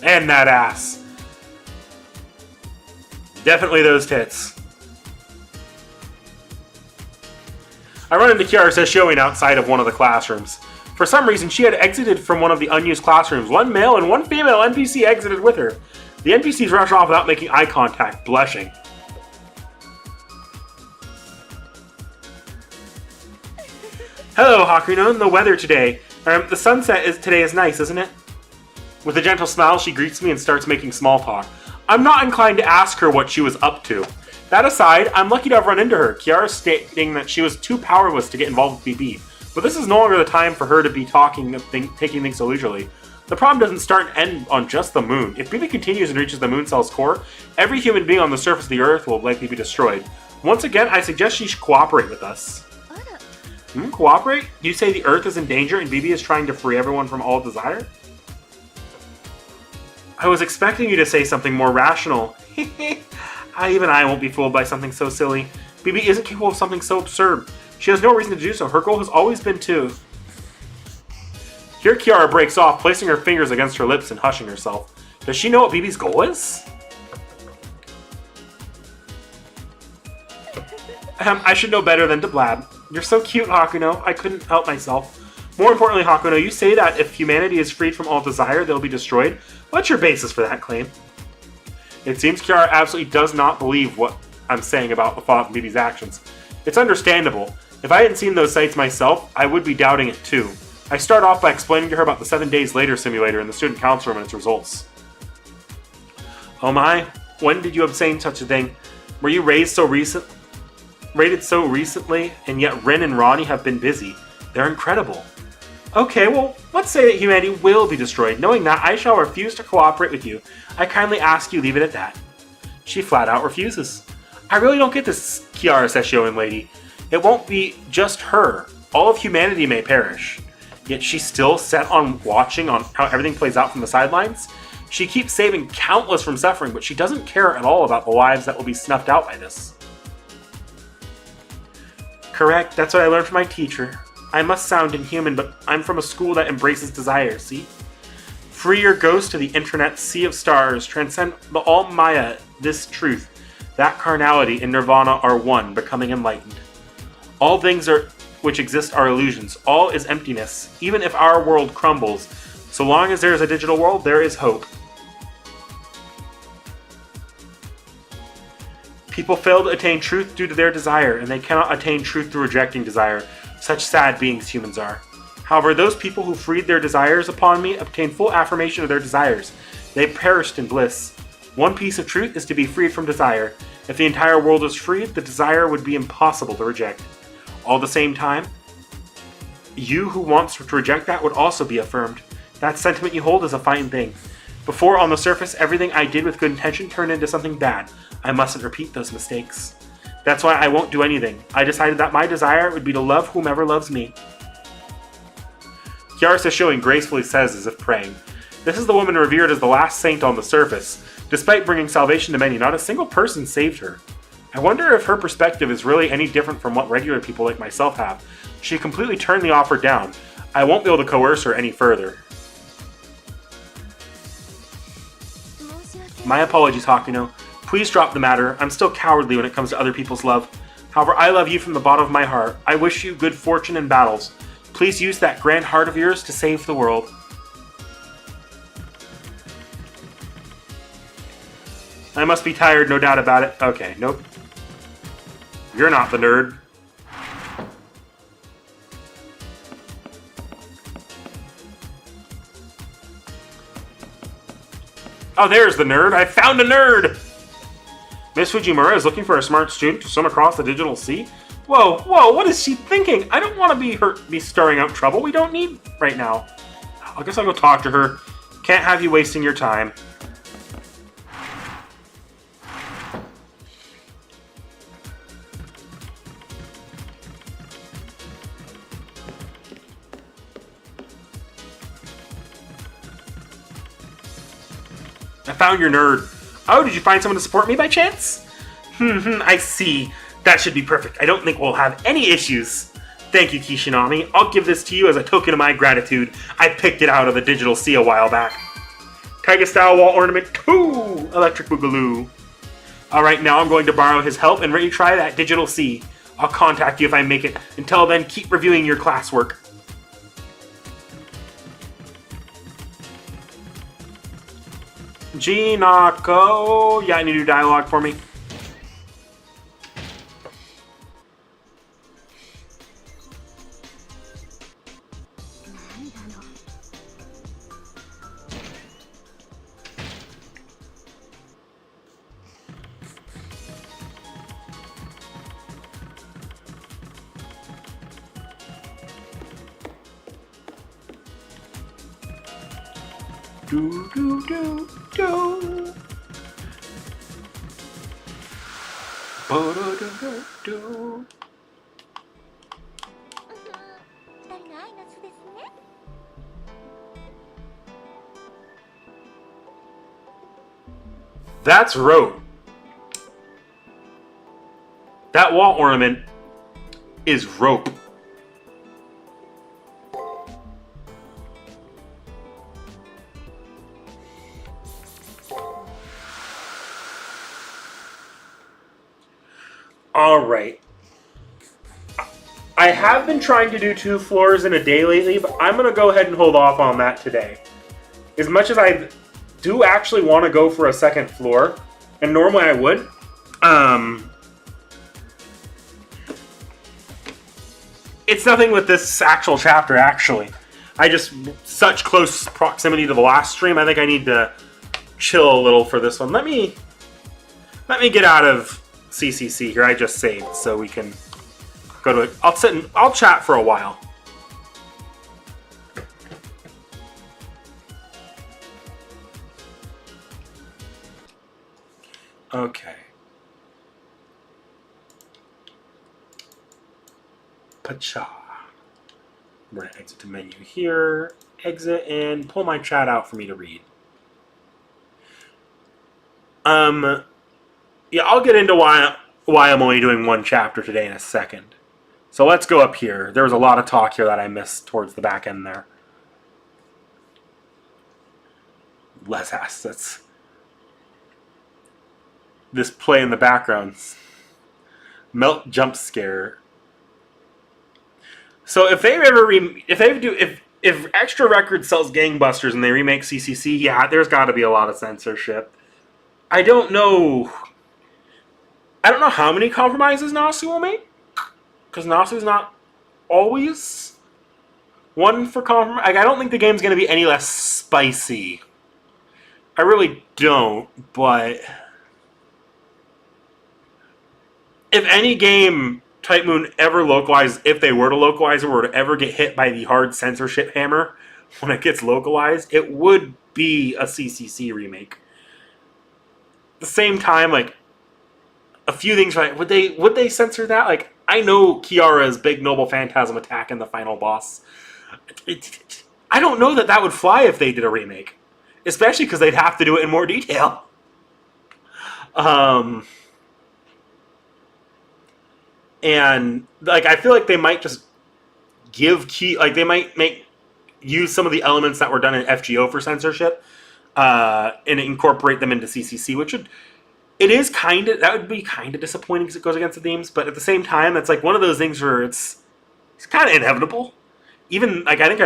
And that ass. Definitely those tits. I run into Kiara Sesshoin outside of one of the classrooms. For some reason, she had exited from one of the unused classrooms. One male and one female NPC exited with her. The NPCs rush off without making eye contact, blushing. Hello, Hakunon. The weather today. The sunset today is nice, isn't it? With a gentle smile, she greets me and starts making small talk. I'm not inclined to ask her what she was up to. That aside, I'm lucky to have run into her. Kiara stating that she was too powerless to get involved with BB. But this is no longer the time for her to be taking things so leisurely. The problem doesn't start and end on just the moon. If BB continues and reaches the moon cell's core, every human being on the surface of the Earth will likely be destroyed. Once again, I suggest she should cooperate with us. Cooperate? Do you say the Earth is in danger and BB is trying to free everyone from all desire? I was expecting you to say something more rational. Even I won't be fooled by something so silly. BB isn't capable of something so absurd. She has no reason to do so. Her goal has always been to... Here Kiara breaks off, placing her fingers against her lips and hushing herself. Does she know what BB's goal is? I should know better than to blab. You're so cute, Hakuno. I couldn't help myself. More importantly, Hakuno, you say that if humanity is freed from all desire, they'll be destroyed. What's your basis for that claim? It seems Kiara absolutely does not believe what I'm saying about the thought of Bibi's actions. It's understandable. If I hadn't seen those sites myself, I would be doubting it too. I start off by explaining to her about the 7 days later simulator in the student council room and its results. Oh my, when did you obtain such a thing? Were you rated so recently, and yet Rin and Ronnie have been busy. They're incredible. Okay, well, let's say that humanity will be destroyed. Knowing that, I shall refuse to cooperate with you. I kindly ask you leave it at that. She flat out refuses. I really don't get this, Kiara Sesshoin lady. It won't be just her. All of humanity may perish. Yet she's still set on watching on how everything plays out from the sidelines. She keeps saving countless from suffering, but she doesn't care at all about the lives that will be snuffed out by this. Correct, that's what I learned from my teacher. I must sound inhuman, but I'm from a school that embraces desire, see? Free your ghost to the internet sea of stars, transcend the all Maya, this truth, that carnality and nirvana are one, becoming enlightened. All things which exist are illusions, all is emptiness, even if our world crumbles. So long as there is a digital world, there is hope. People fail to attain truth due to their desire, and they cannot attain truth through rejecting desire. Such sad beings humans are. However, those people who freed their desires upon me obtained full affirmation of their desires. They perished in bliss. One piece of truth is to be freed from desire. If the entire world is freed, the desire would be impossible to reject. All at the same time, you who wants to reject that would also be affirmed. That sentiment you hold is a fine thing. Before, on the surface, everything I did with good intention turned into something bad. I mustn't repeat those mistakes. That's why I won't do anything. I decided that my desire would be to love whomever loves me. Kiara Sesshoin gracefully says as if praying. This is the woman revered as the last saint on the surface. Despite bringing salvation to many, not a single person saved her. I wonder if her perspective is really any different from what regular people like myself have. She completely turned the offer down. I won't be able to coerce her any further. My apologies, Hakuno. Please drop the matter. I'm still cowardly when it comes to other people's love. However, I love you from the bottom of my heart. I wish you good fortune in battles. Please use that grand heart of yours to save the world. I must be tired, no doubt about it. Okay, nope. You're not the nerd. Oh, there's the nerd. I found a nerd! Miss Fujimura is looking for a smart student to swim across the digital sea? Whoa, what is she thinking? I don't want to be stirring up trouble. We don't need right now. I guess I'll go talk to her. Can't have you wasting your time. I found your nerd. Oh, did you find someone to support me by chance? I see. That should be perfect. I don't think we'll have any issues. Thank you, Kishinami. I'll give this to you as a token of my gratitude. I picked it out of the digital sea a while back. Tiger-style wall ornament 2! Electric Boogaloo. Alright, now I'm going to borrow his help and retry that digital sea. I'll contact you if I make it. Until then, keep reviewing your classwork. Jinako, yeah, any new dialogue for me? Do do do do. Bo do do do do. That's rope. That wall ornament is rope. All right. I have been trying to do 2 floors in a day lately, but I'm going to go ahead and hold off on that today. As much as I do actually want to go for a second floor, and normally I would, it's nothing with this actual chapter, actually. I just, such close proximity to the last stream, I think I need to chill a little for this one. Let me get out of CCC here. I just saved, so we can go to it. I'll sit and I'll chat for a while. Okay. Pacha. We're going to exit the menu here, exit, and pull my chat out for me to read. Yeah, I'll get into why I'm only doing 1 chapter today in a second. So let's go up here. There was a lot of talk here that I missed towards the back end there. Less assets. This play in the background. Melt jump scare. So if Extra Records sells gangbusters and they remake CCC, yeah, there's got to be a lot of censorship. I don't know how many compromises Nasu will make, because Nasu's not always one for compromise. Like, I don't think the game's going to be any less spicy. I really don't, but if any game Type Moon ever localized, if they were to localize it, or to ever get hit by the hard censorship hammer when it gets localized, it would be a CCC remake. At the same time, like, a few things, right? Would they censor that? Like, I know Kiara's big noble phantasm attack in the final boss. I don't know that would fly if they did a remake, especially because they'd have to do it in more detail. And like, I feel like they might just they might use some of the elements that were done in FGO for censorship, and incorporate them into CCC, which would be kind of disappointing because it goes against the themes. But at the same time, it's like one of those things where it's kind of inevitable. Even like, I think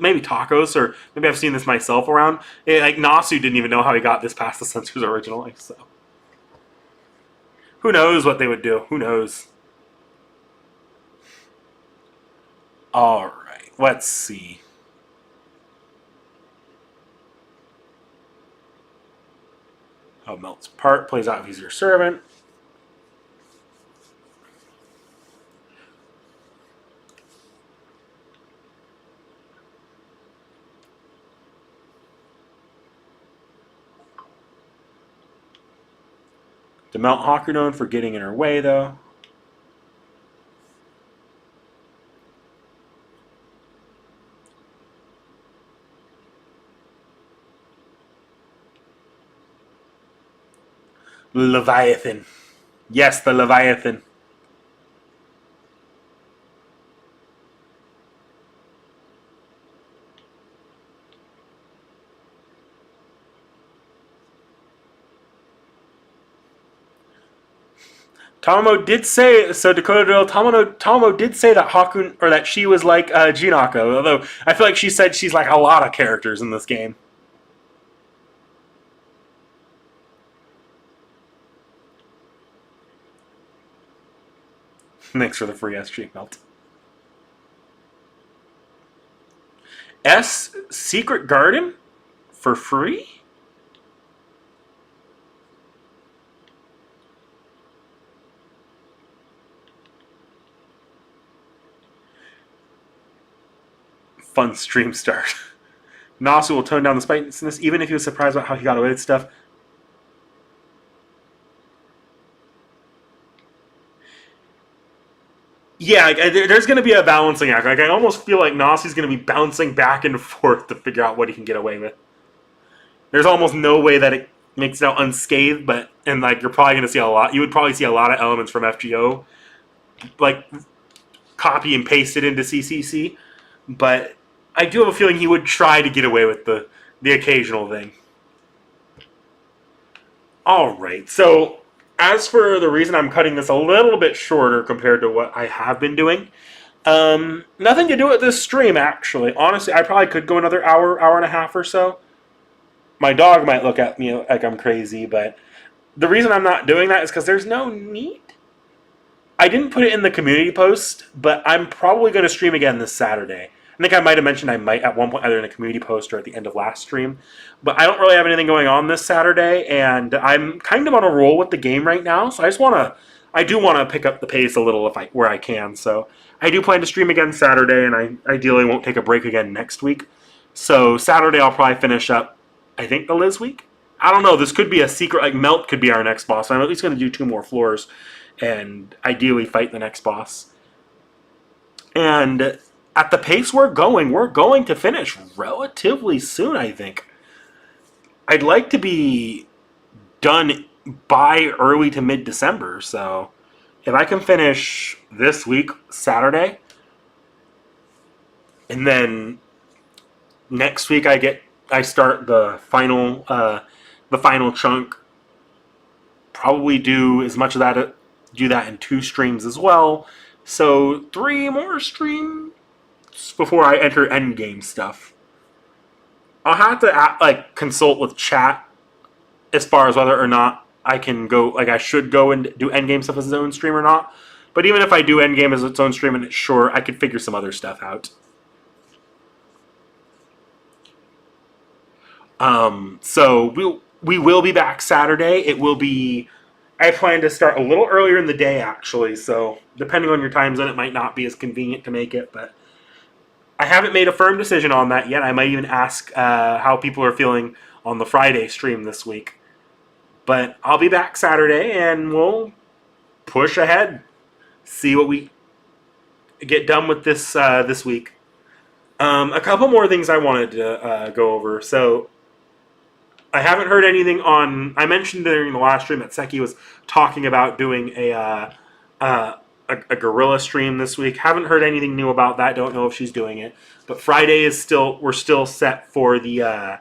maybe Tacos, or maybe I've seen this myself around. Like, Nasu didn't even know how he got this past the censors originally. So who knows what they would do? Who knows? All right, let's see. How melts apart, plays out if he's your servant. To mount Haku known for getting in her way, though. Leviathan. Yes, the Leviathan. Tamamo did say, so Dakota Drill, Tamamo did say that Haku, or that she was like Jinako, although I feel like she said she's like a lot of characters in this game. Thanks for the free SG melt. Secret Garden? For free? Fun stream start. Nasu will tone down the spiciness even if he was surprised about how he got away with stuff. Yeah, there's going to be a balancing act. Like, I almost feel like Nasu's going to be bouncing back and forth to figure out what he can get away with. There's almost no way that it makes it out unscathed, and like, you're probably going to see a lot. You would probably see a lot of elements from FGO, like, copy and paste it into CCC. But I do have a feeling he would try to get away with the occasional thing. All right, so As for the reason I'm cutting this a little bit shorter compared to what I have been doing, nothing to do with this stream, actually. Honestly, I probably could go another hour, hour and a half or so. My dog might look at me like I'm crazy, but the reason I'm not doing that is because there's no need. I didn't put it in the community post, but I'm probably going to stream again this Saturday. I think I might have mentioned I might at one point either in a community post or at the end of last stream. But I don't really have anything going on this Saturday, and I'm kind of on a roll with the game right now. So I do want to pick up the pace a little where I can. So I do plan to stream again Saturday, and I ideally won't take a break again next week. So Saturday I'll probably finish up, I think, the Liz week. I don't know. This could be a secret. Like Melt could be our next boss. I'm at least going to do 2 more floors, and ideally fight the next boss. And at the pace we're going to finish relatively soon, I think. I'd like to be done by early to mid-December, so if I can finish this week, Saturday, and then next week I start the final chunk, probably do as much of that, do that in 2 streams as well, so 3 more streams before I enter endgame stuff. I'll have to consult with chat as far as whether or not I can go, I should go and do endgame stuff as its own stream or not. But even if I do endgame as its own stream, and sure, I could figure some other stuff out. So we will be back Saturday. It will be, I plan to start a little earlier in the day, actually. So depending on your time zone, it might not be as convenient to make it, but I haven't made a firm decision on that yet. I might even ask how people are feeling on the Friday stream this week. But I'll be back Saturday, and we'll push ahead. See what we get done with this this week. A couple more things I wanted to go over. So I haven't heard anything on. I mentioned during the last stream that Seki was talking about doing a gorilla stream this week. Haven't heard anything new about that. Don't know if she's doing it. But Friday is we're still set for the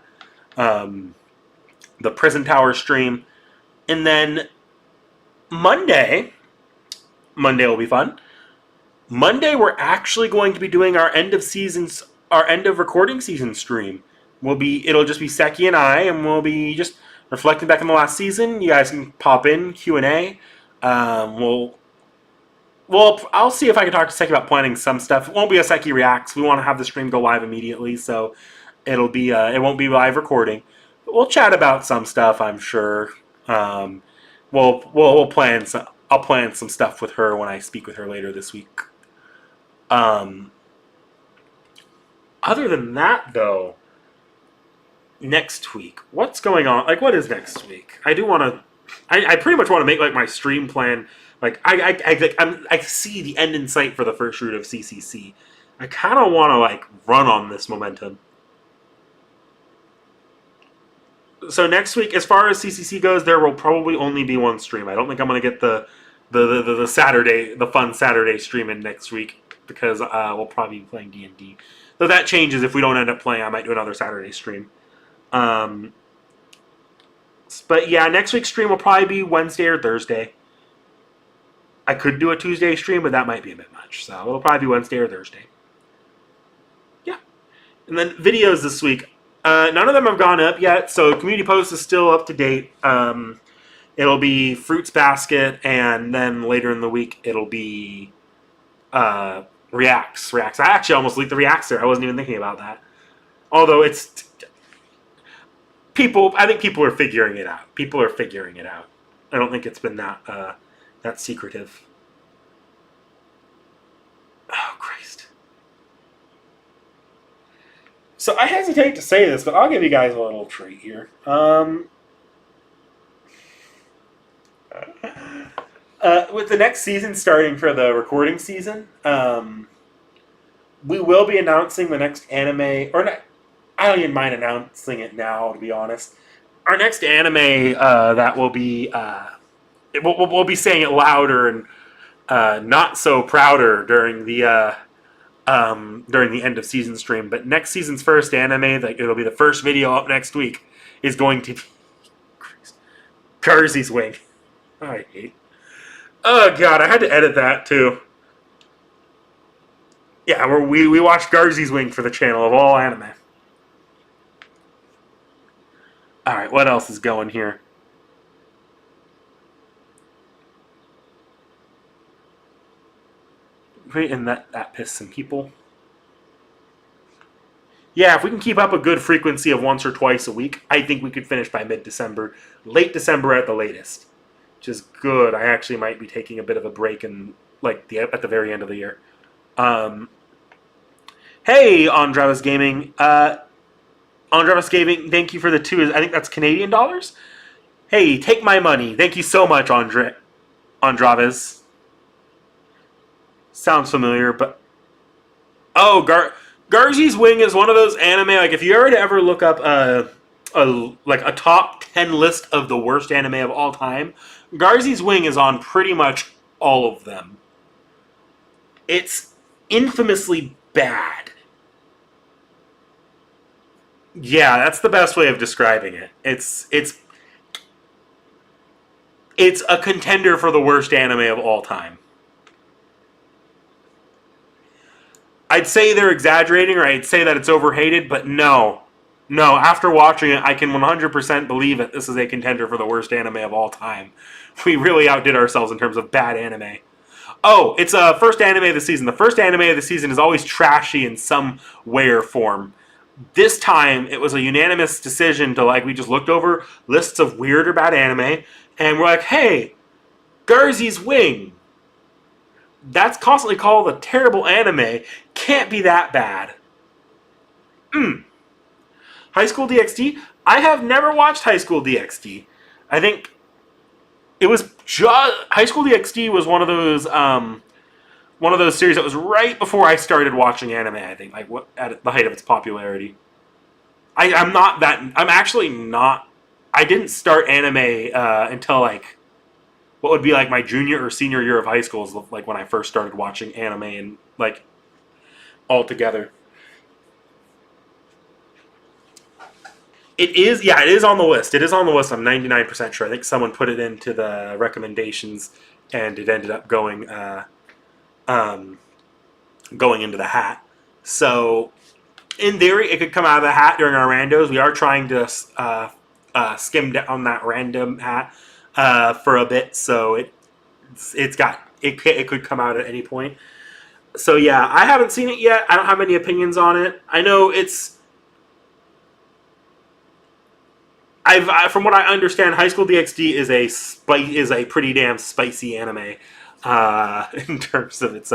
Prison Tower stream, and then Monday will be fun. Monday we're actually going to be doing our end of recording season stream. It'll just be Seki and I, and we'll be just reflecting back on the last season. You guys can pop in Q&A. I'll see if I can talk to Seki about planning some stuff. It won't be a Seki Reacts. We want to have the stream go live immediately, so it'll be it won't be live recording. But we'll chat about some stuff, I'm sure. We'll plan some. I'll plan some stuff with her when I speak with her later this week. Other than that, though, next week, what's going on? What is next week? I pretty much want to make my stream plan. I see the end in sight for the first route of CCC. I kind of want to run on this momentum. So next week, as far as CCC goes, there will probably only be 1 stream. I don't think I'm going to get the Saturday, the fun Saturday stream in next week, because we'll probably be playing D&D. Though that changes if we don't end up playing. I might do another Saturday stream. But yeah, next week's stream will probably be Wednesday or Thursday. I could do a Tuesday stream, but that might be a bit much. So it'll probably be Wednesday or Thursday. Yeah. And then videos this week. None of them have gone up yet, so community post is still up to date. It'll be Fruits Basket, and then later in the week it'll be Reacts. I actually almost leaked the Reacts there. I wasn't even thinking about that. Although it's I think people are figuring it out. I don't think it's been that secretive. Oh, Christ. So I hesitate to say this, but I'll give you guys a little treat here. With the next season starting for the recording season, we will be announcing the next anime, or not, I don't even mind announcing it now, to be honest. Our next anime that will be, we'll be saying it louder and not so prouder during the end of season stream. But next season's first anime, it'll be the first video up next week, is going to be Kersey's Wing. I hate. Oh god, I had to edit that too. Yeah, we watched Garzy's Wing for the channel of all anime. Alright, what else is going here? And that pissed some people. Yeah, if we can keep up a good frequency of once or twice a week, I think we could finish by mid-December. Late December at the latest. Which is good. I actually might be taking a bit of a break in at the very end of the year. Hey, Andravas Gaming. Andravas Gaming, thank you for the two. I think that's Canadian dollars. Hey, take my money. Thank you so much, Andravas. Sounds familiar, but Garzy's Wing is one of those anime. Like, if you were to ever look up a top 10 list of the worst anime of all time, Garzy's Wing is on pretty much all of them. It's infamously bad. Yeah, that's the best way of describing it. It's a contender for the worst anime of all time. I'd say they're exaggerating, or I'd say that it's overhated, but no. No, after watching it, I can 100% believe that this is a contender for the worst anime of all time. We really outdid ourselves in terms of bad anime. Oh, it's a first anime of the season. The first anime of the season is always trashy in some way or form. This time, it was a unanimous decision to, we just looked over lists of weird or bad anime, and we're like, hey, Garzy's Wing. That's constantly called a terrible anime. Can't be that bad. High School DxD? I have never watched High School DxD. I think it was just High School DxD was one of those series that was right before I started watching anime. I think at the height of its popularity. I'm actually not. I didn't start anime until what would be my junior or senior year of high school is when I first started watching anime and all together. It is on the list. It is on the list. I'm 99% sure. I think someone put it into the recommendations, and it ended up going into the hat. So, in theory, it could come out of the hat during our randos. We are trying to skim down that random hat for a bit, so it could come out at any point. So yeah, I haven't seen it yet. I don't have any opinions on it. I know it's. From what I understand, High School DxD is a pretty damn spicy anime in terms of its.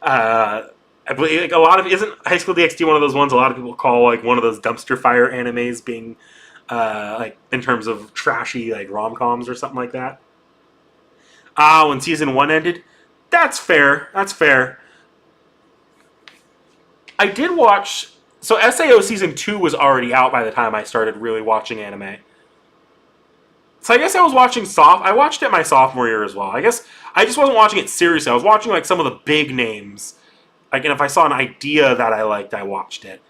I believe a lot of isn't High School DxD one of those ones a lot of people call one of those dumpster fire animes, being in terms of trashy rom-coms or something like that. When season 1 ended, that's fair. That's fair. I did watch. So SAO Season 2 was already out by the time I started really watching anime. So I guess I was watching I watched it my sophomore year as well. I guess I just wasn't watching it seriously. I was watching some of the big names. And if I saw an idea that I liked, I watched it.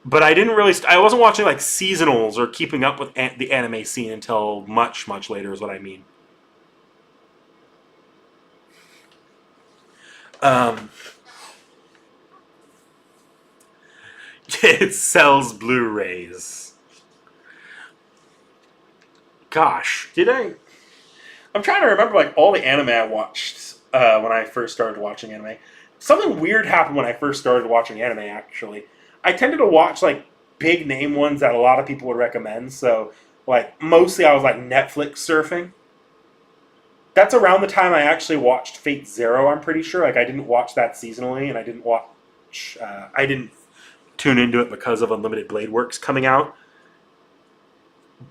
But I didn't really. I wasn't watching seasonals or keeping up with the anime scene until much, much later is what I mean. It sells Blu-rays. Gosh, did I? I'm trying to remember all the anime I watched when I first started watching anime. Something weird happened when I first started watching anime. Actually, I tended to watch big name ones that a lot of people would recommend. So mostly I was Netflix surfing. That's around the time I actually watched Fate Zero. I'm pretty sure. I didn't watch that seasonally, and I didn't watch. I didn't tune into it because of Unlimited Blade Works coming out.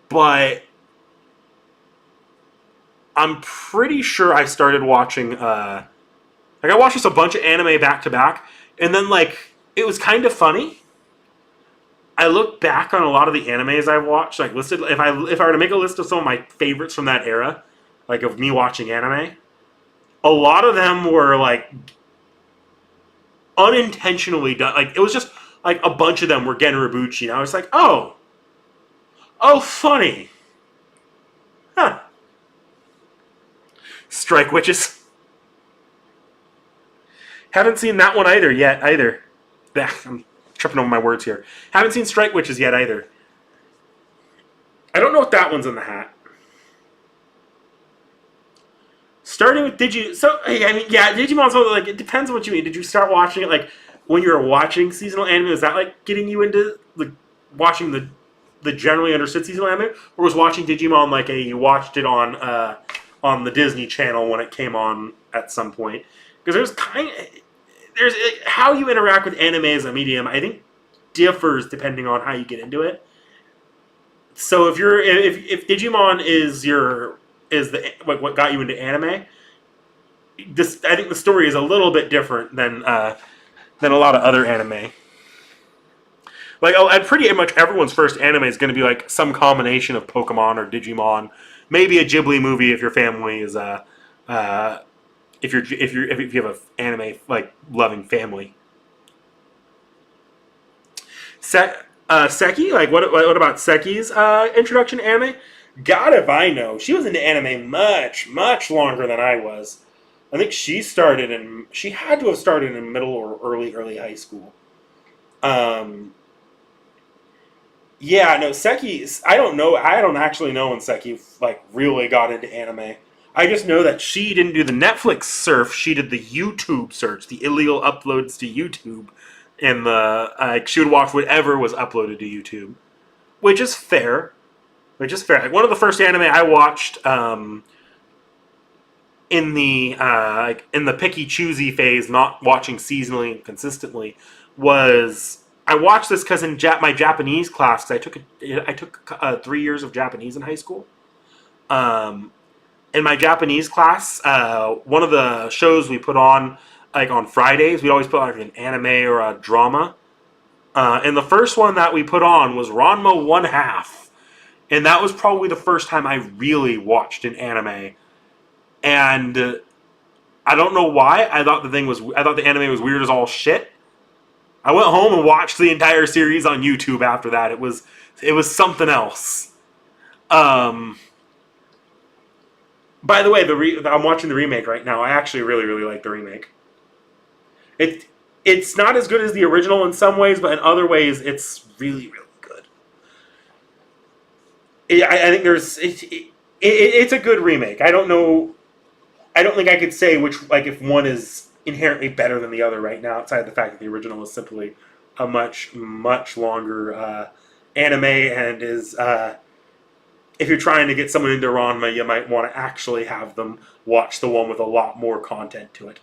But I'm pretty sure I started watching. I watched just a bunch of anime back to back, and then it was kind of funny. I look back on a lot of the animes I've watched, listed. If I were to make a list of some of my favorites from that era, of me watching anime, a lot of them were unintentionally done. It was just a bunch of them were Gen Urobuchi, and I was oh, funny. Strike Witches. Haven't seen that one either. I'm tripping over my words here. Haven't seen Strike Witches yet either. I don't know if that one's in the hat. Starting with Digimon's like, it depends on what you mean. Did you start watching it like when you were watching seasonal anime? Was that like getting you into like watching the generally understood seasonal anime, or was watching Digimon like you watched it on the Disney Channel when it came on at some point? Because there's how you interact with anime as a medium, I think, differs depending on how you get into it. So if Digimon is what got you into anime, I think the story is a little bit different than a lot of other anime. Like, pretty much everyone's first anime is going to be like some combination of Pokemon or Digimon, maybe a Ghibli movie if your family is if you have an anime like loving family. Seki, like what about Seki's introduction to anime? God, if I know, she was into anime much longer than I was. I think she had to have started in middle or early high school. Yeah, no, Seki. I don't know. I don't actually know when Seki like really got into anime. I just know that she didn't do the Netflix surf. She did the YouTube search, the illegal uploads to YouTube, and she would watch whatever was uploaded to YouTube, which is fair. Like, one of the first anime I watched in the picky choosy phase, not watching seasonally and consistently, was I watched this because in my Japanese class, because I took 3 years of Japanese in high school. In my Japanese class, one of the shows we put on like on Fridays, we always put on like an anime or a drama. And the first one that we put on was Ranma One Half, and that was probably the first time I really watched an anime. And I don't know why. I thought the anime was weird as all shit. I went home and watched the entire series on YouTube after that. It was something else. By the way, I'm watching the remake right now. I actually really like the remake. It's not as good as the original in some ways, but in other ways, it's really good. I think it's a good remake. I don't know. I don't think I could say if one is inherently better than the other right now, outside the fact that the original is simply a much longer anime, and is if you're trying to get someone into Ranma, you might want to actually have them watch the one with a lot more content to it.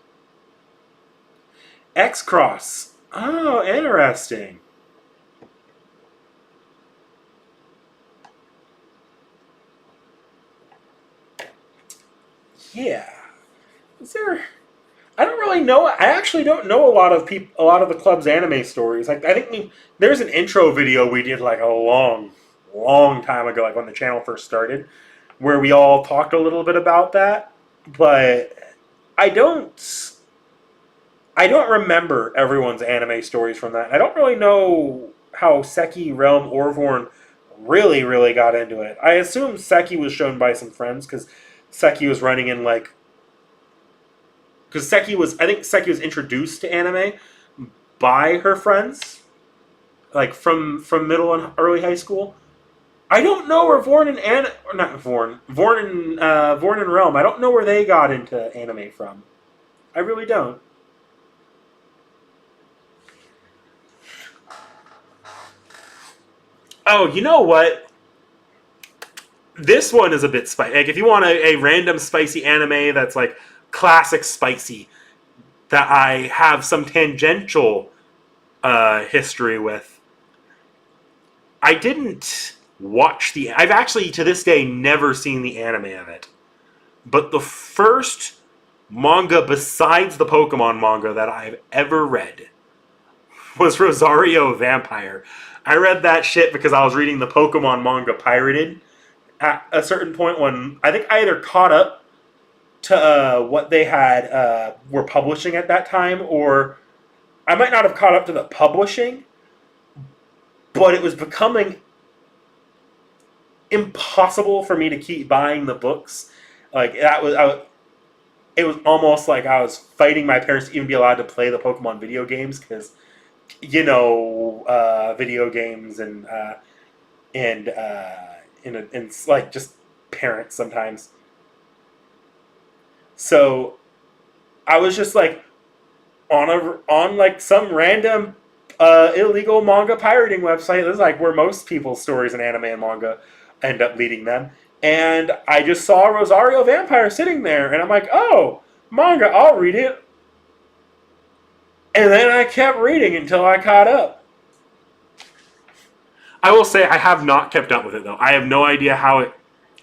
X-Cross. Oh, interesting. Yeah. Is there? I don't really know. I actually don't know a lot of the club's anime stories. Like, I think there's an intro video we did like a long time ago, like when the channel first started, where we all talked a little bit about that. But I don't remember everyone's anime stories from that. I don't really know how Seki, Realm, or Vorn really got into it. I assume Seki was shown by some friends because Seki was running in like. Because I think Seki was introduced to anime by her friends, like from middle and early high school. I don't know where Vorn and Realm. I don't know where they got into anime from. I really don't. Oh, you know what? This one is a bit spicy. Like, if you want a random spicy anime that's like classic spicy, that I have some tangential history with. I didn't watch I've actually to this day never seen the anime of it. But the first manga besides the Pokemon manga that I've ever read was Rosario Vampire. I read that shit because I was reading the Pokemon manga pirated at a certain point when I think I either caught up to what they were publishing at that time, or I might not have caught up to the publishing, but it was becoming impossible for me to keep buying the books. Like, that was it was almost like I was fighting my parents to even be allowed to play the Pokemon video games because, video games and like just parents sometimes. So I was just like on like some random illegal manga pirating website. This is like where most people's stories in anime and manga end up leading them. And I just saw Rosario Vampire sitting there, and I'm like, oh, manga, I'll read it. And then I kept reading until I caught up. I will say I have not kept up with it, though. I have no idea how it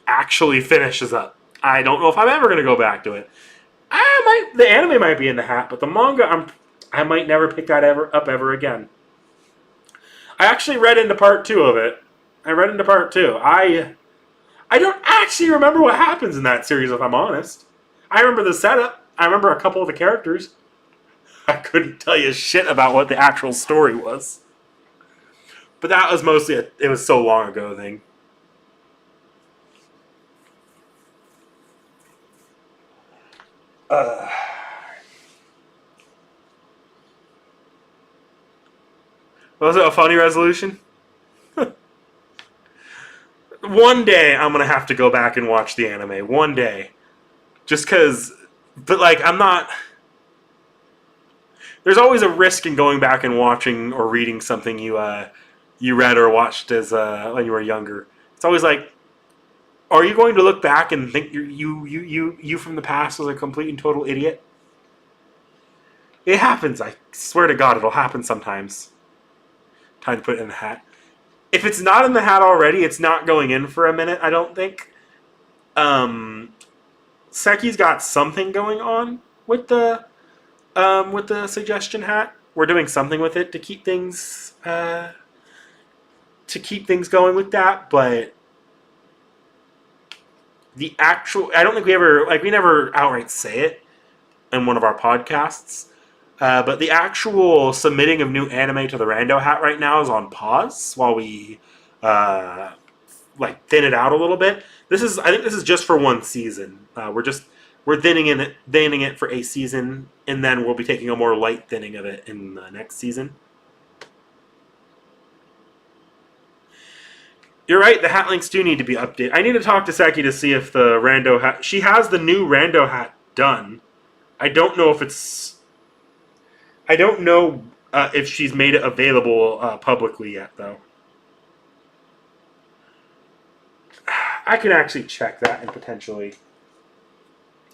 actually finishes up. I don't know if I'm ever going to go back to it. The anime might be in the hat, but the manga, I might never pick that up ever again. I actually read into part 2 of it. I don't actually remember what happens in that series, if I'm honest. I remember the setup. I remember a couple of the characters. I couldn't tell you shit about what the actual story was. But that was mostly it was so long ago thing. Was it a funny resolution? One day I'm going to have to go back and watch the anime. One day. Just because... But, like, I'm not... There's always a risk in going back and watching or reading something you read or watched as when you were younger. It's always like, are you going to look back and think you from the past was a complete and total idiot? It happens. I swear to God, it'll happen sometimes. Time to put it in the hat. If it's not in the hat already, it's not going in for a minute, I don't think. Seki's got something going on with the suggestion hat. We're doing something with it to keep things going with that, but the actual, I don't think we never outright say it in one of our podcasts. But the actual submitting of new anime to the Rando hat right now is on pause while we thin it out a little bit. I think this is just for one season. We're thinning it for a season, and then we'll be taking a more light thinning of it in the next season. You're right, the hat links do need to be updated. I need to talk to Seki to see if the Rando hat... She has the new Rando hat done. I don't know if she's made it available publicly yet, though. I can actually check that and potentially...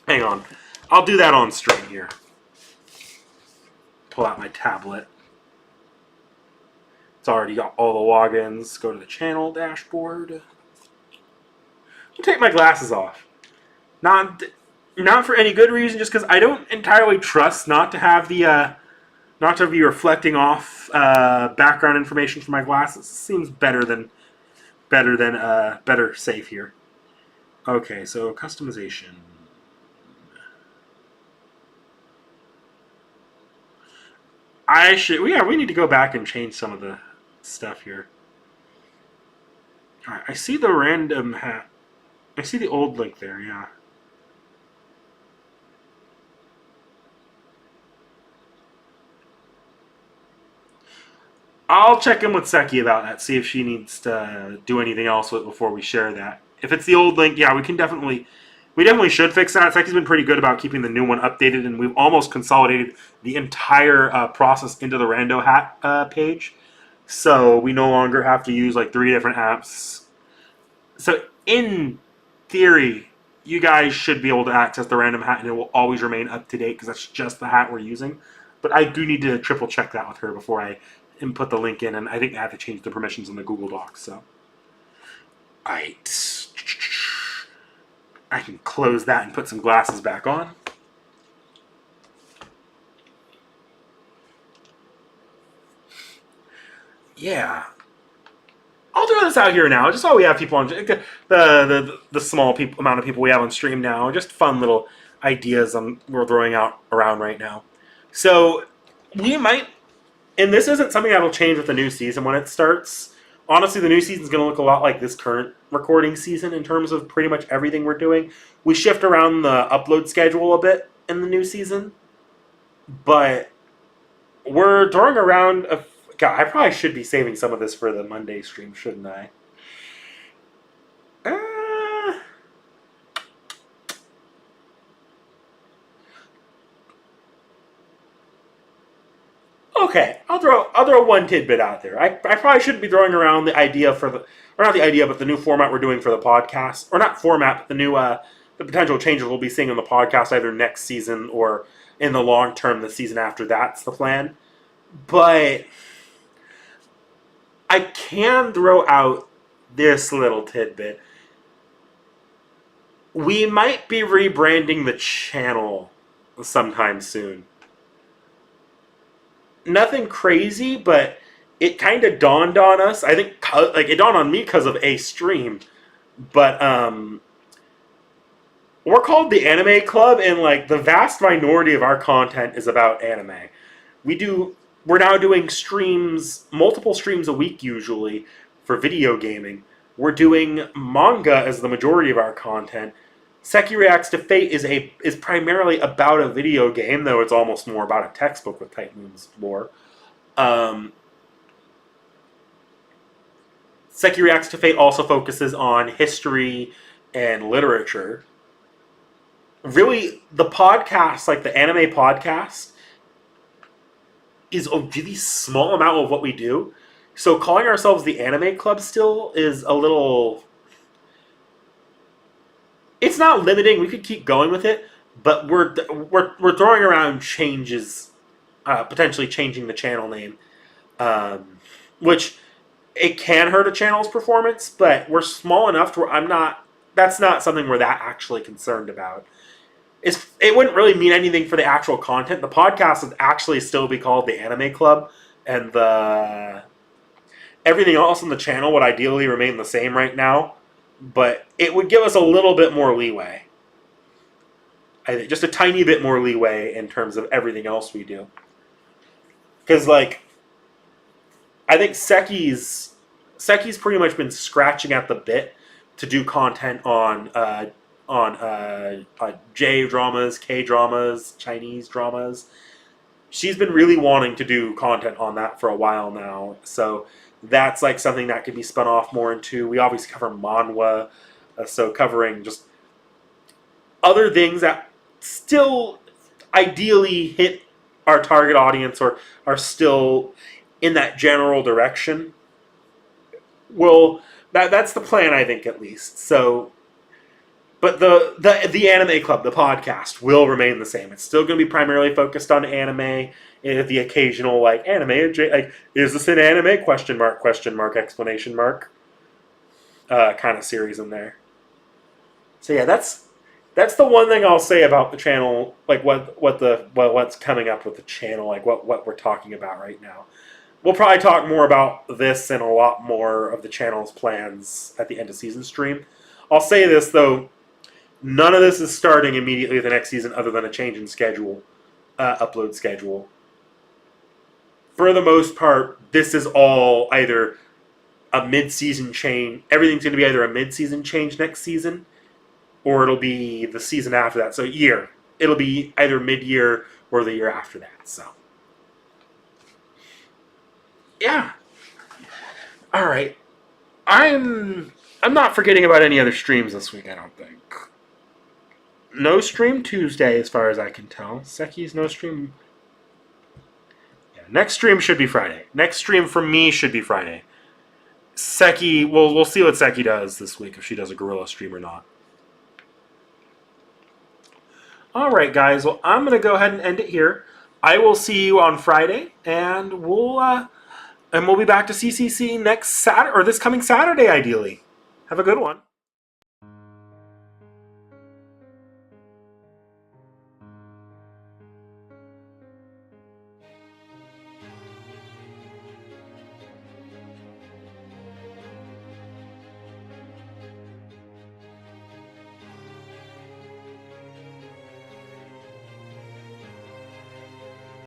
Hang on. I'll do that on stream here. Pull out my tablet. It's already got all the logins. Go to the channel dashboard. I'll take my glasses off. Not for any good reason, just because I don't entirely trust not to be reflecting off background information from my glasses. It seems better safe here. Okay, so customization. We need to go back and change some of the stuff here. Alright, I see the random hat. I see the old link there, yeah. I'll check in with Seki about that, see if she needs to do anything else with it before we share that. If it's the old link, yeah, we definitely should fix that. Seki's been pretty good about keeping the new one updated, and we've almost consolidated the entire process into the Rando hat page. So we no longer have to use like 3 different apps. So in theory, you guys should be able to access the random hat, and it will always remain up to date because that's just the hat we're using. But I do need to triple check that with her before I input the link in, and I think I have to change the permissions in the Google Docs. So, alright. I can close that and put some glasses back on. Yeah. I'll throw this out here now, just so we have people on the small amount of people we have on stream now. Just fun little ideas we're throwing out around right now. So we might, and this isn't something that'll change with the new season when it starts. Honestly, the new season is going to look a lot like this current recording season in terms of pretty much everything we're doing. We shift around the upload schedule a bit in the new season. But we're throwing around God, I probably should be saving some of this for the Monday stream, shouldn't I? Okay, I'll throw one tidbit out there. I probably shouldn't be throwing around the idea for the, or not the idea, but the new format we're doing for the podcast, or not format, but the new the potential changes we'll be seeing on the podcast either next season or in the long term, the season after. That's the plan. But I can throw out this little tidbit. We might be rebranding the channel sometime soon. Nothing crazy, but it kind of dawned on us. I think like it dawned on me because of a stream, but we're called the Anime Club, and like the vast minority of our content is about anime. We're now doing streams, multiple streams a week usually for video gaming. We're doing manga as the majority of our content. Seki Reacts to Fate is primarily about a video game, though it's almost more about a textbook with Type Moon's lore. Seki Reacts to Fate also focuses on history and literature. Really, the podcast, like the anime podcast, is a really small amount of what we do. So calling ourselves the Anime Club still is a little... It's not limiting. We could keep going with it, but we're throwing around changes, potentially changing the channel name, which it can hurt a channel's performance. But we're small enough to where that's not something we're that actually concerned about. It wouldn't really mean anything for the actual content. The podcast would actually still be called the Anime Club, and everything else on the channel would ideally remain the same right now. But it would give us a little bit more leeway. I think just a tiny bit more leeway in terms of everything else we do. Because, like, I think Seki's pretty much been scratching at the bit to do content on J dramas, K dramas, Chinese dramas. She's been really wanting to do content on that for a while now. So that's like something that could be spun off more into. We obviously cover manhwa, so covering just other things that still ideally hit our target audience or are still in that general direction. Well, that's the plan, I think, at least. So, but the Anime Club, the podcast, will remain the same. It's still going to be primarily focused on anime. The occasional like anime, like is this an anime? Question mark explanation mark. Kind of series in there. So yeah, that's the one thing I'll say about the channel. Like what's coming up with the channel. Like what we're talking about right now. We'll probably talk more about this and a lot more of the channel's plans at the end of season stream. I'll say this though, none of this is starting immediately the next season, other than a change in schedule, upload schedule. For the most part, this is all either a mid-season change. Everything's going to be either a mid-season change next season, or it'll be the season after that. So year. It'll be either mid-year or the year after that. So, yeah. All right. I'm not forgetting about any other streams this week, I don't think. No stream Tuesday, as far as I can tell. Seki's no stream. Yeah, next stream should be Friday. Next stream for me should be Friday. Seki, we'll see what Seki does this week, if she does a gorilla stream or not. All right, guys. Well, I'm going to go ahead and end it here. I will see you on Friday, and we'll be back to CCC next Saturday, or this coming Saturday, ideally. Have a good one.